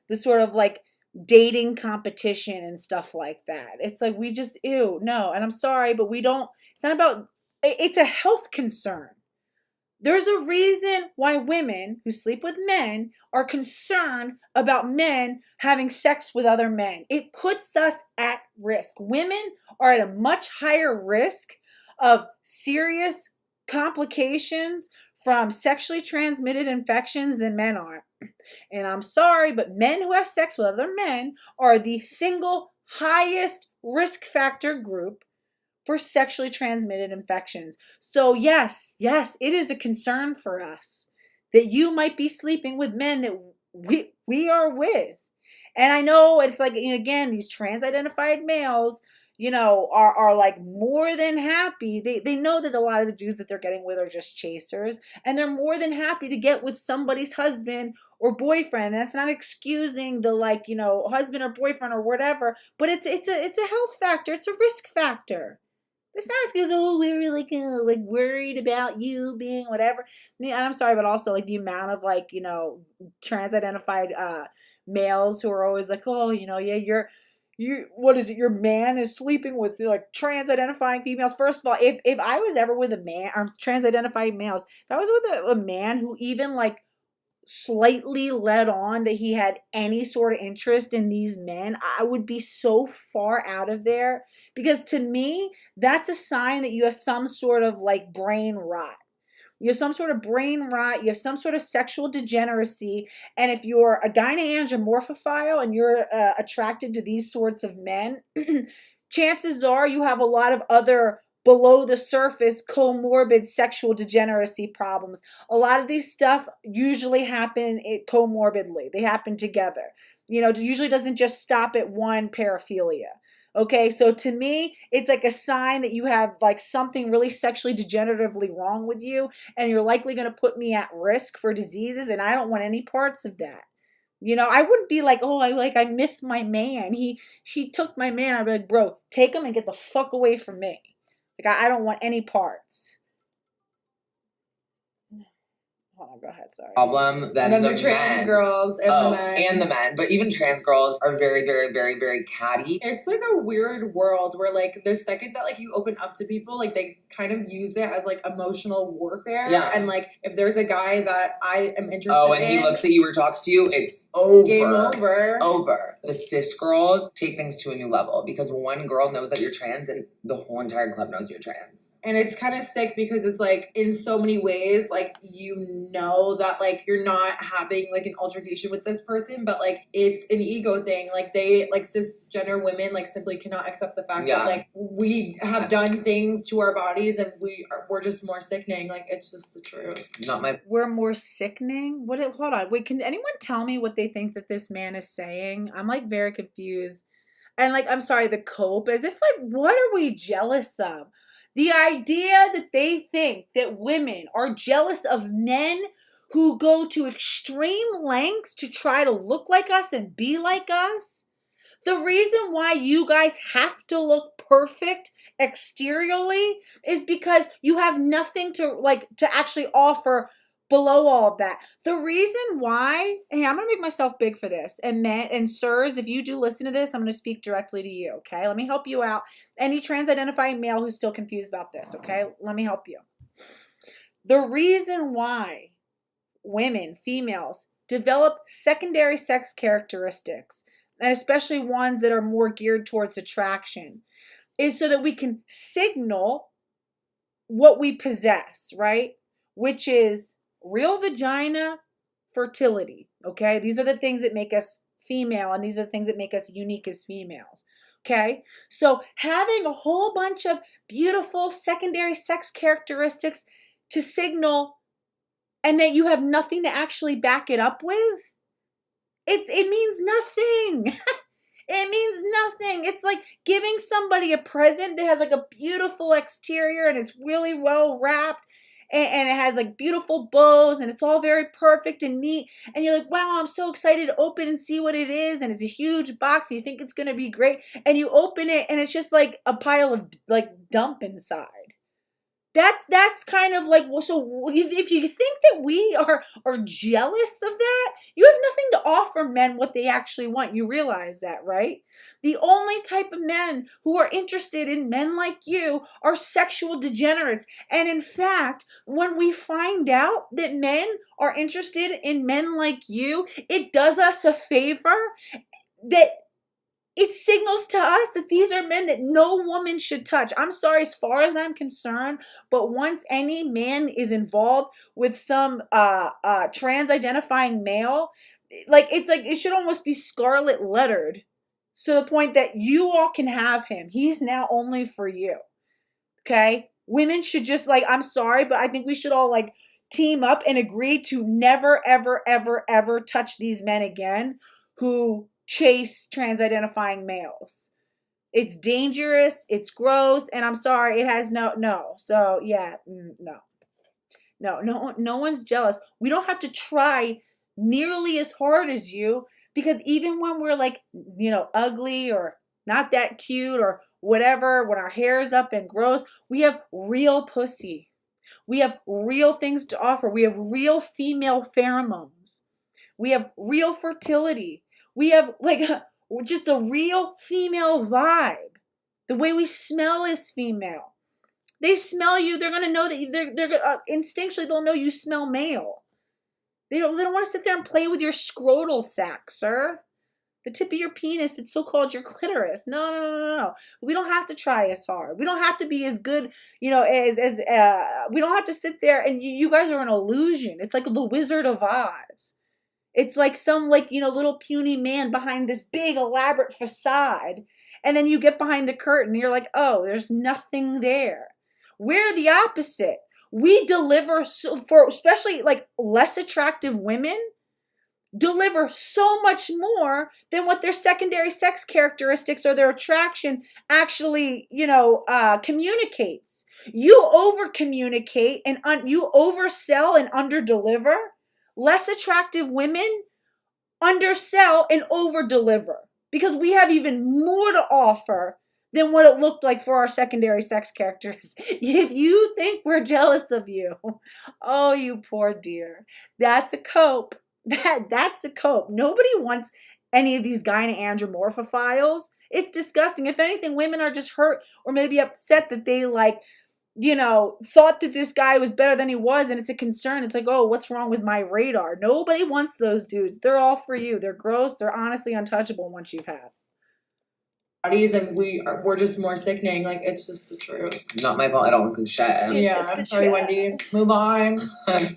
A: the sort of like dating competition and stuff like that. It's like, we just, ew, no. And I'm sorry, but we don't, it's not about, it's a health concern. There's a reason why women who sleep with men are concerned about men having sex with other men. It puts us at risk. Women are at a much higher risk of serious complications from sexually transmitted infections than men are. And I'm sorry, but men who have sex with other men are the single highest risk factor group for sexually transmitted infections. So yes, it is a concern for us that you might be sleeping with men that we are with. And I know it's like, again, these trans-identified males, are like more than happy. They know that a lot of the dudes that they're getting with are just chasers, and they're more than happy to get with somebody's husband or boyfriend. And that's not excusing the husband or boyfriend or whatever, but it's a health factor. It's a risk factor. It's not because, we're really worried about you being whatever. And I'm sorry, but also like the amount of trans-identified males who are always like, what is it? Your man is sleeping with like trans-identifying females. First of all, if I was ever with a man, or trans-identified males, if I was with a man who even like slightly led on that he had any sort of interest in these men, I would be so far out of there, because to me, that's a sign that you have some sort of like brain rot. You have some sort of brain rot, you have some sort of sexual degeneracy, and if you're a gyneangiomorphophile and you're attracted to these sorts of men, chances are you have a lot of other below the surface comorbid sexual degeneracy problems. A lot of these stuff usually happen comorbidly. They happen together. It usually doesn't just stop at one paraphilia. Okay, so to me, it's like a sign that you have like something really sexually degeneratively wrong with you, and you're likely going to put me at risk for diseases, and I don't want any parts of that. I wouldn't be like, I myth my man. She took my man. I'd be like, bro, take him and get the fuck away from me. Like, I don't want any parts. Hold on, go ahead, sorry.
B: Problem
C: then
B: the
C: trans
B: men.
C: girls and the men.
B: And the men. But even trans girls are very, very, very, very catty.
C: It's like a weird world where like the second that like you open up to people, like they kind of use it as like emotional warfare.
B: Yeah.
C: And like if there's a guy that I am interested in,
B: he looks at you or talks to you, it's over.
C: Game over.
B: Over. The cis girls take things to a new level because one girl knows that you're trans and the whole entire club knows you're trans.
C: And it's kind of sick because it's like in so many ways, like that like you're not having like an altercation with this person, but like it's an ego thing. Like they like cisgender women like simply cannot accept the fact that like we have done things to our bodies and we're just more sickening. Like it's just the truth.
A: We're more sickening? Hold on. Wait, can anyone tell me what they think that this man is saying? I'm like very confused. And like, I'm sorry, the cope, as if like, what are we jealous of? The idea that they think that women are jealous of men who go to extreme lengths to try to look like us and be like us. The reason why you guys have to look perfect exteriorly is because you have nothing to actually offer below all of that. The reason why, hey, I'm going to make myself big for this. And men and sirs, if you do listen to this, I'm going to speak directly to you, okay? Let me help you out. Any trans-identifying male who's still confused about this, okay? Let me help you. The reason why women, females, develop secondary sex characteristics, and especially ones that are more geared towards attraction, is so that we can signal what we possess, right? Which is real vagina, fertility, okay? These are the things that make us female, and these are the things that make us unique as females, okay? So having a whole bunch of beautiful secondary sex characteristics to signal, and that you have nothing to actually back it up with, it means nothing. It means nothing. It's like giving somebody a present that has like a beautiful exterior and it's really well wrapped, and it has like beautiful bows and it's all very perfect and neat. And you're like, wow, I'm so excited to open and see what it is. And it's a huge box and you think it's going to be great. And you open it and it's just like a pile of like dump inside. That's kind of like, well, so if you think that we are jealous of that, you have nothing to offer men what they actually want. You realize that, right? The only type of men who are interested in men like you are sexual degenerates. And in fact, when we find out that men are interested in men like you, it does us a favor that it signals to us that these are men that no woman should touch. I'm sorry, as far as I'm concerned, but once any man is involved with some trans-identifying male, it's like it should almost be scarlet lettered, to the point that you all can have him. He's now only for you. Okay? Women should just I'm sorry, but I think we should all team up and agree to never, ever, ever, ever touch these men again who chase trans-identifying males. It's dangerous, it's gross, and I'm sorry, it has no. So yeah, no one's jealous. We don't have to try nearly as hard as you, because even when we're ugly or not that cute or whatever, when our hair's up and gross, we have real pussy. We have real things to offer. We have real female pheromones. We have real fertility. We have just a real female vibe. The way we smell is female. They smell you. They're gonna know that they're instinctually they'll know you smell male. They don't want to sit there and play with your scrotal sac, sir. The tip of your penis, it's so-called your clitoris. No. We don't have to try as hard. We don't have to be as good, we don't have to sit there and you guys are an illusion. It's like the Wizard of Oz. It's like some little puny man behind this big elaborate facade. And then you get behind the curtain and you're like, oh, there's nothing there. We're the opposite. We deliver for especially less attractive women, deliver so much more than what their secondary sex characteristics or their attraction actually, communicates. You over communicate and you oversell and underdeliver. Less attractive women undersell and over-deliver because we have even more to offer than what it looked like for our secondary sex characters. If you think we're jealous of you, oh, you poor dear. That's a cope. That's a cope. Nobody wants any of these gynoandromorphophiles. It's disgusting. If anything, women are just hurt or maybe upset that they thought that this guy was better than he was, and it's a concern. It's like, oh, what's wrong with my radar? Nobody wants those dudes. They're all for you. They're gross. They're honestly untouchable once you've had.
C: Bodies, and we're just more sickening. It's just the truth.
B: Not my fault. I don't look like shit.
C: I'm sorry, Wendy. Move on.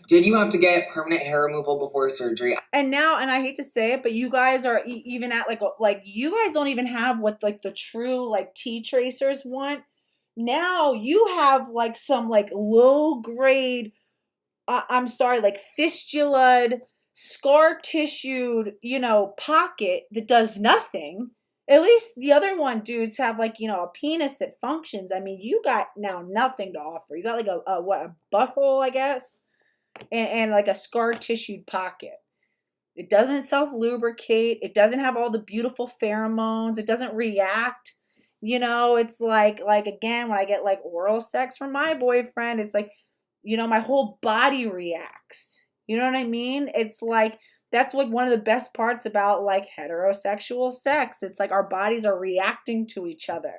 B: Did you have to get permanent hair removal before surgery?
A: And I hate to say it, but you guys are even at you guys don't even have what the true T tracers want. Now you have some low grade, fistulaed, scar tissued, pocket that does nothing. At least the other dudes have a penis that functions. I mean, you got now nothing to offer. You got a butthole, I guess, and a scar tissued pocket. It doesn't self lubricate. It doesn't have all the beautiful pheromones. It doesn't react. It's again, when I get oral sex from my boyfriend, it's my whole body reacts. You know what I mean? It's that's one of the best parts about heterosexual sex. It's our bodies are reacting to each other.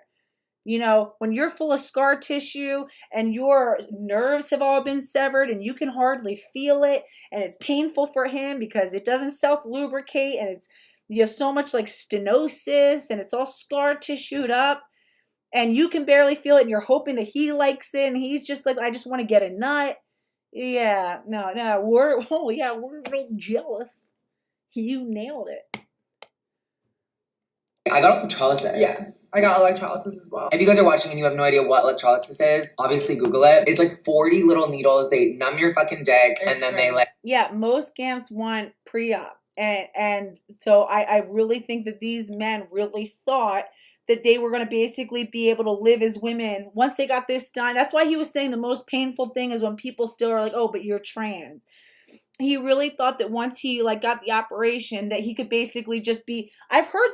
A: When you're full of scar tissue and your nerves have all been severed and you can hardly feel it and it's painful for him because it doesn't self lubricate and it's you have so much stenosis and it's all scar tissued up and you can barely feel it and you're hoping that he likes it and he's just I just want to get a nut. Yeah, no, we're real jealous. You nailed it.
B: I got electrolysis.
C: Yes, I got electrolysis as well.
B: If you guys are watching and you have no idea what electrolysis is, obviously Google it. It's 40 little needles. They numb your fucking dick and then they
A: Yeah, most scams want pre-op. And so I really think that these men really thought that they were going to basically be able to live as women once they got this done. That's why he was saying the most painful thing is when people still are like, oh, but you're trans. He really thought that once he like got the operation that he could basically just be. I've heard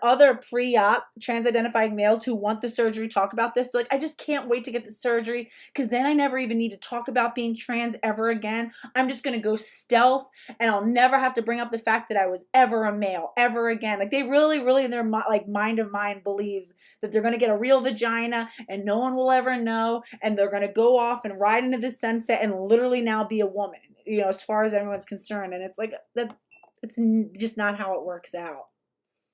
A: other pre-op trans-identifying males who want the surgery talk about this. They're like, I just can't wait to get the surgery because then I never even need to talk about being trans ever again. I'm just gonna go stealth and I'll never have to bring up the fact that I was ever a male ever again. Like they really in their like mind of mind believes that they're gonna get a real vagina and no one will ever know, and they're gonna go off and ride into the sunset and literally now be a woman, you know, as far as everyone's concerned. And it's like that, it's just not how it works out.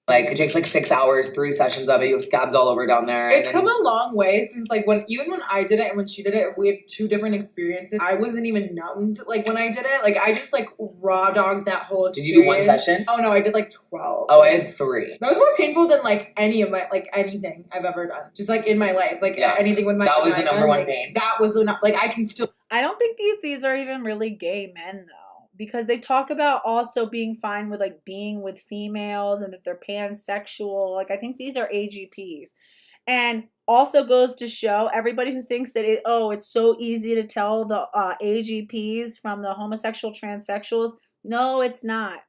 B: Like it takes like 6 hours, 3 sessions of it. You have scabs all over down there.
C: It's come a long way since like when I did it and when she did it, we had 2 different experiences. I wasn't even numbed like when I did it. Like I just like raw dogged that whole experience.
B: Did you do 1 session?
C: Oh no, I did like 12.
B: Oh, I had 3.
C: That was more painful than like any of my like anything I've ever done. Just like in my life, like anything with my.
B: That was the number one pain.
C: That was the like I can still.
A: I don't think these are even really gay men though. Because they talk about also being fine with like being with females and that they're pansexual. Like I think these are AGPs. And also goes to show everybody who thinks that it's so easy to tell the AGPs from the homosexual transsexuals. No, it's not.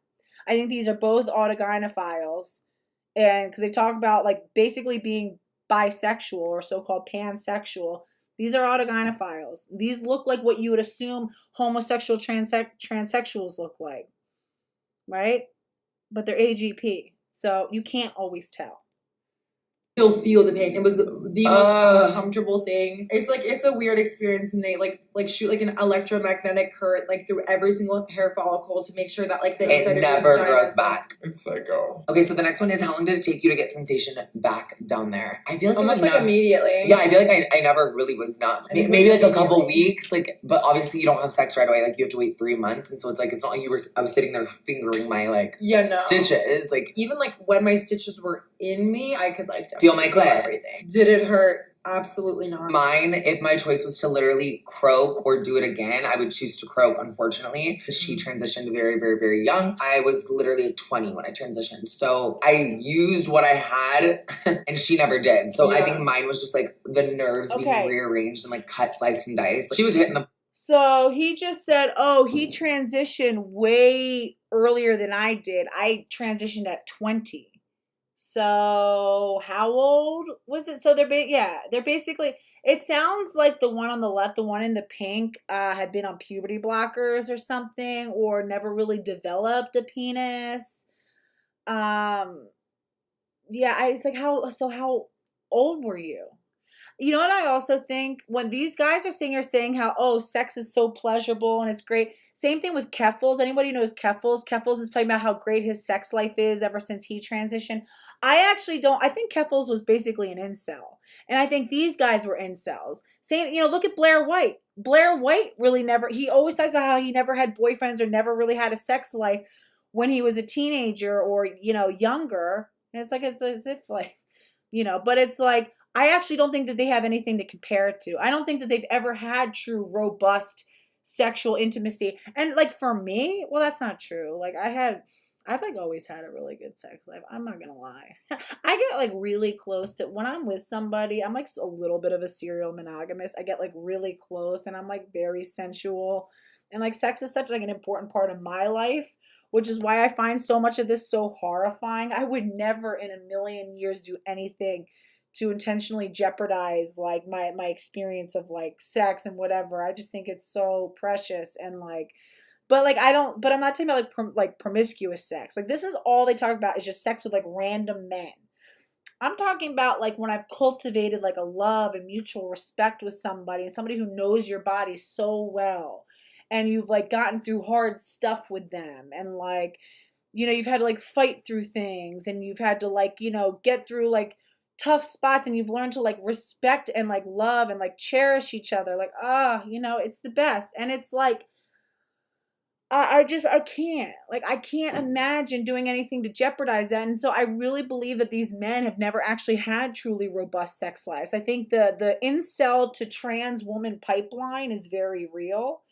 A: I think these are both autogynephiles. And because they talk about like basically being bisexual or so-called pansexual. These are autogynephiles. These look like what you would assume homosexual transsexuals look like, right? But they're AGP, so you can't always tell.
C: Still feel the pain. It was the most uncomfortable thing. It's like it's a weird experience, and they like shoot like an electromagnetic current like through every single hair follicle to make sure that like the inside
B: it never
C: of your vagina
B: grows back.
D: It's psycho.
B: Okay, so the next one is how long did it take you to get sensation back down there? I feel like
C: almost like immediately.
B: Yeah, I feel like I never really was numb. Maybe like a couple weeks, like, but obviously you don't have sex right away. Like you have to wait 3 months, and so it's like it's not like I was sitting there fingering my like stitches. Like
C: even like when my stitches were in me, I could like
B: feel my clit.
C: Everything. Did it hurt? Absolutely not.
B: Mine, if my choice was to literally croak or do it again, I would choose to croak, unfortunately. She transitioned very, very, very young. I was literally 20 when I transitioned. So I used what I had and she never did. So I think mine was just like the nerves being rearranged and like cut, sliced, and diced. Like, she was hitting the...
A: So he just said, he transitioned way earlier than I did. I transitioned at 20. So how old was it? So they're basically, it sounds like the one on the left, the one in the pink, had been on puberty blockers or something, or never really developed a penis. It's like, how old were you? You know what I also think? When these guys are saying how, sex is so pleasurable and it's great. Same thing with Keffels. Anybody who knows Keffels? Keffels is talking about how great his sex life is ever since he transitioned. I actually don't. I think Keffels was basically an incel. And I think these guys were incels. Look at Blair White. Blair White he always talks about how he never had boyfriends or never really had a sex life when he was a teenager or, younger. And it's like, it's as if like, but it's like, I actually don't think that they have anything to compare it to. I don't think that they've ever had true, robust sexual intimacy. And like for me, well, that's not true. Like I've like always had a really good sex life. I'm not gonna lie. I get like really close to, when I'm with somebody, I'm like a little bit of a serial monogamist. I get like really close and I'm like very sensual. And like sex is such like an important part of my life, which is why I find so much of this so horrifying. I would never in a million years do anything to intentionally jeopardize like my experience of like sex and whatever. I just think it's so precious and like, but I'm not talking about like promiscuous sex. Like this is all they talk about is just sex with like random men. I'm talking about like when I've cultivated like a love and mutual respect with somebody and somebody who knows your body so well and you've like gotten through hard stuff with them and like, you've had to like fight through things and you've had to like, get through like tough spots and you've learned to like respect and like love and like cherish each other. Like, it's the best. And it's like, I can't imagine doing anything to jeopardize that. And so I really believe that these men have never actually had truly robust sex lives. I think the incel to trans woman pipeline is very real.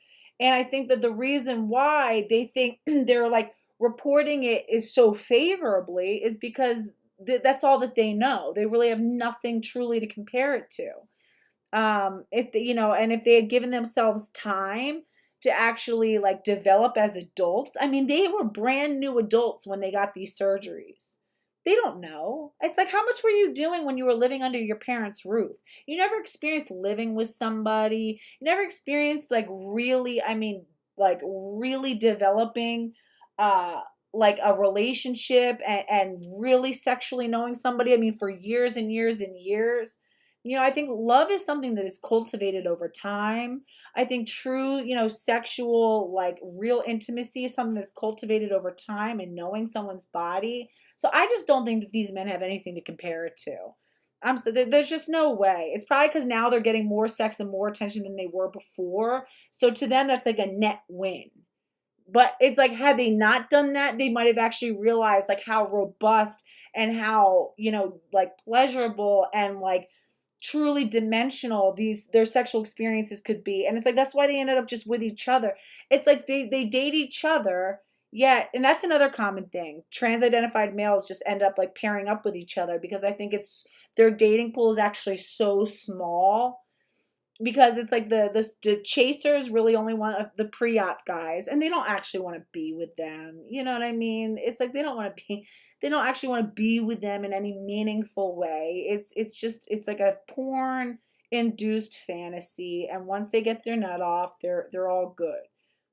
A: And I think that the reason why they think they're like reporting it is so favorably is because that's all that they know. They really have nothing truly to compare it to. If they, and if they had given themselves time to actually like develop as adults, I mean, they were brand new adults when they got these surgeries. They don't know. It's like, how much were you doing when you were living under your parents' roof? You never experienced living with somebody. You never experienced like really, I mean, like really developing, like a relationship and really sexually knowing somebody. I mean, for years and years and years. I think love is something that is cultivated over time. I think true, sexual, like real intimacy is something that's cultivated over time and knowing someone's body. So I just don't think that these men have anything to compare it to. There's just no way. It's probably because now they're getting more sex and more attention than they were before. So to them, that's like a net win. But it's like, had they not done that, they might have actually realized like how robust and how, like pleasurable and like truly dimensional their sexual experiences could be. And it's like, that's why they ended up just with each other. It's like they date each other, yet, and that's another common thing. Trans-identified males just end up like pairing up with each other because I think their dating pool is actually so small, because it's like the chasers really only want the pre-op guys, and they don't actually want to be with them. You know what I mean? It's like they don't actually want to be with them in any meaningful way. It's like a porn induced fantasy, and once they get their nut off, they're all good.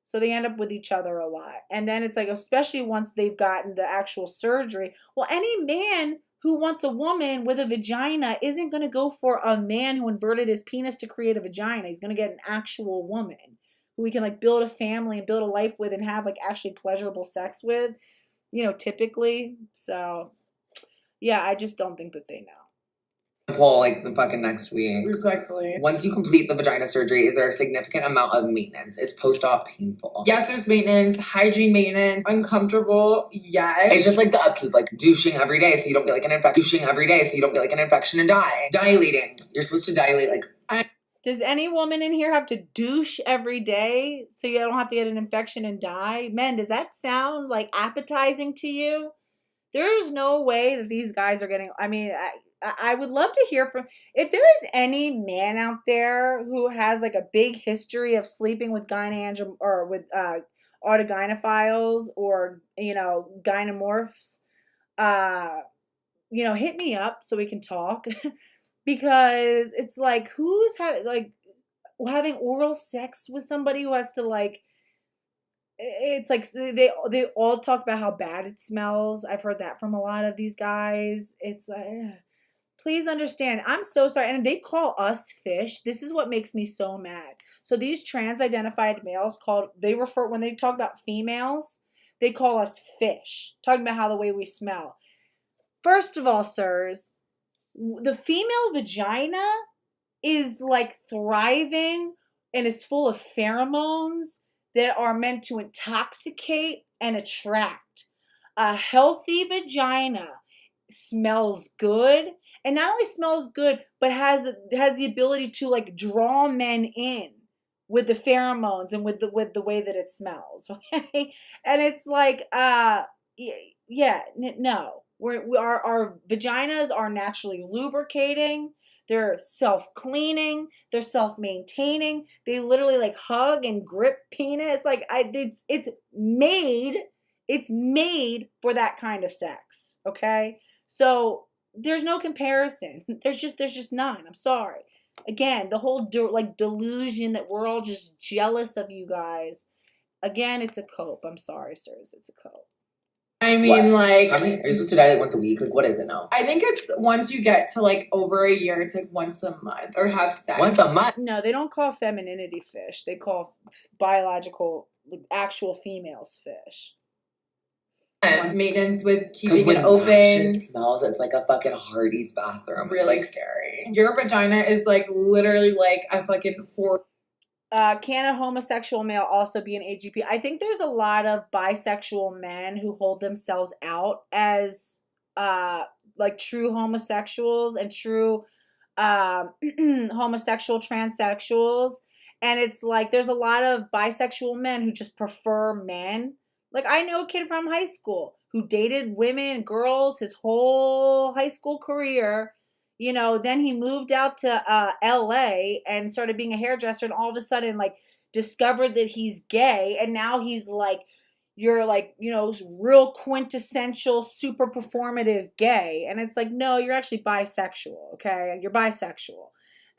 A: So they end up with each other a lot. And then it's like, especially once they've gotten the actual surgery, well, any man who wants a woman with a vagina isn't going to go for a man who inverted his penis to create a vagina. He's going to get an actual woman who he can like build a family and build a life with and have like actually pleasurable sex with, typically. So yeah, I just don't think that they know.
B: Poll like the fucking next week.
C: Respectfully.
B: Once you complete the vagina surgery, is there a significant amount of maintenance? Is post-op painful?
C: Yes, there's maintenance, hygiene maintenance, uncomfortable, yes.
B: It's just like the upkeep, like douching every day so you don't get like an infection. Douching every day so you don't get like an infection and die. Dilating. You're supposed to dilate like...
A: Does any woman in here have to douche every day so you don't have to get an infection and die? Men, does that sound like appetizing to you? There's no way that these guys are getting... I mean, I would love to hear from... If there is any man out there who has like a big history of sleeping with or with autogynephiles or, gynomorphs, hit me up so we can talk. Because it's like, who's having oral sex with somebody who has to like... It's like they all talk about how bad it smells. I've heard that from a lot of these guys. It's like... Please understand, I'm so sorry. And they call us fish. This is what makes me so mad. So these trans-identified males when they talk about females, they call us fish, talking about how the way we smell. First of all, sirs, the female vagina is like thriving and is full of pheromones that are meant to intoxicate and attract. A healthy vagina smells good. And not only smells good, but has the ability to like draw men in with the pheromones and with the way that it smells. Okay, and it's like, no, our vaginas are naturally lubricating. They're self-cleaning. They're self-maintaining. They literally like hug and grip penis. Like it's made for that kind of sex. Okay, so. There's no comparison. There's just none. I'm sorry. Again, the whole delusion that we're all just jealous of you guys. Again, it's a cope. I'm sorry, sirs. It's a cope.
C: I mean, like...
B: Are you supposed to dilate once a week? Like, what is it now?
C: I think it's once you get to, like, over a year, it's, like, once a month. Or have sex.
B: Once a month?
A: No, they don't call femininity fish. They call biological, actual females fish.
C: And maintenance with keeping it open.
B: It smells, it's like a fucking Hardy's bathroom.
C: Really like, scary. Your vagina is like literally like a fucking
A: Can a homosexual male also be an AGP? I think there's a lot of bisexual men who hold themselves out as like true homosexuals and true homosexual transsexuals. And it's like there's a lot of bisexual men who just prefer men. Like, I know a kid from high school who dated women, girls, his whole high school career. You know, then he moved out to LA and started being a hairdresser, and all of a sudden, like, discovered that he's gay, and now he's like, you're like, you know, real quintessential, super performative gay. And it's like, no, you're actually bisexual, okay? You're bisexual.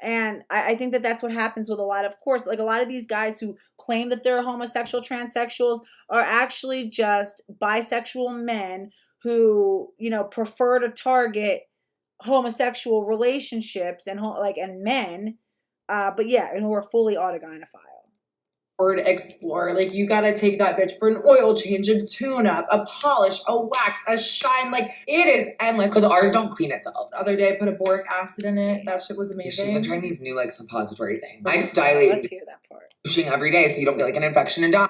A: And I think that that's what happens with a lot of course, like a lot of these guys who claim that they're homosexual, transsexuals are actually just bisexual men who, you know, prefer to target homosexual relationships and and men, but yeah, and who are fully autogynephile.
C: Explore. Like, you gotta take that bitch for an oil change, a tune-up, a polish, a wax, a shine. Like, it is endless.
B: Because ours don't clean itself.
C: The other day I put a boric acid in it. That shit was amazing.
B: She's been trying these new like suppository things. I just dilate.
A: Let's hear that part.
B: Douching every day so you don't get like an infection and die.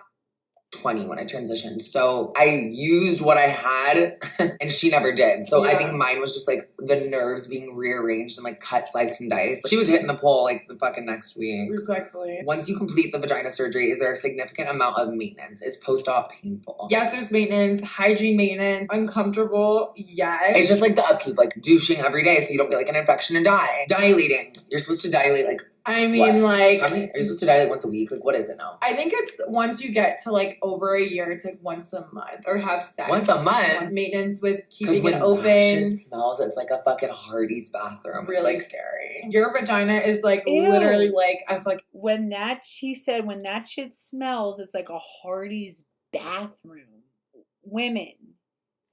B: 20 when I transitioned. So I used what I had and she never did. So I think mine was just like the nerves being rearranged and like cut, sliced, and diced. She was hitting the pole like the fucking next week.
C: Respectfully.
B: Once you complete the vagina surgery, is there a significant amount of maintenance? Is post-op painful?
C: Yes, there's maintenance, hygiene maintenance, uncomfortable, yes.
B: It's just like the upkeep, like douching every day so you don't get like an infection and die. Dilating. You're supposed to dilate like
C: I mean, like...
B: Are you supposed to dilate once a week? Like, what is it now?
C: I think it's once you get to, like, over a year, it's, like, once a month. Or have sex.
B: Once a month?
C: Maintenance with keeping it
B: Because
C: open.
B: when it smells, it's like a fucking Hardee's bathroom.
C: Really
B: it's like
C: scary. Your vagina is, like,
A: Ew.
C: literally, like, a fucking...
A: He said, when that shit smells, it's like a Hardee's bathroom. Women.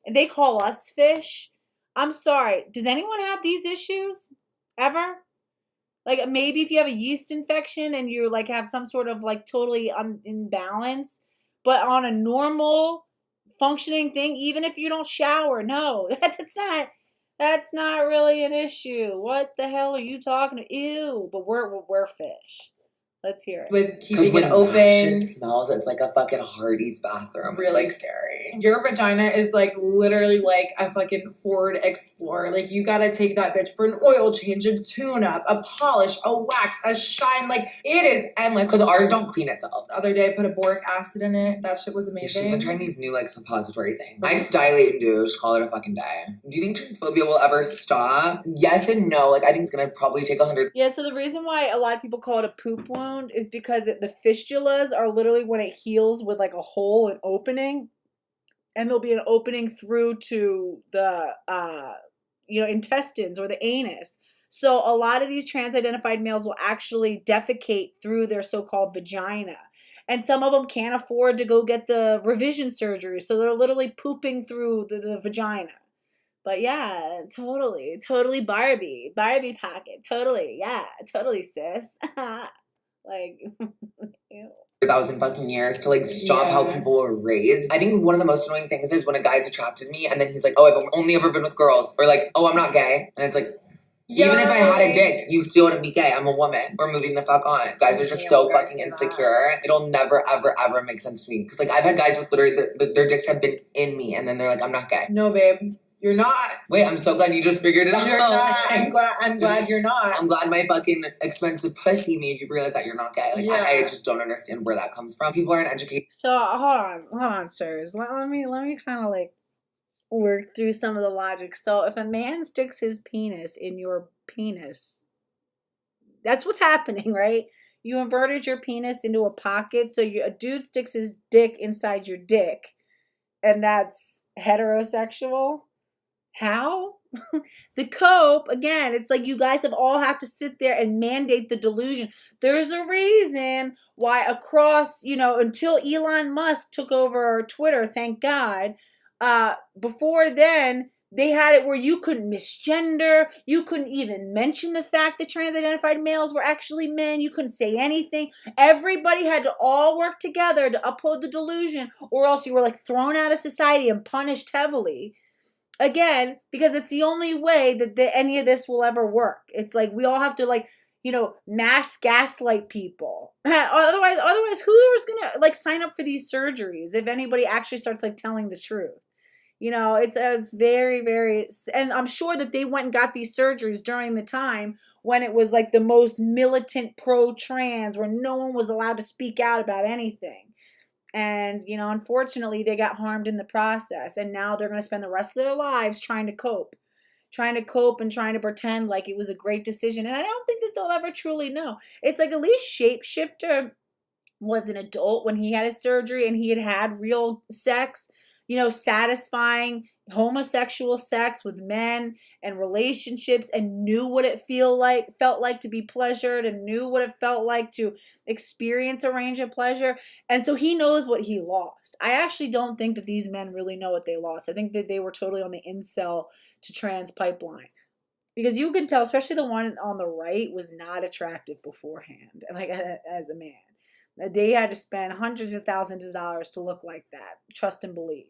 A: And they call us fish. I'm sorry. Does anyone have these issues? Ever? Like, maybe if you have a yeast infection and you like have some sort of like totally imbalance, but on a normal functioning thing, even if you don't shower, no, that's not really an issue. What the hell are you talking to? Ew, but we're fish. Let's hear it.
C: With keeping
B: when
C: it open.
B: That shit smells, it's like a fucking Hardee's bathroom.
C: Really
B: it's like
C: scary. Your vagina is like literally like a fucking Ford Explorer. Like, you gotta take that bitch for an oil change, a tune-up, a polish, a wax, a shine. Like, it is endless.
B: Because ours don't clean itself.
C: The other day I put a boric acid in it. That shit was amazing.
B: She's been trying these new like suppository things. I just dilate and douche, call it a fucking day. Do you think transphobia will ever stop? Yes and no. Like, I think it's gonna probably take 100.
A: Yeah, so the reason why a lot of people call it a poop wound is because the fistulas are literally when it heals with like a hole, an opening, and there'll be an opening through to the intestines or the anus. So a lot of these trans-identified males will actually defecate through their so-called vagina. And some of them can't afford to go get the revision surgery, so they're literally pooping through the vagina. But yeah, totally Barbie pocket, totally, yeah, totally sis. Like, ew.
B: 1,000 fucking years to like stop how people were raised. I think one of the most annoying things is when a guy's attracted to me and then he's like, oh, I've only ever been with girls, or like, oh, I'm not gay, and it's like, even if I had a dick, you still wouldn't be gay. I'm a woman. We're moving the fuck on. Guys are just so fucking insecure. It'll never, ever, ever make sense to me. Because like I've had guys with literally their dicks have been in me, and then they're like, I'm not gay.
C: No, babe. You're not.
B: Wait, I'm so glad you just figured it out.
C: You're not. I'm glad you're not.
B: I'm glad my fucking expensive pussy made you realize that you're not gay. Like, I just don't understand where that comes from. People aren't educated.
A: So hold on, sirs. Let me kind of like work through some of the logic. So if a man sticks his penis in your penis, that's what's happening, right? You inverted your penis into a pocket, so a dude sticks his dick inside your dick, and that's heterosexual. How? The cope, again, it's like you guys have all have to sit there and mandate the delusion. There's a reason why across, until Elon Musk took over Twitter, thank God, before then, they had it where you couldn't misgender. You couldn't even mention the fact that trans-identified males were actually men. You couldn't say anything. Everybody had to all work together to uphold the delusion, or else you were like thrown out of society and punished heavily. Again, because it's the only way that any of this will ever work. It's like we all have to mass gaslight people. Otherwise, who is gonna sign up for these surgeries if anybody actually starts telling the truth? It's very, very, and I'm sure that they went and got these surgeries during the time when it was the most militant pro-trans, where no one was allowed to speak out about anything. And, you know, unfortunately, they got harmed in the process. And now they're going to spend the rest of their lives trying to cope and trying to pretend like it was a great decision. And I don't think that they'll ever truly know. It's like at least Shapeshifter was an adult when he had his surgery and he had had real sex, you know, satisfying homosexual sex with men and relationships, and knew what it felt like to be pleasured, and knew what it felt like to experience a range of pleasure. And so he knows what he lost. I actually don't think that these men really know what they lost. I think that they were totally on the incel to trans pipeline. Because you can tell, especially the one on the right was not attractive beforehand, like as a man. They had to spend hundreds of thousands of dollars to look like that. Trust and believe.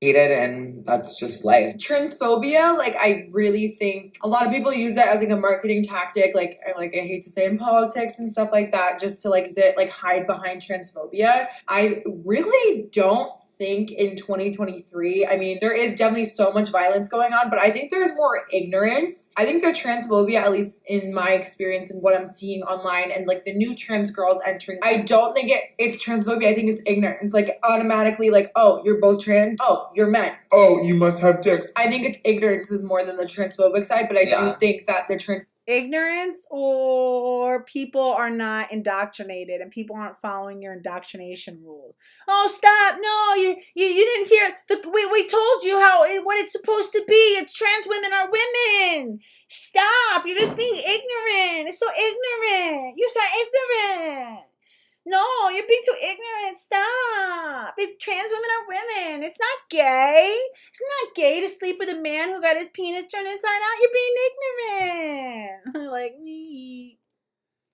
B: It, and that's just life.
C: Transphobia, like, I really think a lot of people use it as like a marketing tactic, like I hate to say, in politics and stuff like that, just to like hide behind transphobia. I really don't think in 2023, I mean, there is definitely so much violence going on, but I think there's more ignorance. I think the transphobia, at least in my experience and what I'm seeing online, and like the new trans girls entering, I don't think it's transphobia. I think it's ignorance. Like, automatically, like, oh, you're both trans. Oh, you're men.
B: Oh, you must have dicks.
C: I think it's ignorance is more than the transphobic side, but I do think that the
A: ignorance, or people are not indoctrinated and people aren't following your indoctrination rules. Oh, stop. No, you didn't hear. We told you what it's supposed to be. It's trans women are women. Stop. You're just being ignorant. It's so ignorant. You're so ignorant. No, you're being too ignorant. Stop. Trans women are women. It's not gay. It's not gay to sleep with a man who got his penis turned inside out. You're being ignorant. Like me.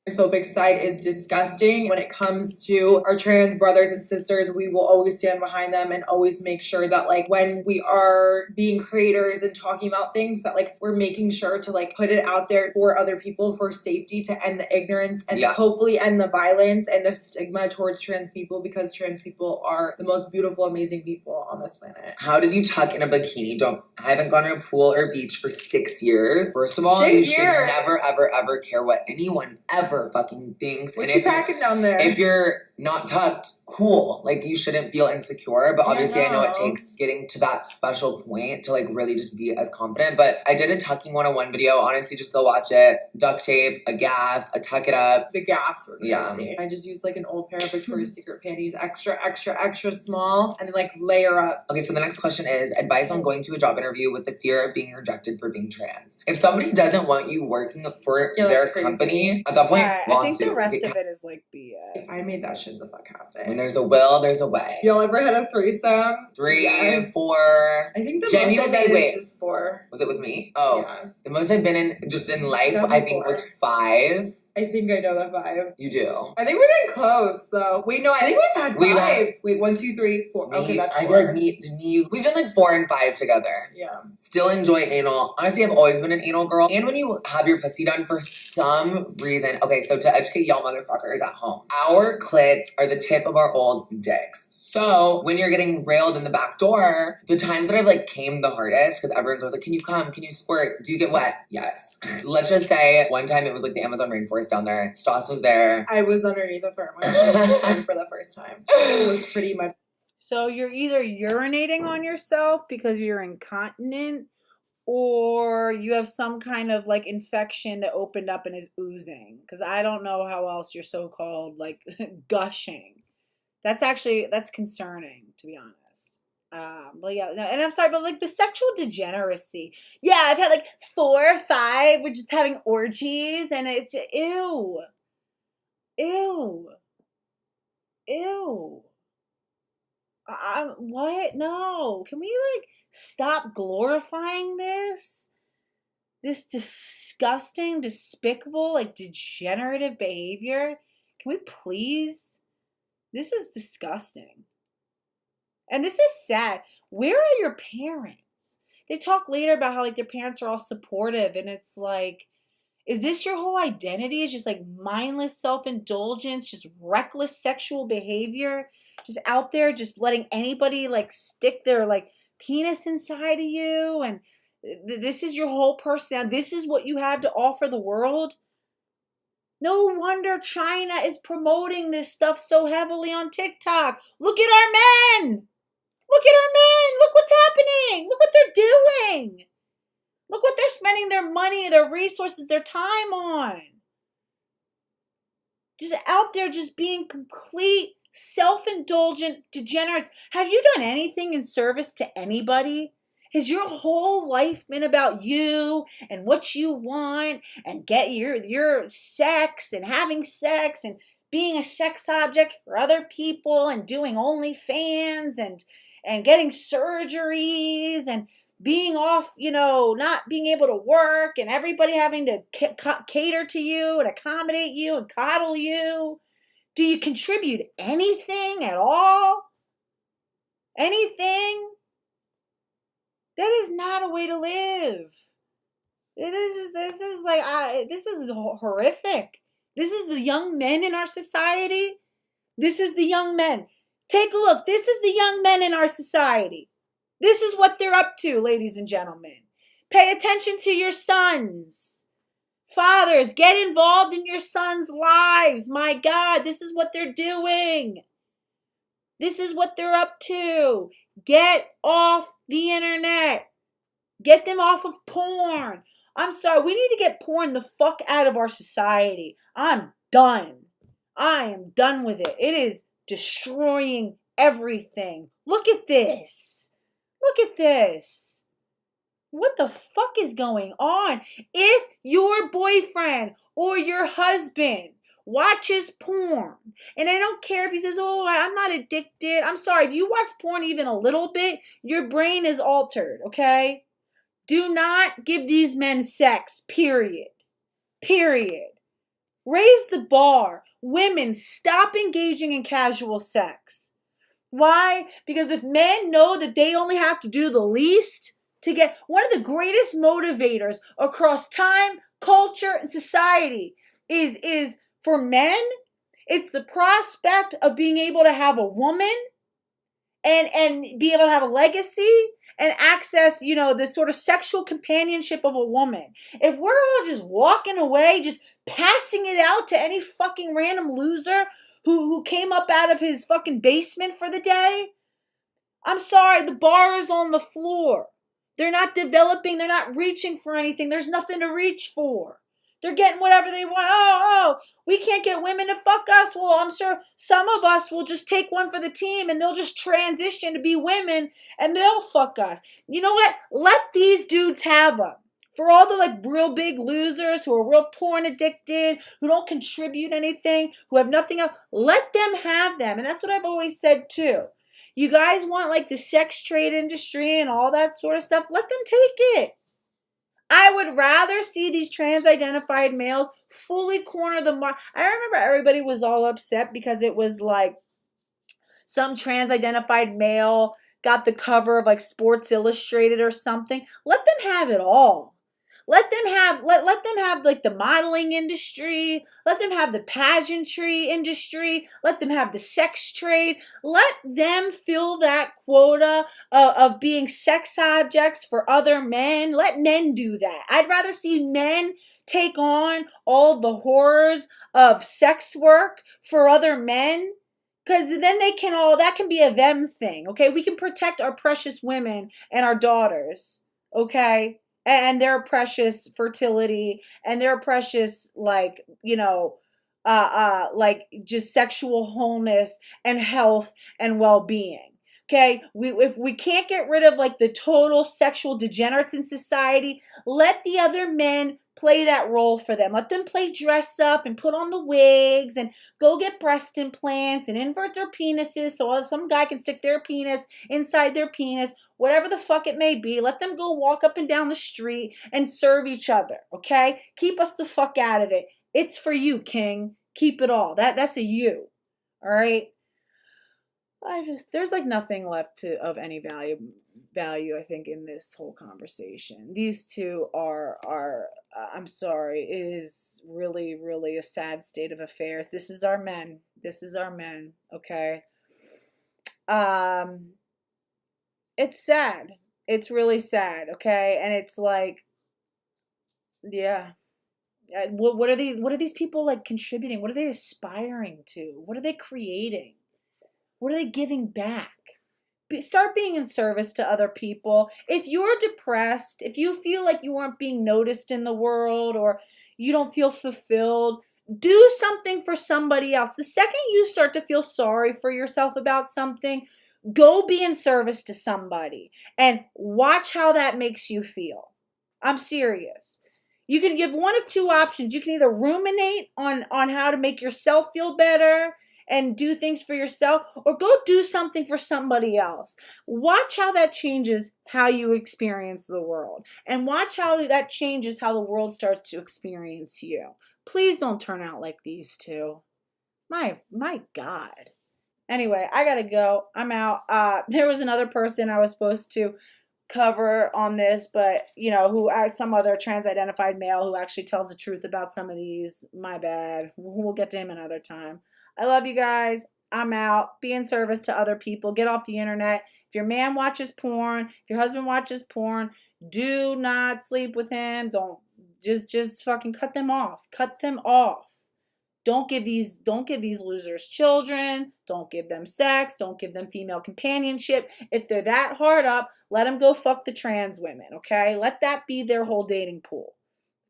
C: Phobic side is disgusting. When it comes to our trans brothers and sisters, we will always stand behind them and always make sure that, like, when we are being creators and talking about things, that like we're making sure to like put it out there for other people for safety, to end the ignorance and hopefully end the violence and the stigma towards trans people, because trans people are the most beautiful, amazing people on this planet.
B: How did you tuck in a bikini? I haven't gone to a pool or beach for 6 years. First of all, you should never, ever, ever care what anyone ever fucking thinks.
C: What you packing down there?
B: If you're not tucked, cool. Like, you shouldn't feel insecure, but obviously I know it takes getting to that special point to like really just be as confident. But I did a tucking 101 video. Honestly, just go watch it. Duct tape, a gaff, a tuck it up.
C: The gaffs were crazy. I just used like an old pair of Victoria's Secret panties, extra small, and then like layer up.
B: Okay, so the next question is advice on going to a job interview with the fear of being rejected for being trans. If somebody doesn't want you working for their company, at that point,
A: I think the rest of it is like BS.
C: I made that shit the fuck happen.
B: When there's a will, there's a way.
C: Y'all ever had a threesome?
B: 3, 4.
C: I think the most I've been in is 4.
B: Was it with me? Oh, yeah. The most I've been in just in life, I think, was 5.
C: I think I know the 5.
B: You do.
C: I think we've been close though. Wait, no, I think we've had 5. Wait, 1, 2, 3, 4. Okay, that's 4.
B: I feel like we've done like 4 and 5 together.
C: Yeah.
B: Still enjoy anal. Honestly, I've always been an anal girl. And when you have your pussy done for some reason, okay, so to educate y'all motherfuckers at home, our clits are the tip of our old dicks. So when you're getting railed in the back door, the times that I've like came the hardest, because everyone's always like, can you come? Can you squirt? Do you get wet? Yes. Let's just say one time it was like the Amazon rainforest down there. Stoss was there.
C: I was underneath a firm for the first time. It was pretty much.
A: So you're either urinating on yourself because you're incontinent, or you have some kind of like infection that opened up and is oozing. Because I don't know how else you're so-called like gushing. That's concerning, to be honest. But yeah, no, and I'm sorry, but like the sexual degeneracy. Yeah, I've had like 4 or 5. We're just having orgies, and it's ew. What? No. Can we like stop glorifying this? This disgusting, despicable, like degenerative behavior? Can we please? This is disgusting. And this is sad. Where are your parents? They talk later about how like their parents are all supportive, and it's like, is this your whole identity? It's just like mindless self-indulgence, just reckless sexual behavior, just out there, just letting anybody like stick their like penis inside of you, and this is your whole personality. This is what you have to offer the world. No wonder China is promoting this stuff so heavily on TikTok. Look at our men. Look at our men. Look what's happening. Look what they're doing. Look what they're spending their money, their resources, their time on. Just out there just being complete self-indulgent degenerates. Have you done anything in service to anybody? Has your whole life been about you and what you want and get your sex and having sex and being a sex object for other people and doing OnlyFans and getting surgeries and being off, not being able to work and everybody having to cater to you and accommodate you and coddle you? Do you contribute anything at all? Anything? That is not a way to live. This is horrific. This is the young men in our society. This is the young men. Take a look. This is the young men in our society. This is what they're up to, ladies and gentlemen. Pay attention to your sons. Fathers, get involved in your sons' lives. My God, this is what they're doing. This is what they're up to. Get off the internet. Get them off of porn. I'm sorry, we need to get porn the fuck out of our society. I'm done. I am done with it. It is destroying everything. Look at this. Look at this. What the fuck is going on? If your boyfriend or your husband watches porn, and I don't care if he says, oh, I'm not addicted. I'm sorry, if you watch porn even a little bit, your brain is altered, okay? Do not give these men sex, period. Period. Raise the bar. Women, stop engaging in casual sex. Why? Because if men know that they only have to do the least to get one of the greatest motivators across time, culture, and society is for men, it's the prospect of being able to have a woman and be able to have a legacy and access, this sort of sexual companionship of a woman. If we're all just walking away, just passing it out to any fucking random loser who came up out of his fucking basement for the day, I'm sorry, the bar is on the floor. They're not developing, they're not reaching for anything. There's nothing to reach for. They're getting whatever they want. Oh, we can't get women to fuck us. Well, I'm sure some of us will just take one for the team and they'll just transition to be women and they'll fuck us. You know what? Let these dudes have them. For all the real big losers who are real porn addicted, who don't contribute anything, who have nothing else, let them have them. And that's what I've always said too. You guys want the sex trade industry and all that sort of stuff? Let them take it. I would rather see these trans-identified males fully corner the market. I remember everybody was all upset because it was some trans-identified male got the cover of Sports Illustrated or something. Let them have it all. Let them have the modeling industry. Let them have the pageantry industry. Let them have the sex trade. Let them fill that quota of being sex objects for other men. Let men do that. I'd rather see men take on all the horrors of sex work for other men. Because then that can be a them thing, okay? We can protect our precious women and our daughters, okay? And their precious fertility and their precious just sexual wholeness and health and well-being. Okay, if we can't get rid of the total sexual degenerates in society, let the other men play that role for them. Let them play dress up and put on the wigs and go get breast implants and invert their penises so some guy can stick their penis inside their penis, whatever the fuck it may be. Let them go walk up and down the street and serve each other, okay? Keep us the fuck out of it. It's for you, King. Keep it all. That's a you, all right? There's nothing left of any value, I think, in this whole conversation. These two are I'm sorry, it is really, really a sad state of affairs. This is our men. This is our men, okay? It's sad. It's really sad, okay? And it's yeah. What are these people like contributing? What are they aspiring to? What are they creating? What are they giving back? Start being in service to other people. If you're depressed, if you feel like you aren't being noticed in the world or you don't feel fulfilled, do something for somebody else. The second you start to feel sorry for yourself about something, go be in service to somebody and watch how that makes you feel. I'm serious. You can give one of two options. You can either ruminate on how to make yourself feel better and do things for yourself, or go do something for somebody else. Watch how that changes how you experience the world, and watch how that changes how the world starts to experience you. Please don't turn out like these two. My God. Anyway, I gotta go. I'm out. There was another person I was supposed to cover on this, but who some other trans-identified male who actually tells the truth about some of these. My bad. We'll get to him another time. I love you guys. I'm out. Be in service to other people. Get off the internet. If your man watches porn, if your husband watches porn, do not sleep with him. Don't just fucking cut them off. Cut them off. Don't give these losers children. Don't give them sex. Don't give them female companionship. If they're that hard up, let them go fuck the trans women, okay? Let that be their whole dating pool,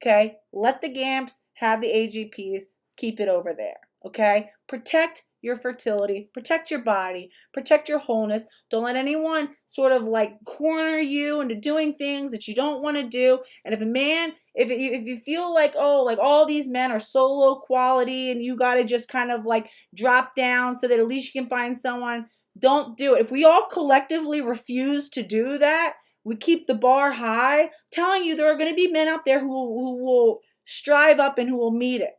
A: okay? Let the GAMPs have the AGPs. Keep it over there. Okay? Protect your fertility, protect your body, protect your wholeness. Don't let anyone sort of like corner you into doing things that you don't want to do. And if a man, if you feel like, oh, like all these men are so low quality and you got to just kind of like drop down so that at least you can find someone, don't do it. If we all collectively refuse to do that, we keep the bar high, I'm telling you there are going to be men out there who will strive up and who will meet it.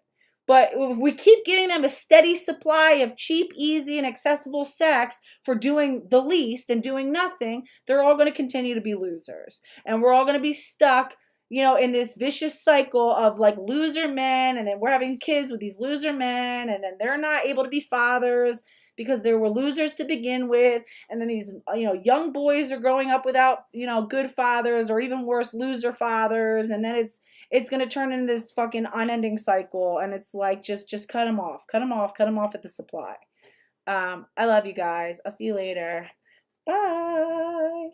A: But if we keep giving them a steady supply of cheap, easy, and accessible sex for doing the least and doing nothing, they're all going to continue to be losers. And we're all going to be stuck, in this vicious cycle of like loser men, and then we're having kids with these loser men, and then they're not able to be fathers because they were losers to begin with, and then these young boys are growing up without good fathers, or even worse, loser fathers, and then it's going to turn into this fucking unending cycle, and it's like just cut them off at the supply. I love you guys. I'll see you later. Bye.